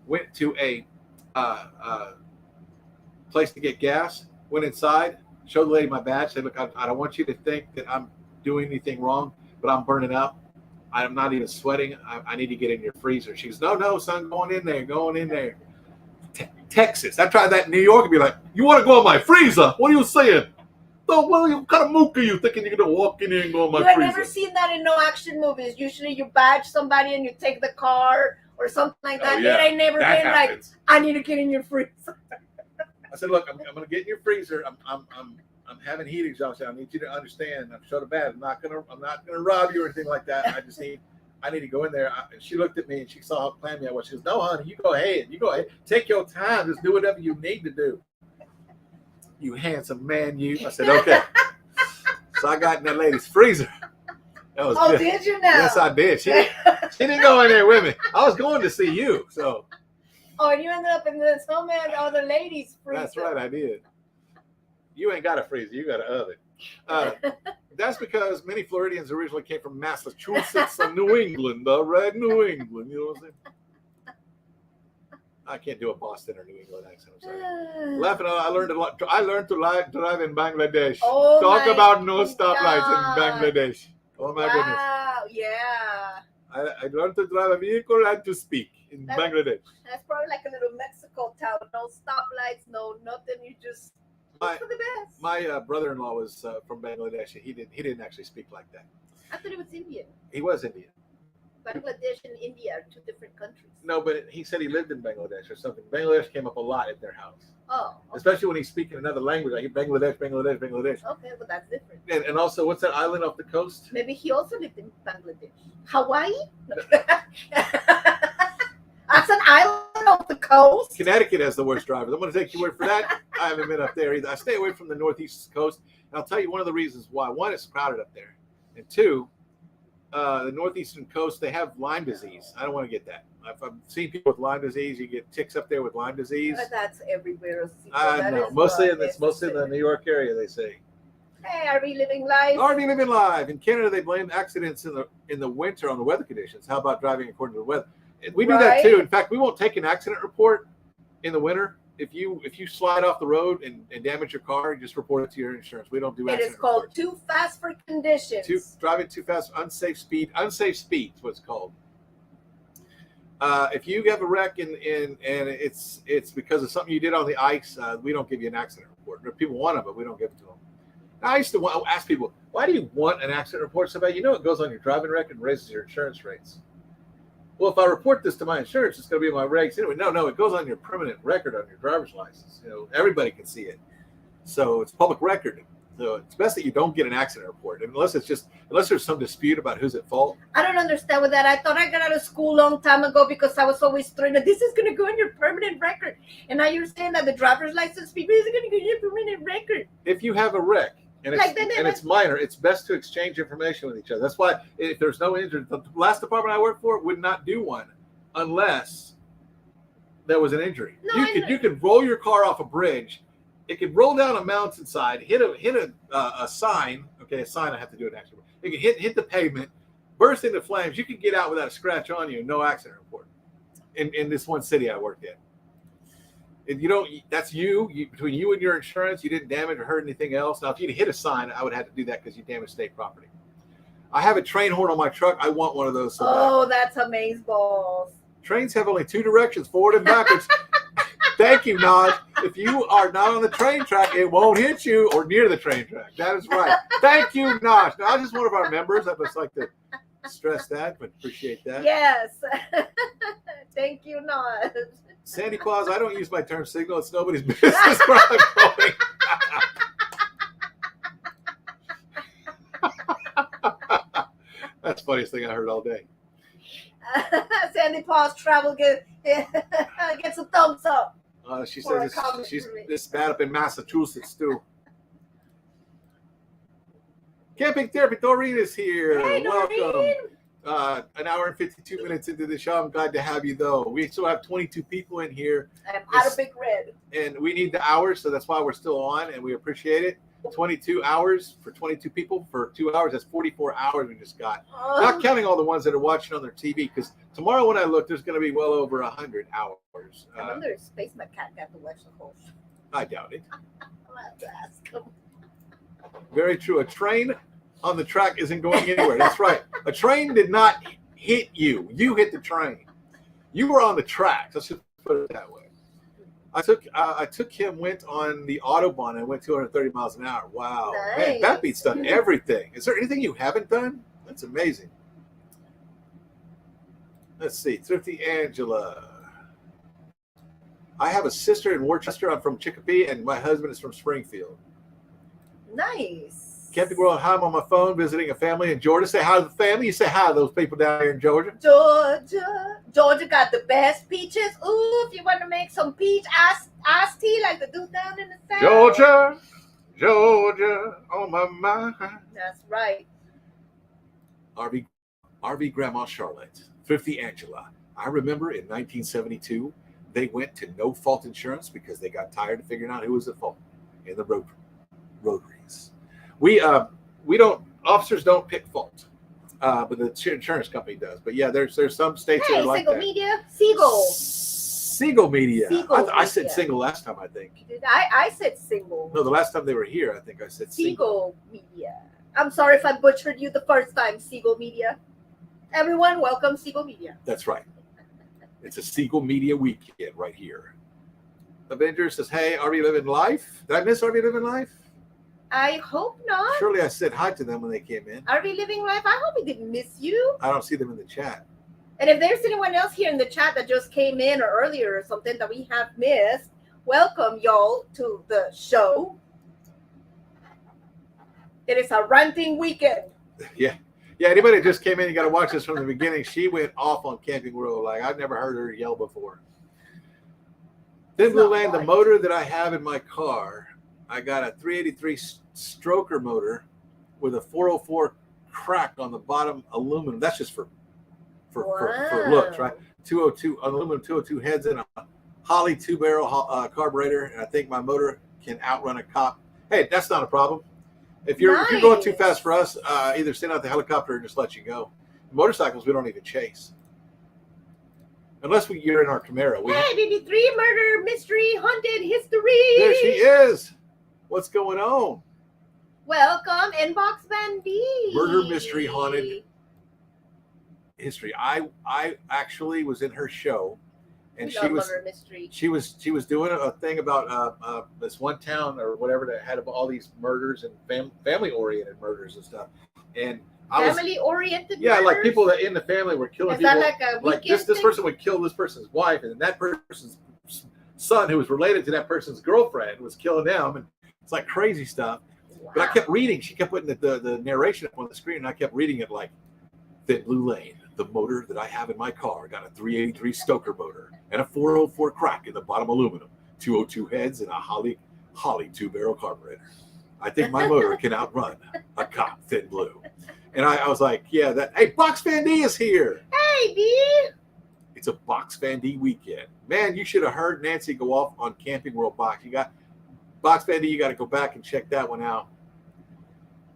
went to a place to get gas, went inside, showed the lady my badge, said, look, I don't want you to think that I'm doing anything wrong, but I'm burning up. I'm not even sweating. I need to get in your freezer. She goes, no, son, going in there. Texas. I tried that in New York and be like, you want to go in my freezer? What are you saying? No, what kind of mook are you thinking you're going to walk in here and go in my freezer? I've never seen that in no action movies. Usually you badge somebody and you take the car or something like that. Oh, yeah. It ain't never That been happens. like, I need to get in your freezer. I said, look, I'm going to get in your freezer. I'm having heat exhaustion. I need you to understand. I'm short of bad. I'm not gonna rob you or anything like that. I need to go in there. And she looked at me and she saw how clammy I was. She goes, no, honey, you go ahead. Take your time. Just do whatever you need to do. You handsome man, you. I said, okay. So I got in that lady's freezer. That was good. Did you now? Yes, I did. She didn't go in there with me. I was going to see you. So. Oh, and you ended up in the so many other ladies' freezer. That's right, I did. You ain't got a freezer. You got an oven. That's because many Floridians originally came from Massachusetts and New England, right? New England, you know what I'm saying? I can't do a Boston or New England accent. I'm sorry. Laughing out, I learned a lot. I learned to drive in Bangladesh. Oh, Talk about no God. stoplights in Bangladesh. Oh my goodness! Wow, yeah. I learned to drive a vehicle and to speak in Bangladesh. That's probably like a little Mexico town. No stoplights, no nothing. You just look for the best. My brother-in-law was from Bangladesh. He didn't actually speak like that. I thought he was Indian. He was Indian. Bangladesh and India are two different countries. No, but he said he lived in Bangladesh or something. Bangladesh came up a lot at their house. Oh. Okay. Especially when he's speaking another language, like Bangladesh. Okay, well that's different. And also, what's that island off the coast? Maybe he also lived in Bangladesh. Hawaii? No. That's an island off the coast. Connecticut has the worst drivers. I'm going to take your word for that. I haven't been up there either. I stay away from the northeast coast. And I'll tell you one of the reasons why. One, it's crowded up there. And two, the northeastern coast, they have Lyme disease. I don't want to get that. I've seen people with Lyme disease. You get ticks up there with Lyme disease. That's everywhere. No, mostly in the New York area, they say. Hey, are we living life? Already living live. In Canada, they blame accidents in the winter on the weather conditions. How about driving according to the weather? We do that too. In fact, we won't take an accident report in the winter. If you slide off the road and damage your car, you just report it to your insurance. We don't do accident reports. It is called too fast for conditions. Driving too fast, unsafe speed is what it's called. If you have a wreck and it's because of something you did on the ice, we don't give you an accident report. People want them, but we don't give it to them. I used to ask people, why do you want an accident report so bad? You know it goes on your driving record and raises your insurance rates. Well, if I report this to my insurance, it's going to be my regs anyway. No, it goes on your permanent record on your driver's license. Everybody can see it. So it's public record. So it's best that you don't get an accident report unless there's some dispute about who's at fault. I don't understand with that. I thought I got out of school a long time ago because I was always throwing that this is going to go on your permanent record. And now you're saying that the driver's license people is going to go on your permanent record. If you have a wreck, and it's minor, it's best to exchange information with each other. That's why if there's no injury, the last department I worked for would not do one unless there was an injury. You could roll your car off a bridge. It could roll down a mountainside, hit a sign. Okay, a sign I have to do an accident. It could hit the pavement, burst into flames. You could get out without a scratch on you, no accident report. In this one city I worked in. If you don't, that's between you and your insurance. You didn't damage or hurt anything else. Now, if you'd hit a sign, I would have to do that because you damaged state property. I have a train horn on my truck. I want one of those. That's amazeballs. Trains have only two directions, forward and backwards. Thank you, Nod. If you are not on the train track, it won't hit you or near the train track. That is right. Thank you, Nod. Nod is one of our members. I'd just like to stress that, but appreciate that. Yes. Thank you, Nod. Sandy Claus, I don't use my turn signal. It's nobody's business where I'm going. That's the funniest thing I heard all day. Sandy Claus travel gets a thumbs up. She says she's this bad up in Massachusetts too. Camping Therapy, Doreen is here. Hey, welcome. An hour and 52 minutes into the show. I'm glad to have you, though. We still have 22 people in here. I'm out of Big Red. And we need the hours, so that's why we're still on, and we appreciate it. 22 hours for 22 people for 2 hours. That's 44 hours we just got. Not counting all the ones that are watching on their TV, because tomorrow when I look, there's going to be well over 100 hours. I wonder if Space My Cat got to watch the whole show. I doubt it. I'll have to ask him. Very true. A train on the track isn't going anywhere. That's right. A train did not hit you. You hit the train. You were on the track. Let's just put it that way. I took him, went on the Autobahn and went 230 miles an hour. Wow. Nice. Man, that beat's done everything. Is there anything you haven't done? That's amazing. Let's see. Thrifty Angela. I have a sister in Worcester. I'm from Chicopee, and my husband is from Springfield. Nice. Camping World, I'm on my phone visiting a family in Georgia. Say hi to the family. You say hi to those people down here in Georgia. Georgia got the best peaches. Ooh, if you want to make some peach iced tea like the dude down in the south. Georgia, on my mind. That's right. RV Grandma Charlotte, Thrifty Angela. I remember in 1972, they went to no fault insurance because they got tired of figuring out who was at fault in the rotaries. We don't, officers don't pick fault, but the insurance company does. But yeah, there's some states that are like that. Seagull Media. I said single last time, I think. I said single. No, the last time they were here, I think I said Seagull Media. I'm sorry if I butchered you the first time, Seagull Media. Everyone, welcome Seagull Media. That's right. It's a Seagull Media weekend right here. Avenger says, hey, are we living life? Did I miss Are We Living Life? I hope not. Surely I said hi to them when they came in. Are we living life? I hope we didn't miss you. I don't see them in the chat. And if there's anyone else here in the chat that just came in or earlier or something that we have missed, welcome y'all to the show. It is a ranting weekend. Yeah. Anybody that just came in, you got to watch this from the beginning. She went off on Camping World. Like, I've never heard her yell before. Then Blue Lane, the motor that I have in my car, I got a 383 stroker motor with a 404 crack on the bottom aluminum. That's just for Wow. looks, right? 202 aluminum 202 heads in a Holley 2-barrel carburetor, and I think my motor can outrun a cop. Hey, that's not a problem. If you're going too Nice. fast for us, either send out the helicopter or just let you go. Motorcycles we don't even chase. Unless you're in our Camaro. Hey, BB3 murder mystery haunted history. There she is. What's going on? Welcome, Inbox Bandy. Murder mystery haunted history. I actually was in her show, and she was murder mystery. she was doing a thing about this one town or whatever that had all these murders and family oriented murders and stuff. And Family oriented. Yeah, like people that in the family were killing Is people. that like a like this person would kill this person's wife, and then that person's son, who was related to that person's girlfriend, was killing them, and it's like crazy stuff. Wow. But I kept reading. She kept putting the narration up on the screen, and I kept reading it like, Thin Blue Lane, the motor that I have in my car got a 383 Stoker motor and a 404 crack in the bottom aluminum, 202 heads, and a Holley 2-barrel carburetor. I think my motor can outrun a cop, Thin Blue. And I was like, yeah, hey, Box Fan D is here. Hey, B. It's a Box Fan D weekend. Man, you should have heard Nancy go off on Camping World Box. You got Box Fan D, you got to go back and check that one out.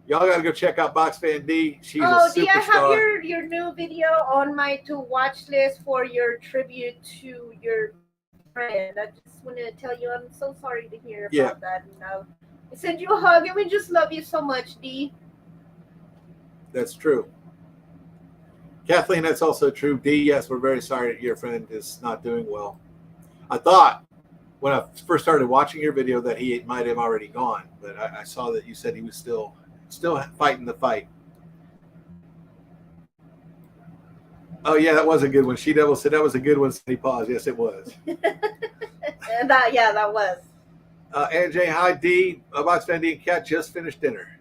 Y'all got to go check out Box Fan D. She's a superstar. D, I have your new video on my to-watch list for your tribute to your friend. I just want to tell you I'm so sorry to hear about that. And I send you a hug, and we just love you so much, D. That's true. Kathleen, that's also true. D, yes, we're very sorry that your friend is not doing well. I thought when I first started watching your video that he might have already gone, but I saw that you said he was still fighting the fight. Oh, yeah, that was a good one. She Devil said that was a good one. He paused. Yes, it was. that was. AJ, hi, D. Box Fan D and Cat just finished dinner.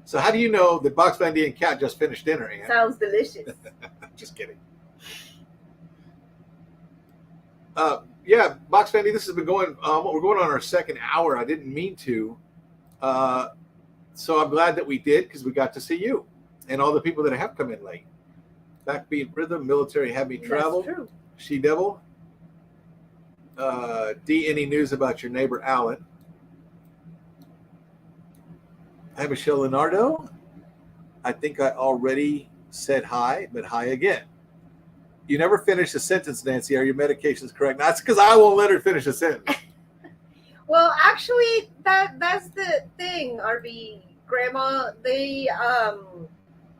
So how do you know that Box Fan D and Cat just finished dinner, Ann? Sounds delicious. Just kidding. Yeah, Box Fan D, this has been going, we're going on our second hour. I didn't mean to. So I'm glad that we did, because we got to see you and all the people that have come in late. Backbeat Rhythm, Military Had Me Travel. That's true. She Devil. D, any news about your neighbor, Alan? Hi, Michelle Leonardo. I think I already said hi, but hi again. You never finish a sentence, Nancy. Are your medications correct? That's because I won't let her finish a sentence. Well, actually, that's the thing, RB. Grandma, they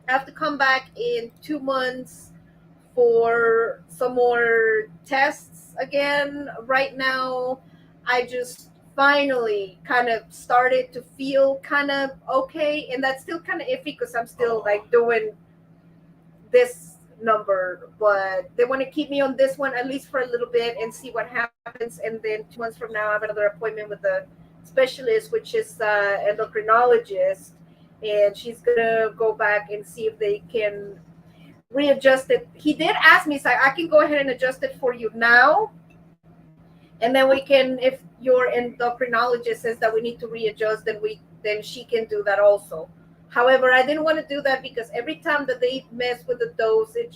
have to come back in 2 months for some more tests again. Right now, I just finally kind of started to feel kind of okay, and that's still kind of iffy because I'm still like doing this number, but they want to keep me on this one at least for a little bit and see what happens. And then 2 months from now I have another appointment with the specialist, which is endocrinologist, and she's gonna go back and see if they can readjust it. He did ask me, so I can go ahead and adjust it for you now, and then we can, if your endocrinologist says that we need to readjust, then she can do that also. However, I didn't want to do that because every time that they mess with the dose, it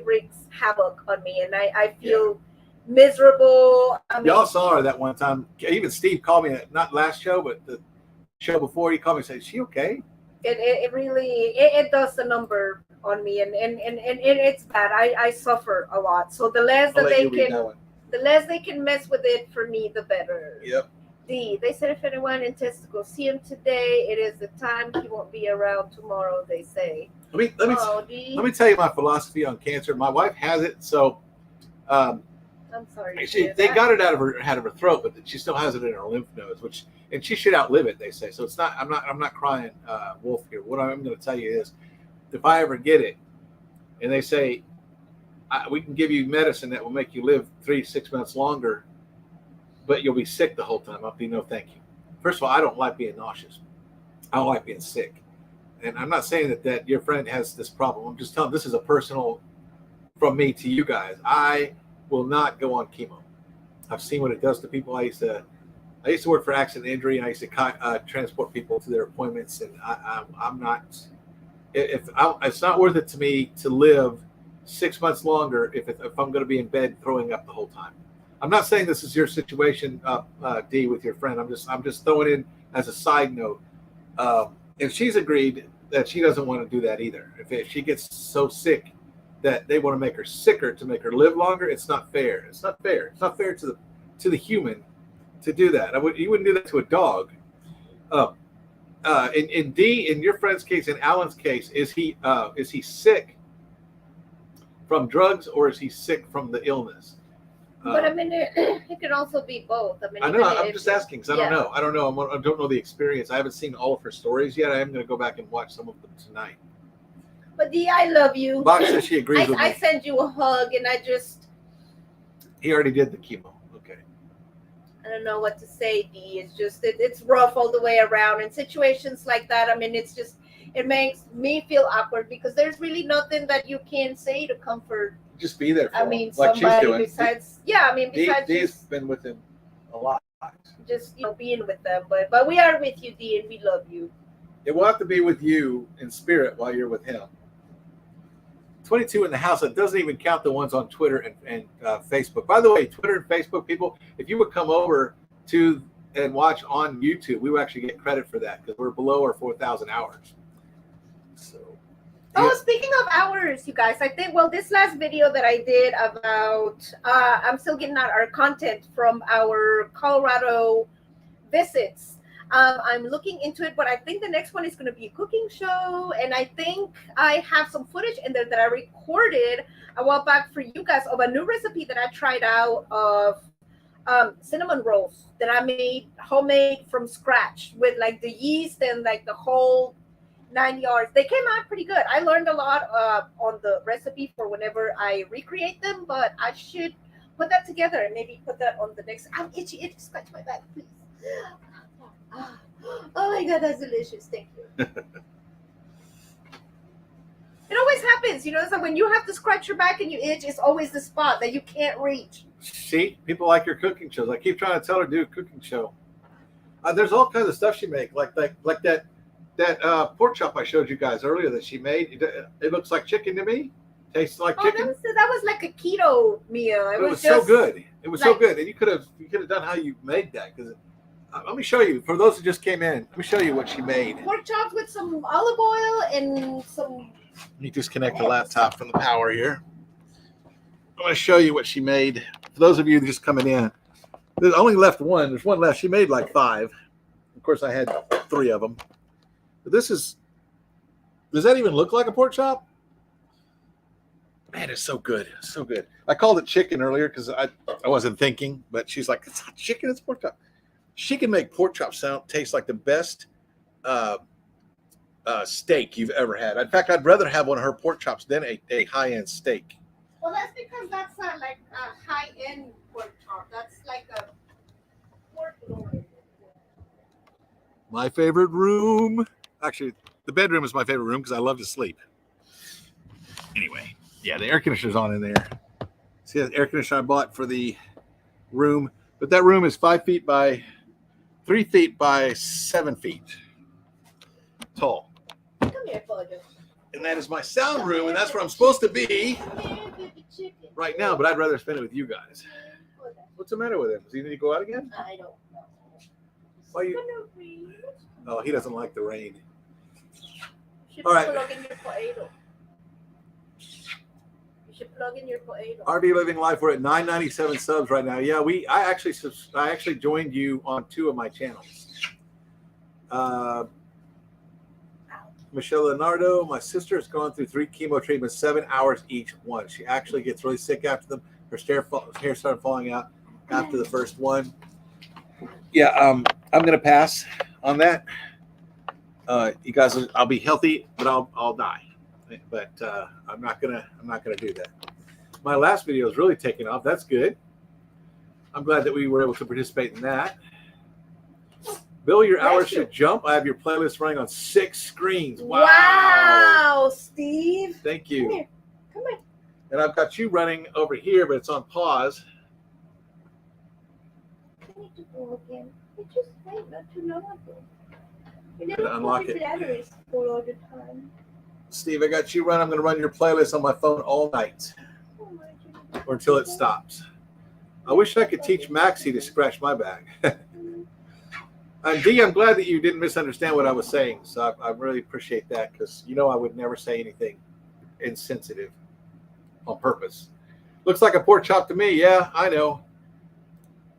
wreaks havoc on me, and I feel miserable. I mean, y'all saw her that one time. Even Steve called me, not last show, but the show before. He called me and said, "Is she okay?" It really does the number on me, and it's bad. I suffer a lot. So the less that they can mess with it for me, the better. Yep. D, they said if anyone intends to go see him today, it is the time. He won't be around tomorrow, they say. Let me tell you my philosophy on cancer. My wife has it, so I'm sorry. they got it out of her throat, but she still has it in her lymph nodes, and she should outlive it, they say. So it's not. I'm not crying wolf here. What I'm going to tell you is, if I ever get it, and they say we can give you medicine that will make you live 3-6 months longer, but you'll be sick the whole time, I'll be no thank you. First of all, I don't like being nauseous. I don't like being sick. And I'm not saying that your friend has this problem. I'm just telling this is a personal from me to you guys. I will not go on chemo. I've seen what it does to people. I used to work for accident injury, and I used to transport people to their appointments, and I'm not. it's not worth it to me to live 6 months longer if I'm going to be in bed throwing up the whole time. I'm not saying this is your situation, D, with your friend. I'm just throwing in as a side note. And she's agreed that she doesn't want to do that either. If she gets so sick that they want to make her sicker to make her live longer, it's not fair. It's not fair. It's not fair to the human to do that. You wouldn't do that to a dog. In D, in your friend's case, in Alan's case, is he sick from drugs or is he sick from the illness? But I mean, it could also be both. I mean, I know. I'm just asking because I don't know. I don't know. I don't know the experience. I haven't seen all of her stories yet. I am going to go back and watch some of them tonight. But Dee, I love you. Box says she agrees with me. I send you a hug, and I just. He already did the chemo. Okay. I don't know what to say, Dee. It's just it's rough all the way around. In situations like that, I mean, it makes me feel awkward because there's really nothing that you can say to comfort. Just be there for him, mean, like she's doing. Besides Dee's been with him a lot. Just being with them, but we are with you, Dee, and we love you. It will have to be with you in spirit while you're with him. 22 in the house. That doesn't even count the ones on Twitter and Facebook. By the way, Twitter and Facebook people, if you would come over to and watch on YouTube, we would actually get credit for that because we're below our 4,000 hours. So. Oh, speaking of hours, you guys, I think, this last video that I did about, I'm still getting out our content from our Colorado visits. I'm looking into it, but I think the next one is going to be a cooking show. And I think I have some footage in there that I recorded a while back for you guys of a new recipe that I tried out of cinnamon rolls that I made homemade from scratch with like the yeast and like the whole 9 yards. They came out pretty good. I learned a lot on the recipe for whenever I recreate them, but I should put that together and maybe put that on the next. I'm itchy, scratch my back, please. Oh my God, that's delicious. Thank you. It always happens, it's like when you have to scratch your back and you itch, it's always the spot that you can't reach. See, people like your cooking shows. I keep trying to tell her to do a cooking show. There's all kinds of stuff she makes, like that pork chop I showed you guys earlier that she made. It looks like chicken to me. Tastes like chicken. That was like a keto meal. It was so good. It was so good, and you could have done how you made that. Because let me show you. For those who just came in, let me show you what she made. Pork chops with some olive oil and some. Let me disconnect the laptop from the power here. I'm going to show you what she made. For those of you just coming in, there's only left one. There's one left. She made like 5. Of course, I had 3 of them. But this is. Does that even look like a pork chop? Man, it's so good. So good. I called it chicken earlier because I wasn't thinking, but she's like, it's not chicken, it's pork chop. She can make pork chops taste like the best steak you've ever had. In fact, I'd rather have one of her pork chops than a high-end steak. Well, that's because that's not like a high-end pork chop. That's like a pork loin. My favorite room. Actually, the bedroom is my favorite room because I love to sleep. Anyway, yeah, the air conditioner's on in there. See the air conditioner I bought for the room, but that room is 5 feet by 3 feet by 7 feet tall. Come here, Bojo. And that is my sound room, and that's where I'm supposed to be right now, but I'd rather spend it with you guys. What's the matter with him? Does he need to go out again? I don't know. Why you? Oh, he doesn't like the rain. All right. Plug in your potato. You should plug in your potato. RV Living Life. We're at 997 subs right now. Yeah, I actually joined you on 2 of my channels. Michelle Leonardo, my sister has gone through 3 chemo treatments, 7 hours each one. She actually gets really sick after them. Her hair started falling out after the first one. Yeah, I'm gonna pass on that. You guys, I'll be healthy, but I'll die. But I'm not gonna do that. My last video is really taking off. That's good. I'm glad that we were able to participate in that. Bill, your hours should jump. I have your playlist running on 6 screens. Wow, Steve. Thank you. Come here. And I've got you running over here, but it's on pause. I need to go again. It just wait not too long ago. You never Unlock it. batteries full all the time. Steve, I got you run. I'm going to run your playlist on my phone all night or until it stops. I wish I could teach Maxie to scratch my back. And D, I'm glad that you didn't misunderstand what I was saying. So I really appreciate that because I would never say anything insensitive on purpose. Looks like a pork chop to me. Yeah, I know.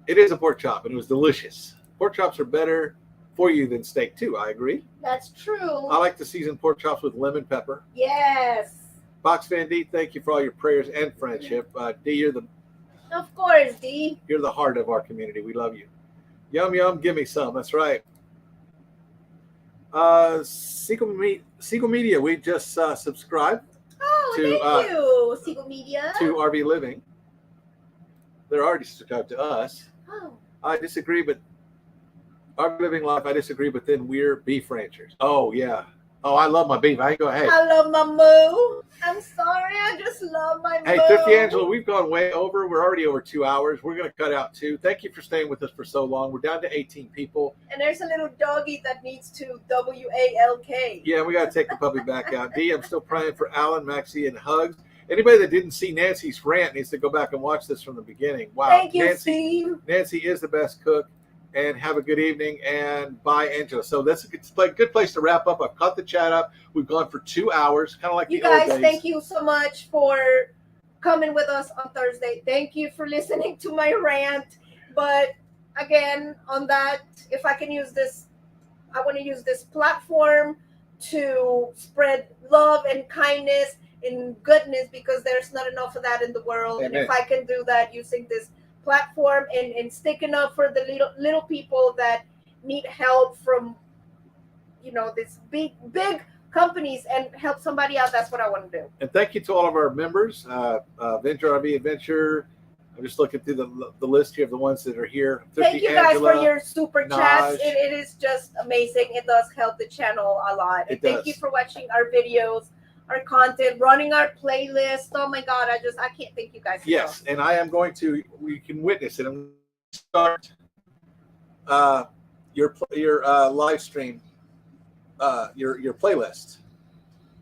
It is a pork chop, and it was delicious. Pork chops are better for you than steak too. I agree. That's true. I like to season pork chops with lemon pepper. Yes. Box Fan D, thank you for all your prayers and friendship. D, you're the heart of our community. We love you. Yum yum, give me some. That's right. Seagull Media, we just subscribed. Oh, thank you, Seagull Media. To RV Living. They're already subscribed to us. Oh. I disagree, but RV Living Life, I disagree, but then we're beef ranchers. Oh, yeah. Oh, I love my beef. I go ahead. I love my moo. I'm sorry. I just love my moo. Hey, Thrifty Angela, we've gone way over. We're already over 2 hours. We're going to cut out 2. Thank you for staying with us for so long. We're down to 18 people. And there's a little doggy that needs to WALK. Yeah, we got to take the puppy back out. D, I'm still praying for Alan, Maxie, and hugs. Anybody that didn't see Nancy's rant needs to go back and watch this from the beginning. Wow. Thank you, Steve. Nancy is the best cook. And have a good evening. And bye, Angela. So that's a good place to wrap up. I've caught the chat up. We've gone for 2 hours, kind of like you the old guys. days. Thank you so much for coming with us on Thursday. Thank you for listening to my rant. But again, on that, if I can use this, I want to use this platform to spread love and kindness and goodness because there's not enough of that in the world. Amen. And if I can do that using this platform and sticking up for the little people that need help from these big companies and help somebody out, that's what I want to do. And thank you to all of our members. Venture RV Adventure. I'm just looking through the list here of the ones that are here. Thank you guys Angela, for your super chats. Naj. It is just amazing. It does help the channel a lot. And thank you for watching our videos, our content, running our playlist. Oh my God, I can't thank you guys. Yes, and I am going to. We can witness it. I'm going to start your live stream, your playlist,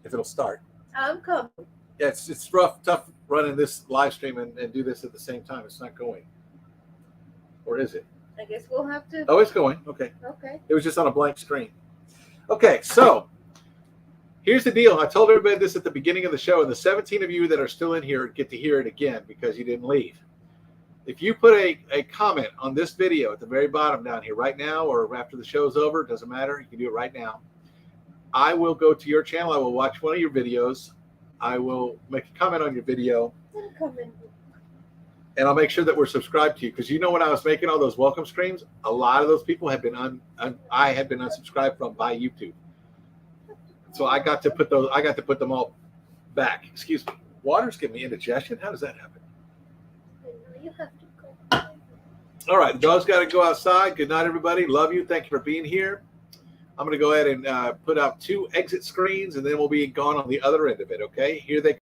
if it'll start. I'm coming. Yeah, it's tough running this live stream and do this at the same time. It's not going, or is it? I guess we'll have to. Oh, it's going. Okay. Okay. It was just on a blank screen. Okay, so. Here's the deal. I told everybody this at the beginning of the show, and the 17 of you that are still in here get to hear it again because you didn't leave. If you put a comment on this video at the very bottom down here right now or after the show's over, it doesn't matter. You can do it right now. I will go to your channel. I will watch one of your videos. I will make a comment on your video. I'm coming. And I'll make sure that we're subscribed to you because when I was making all those welcome streams, a lot of those people have been I had been unsubscribed from by YouTube. So I got to put them all back. Excuse me. Water's giving me indigestion. How does that happen? You have to go. All right. The dog's got to go outside. Good night, everybody. Love you. Thank you for being here. I'm going to go ahead and put out 2 exit screens, and then we'll be gone on the other end of it. Okay. Here they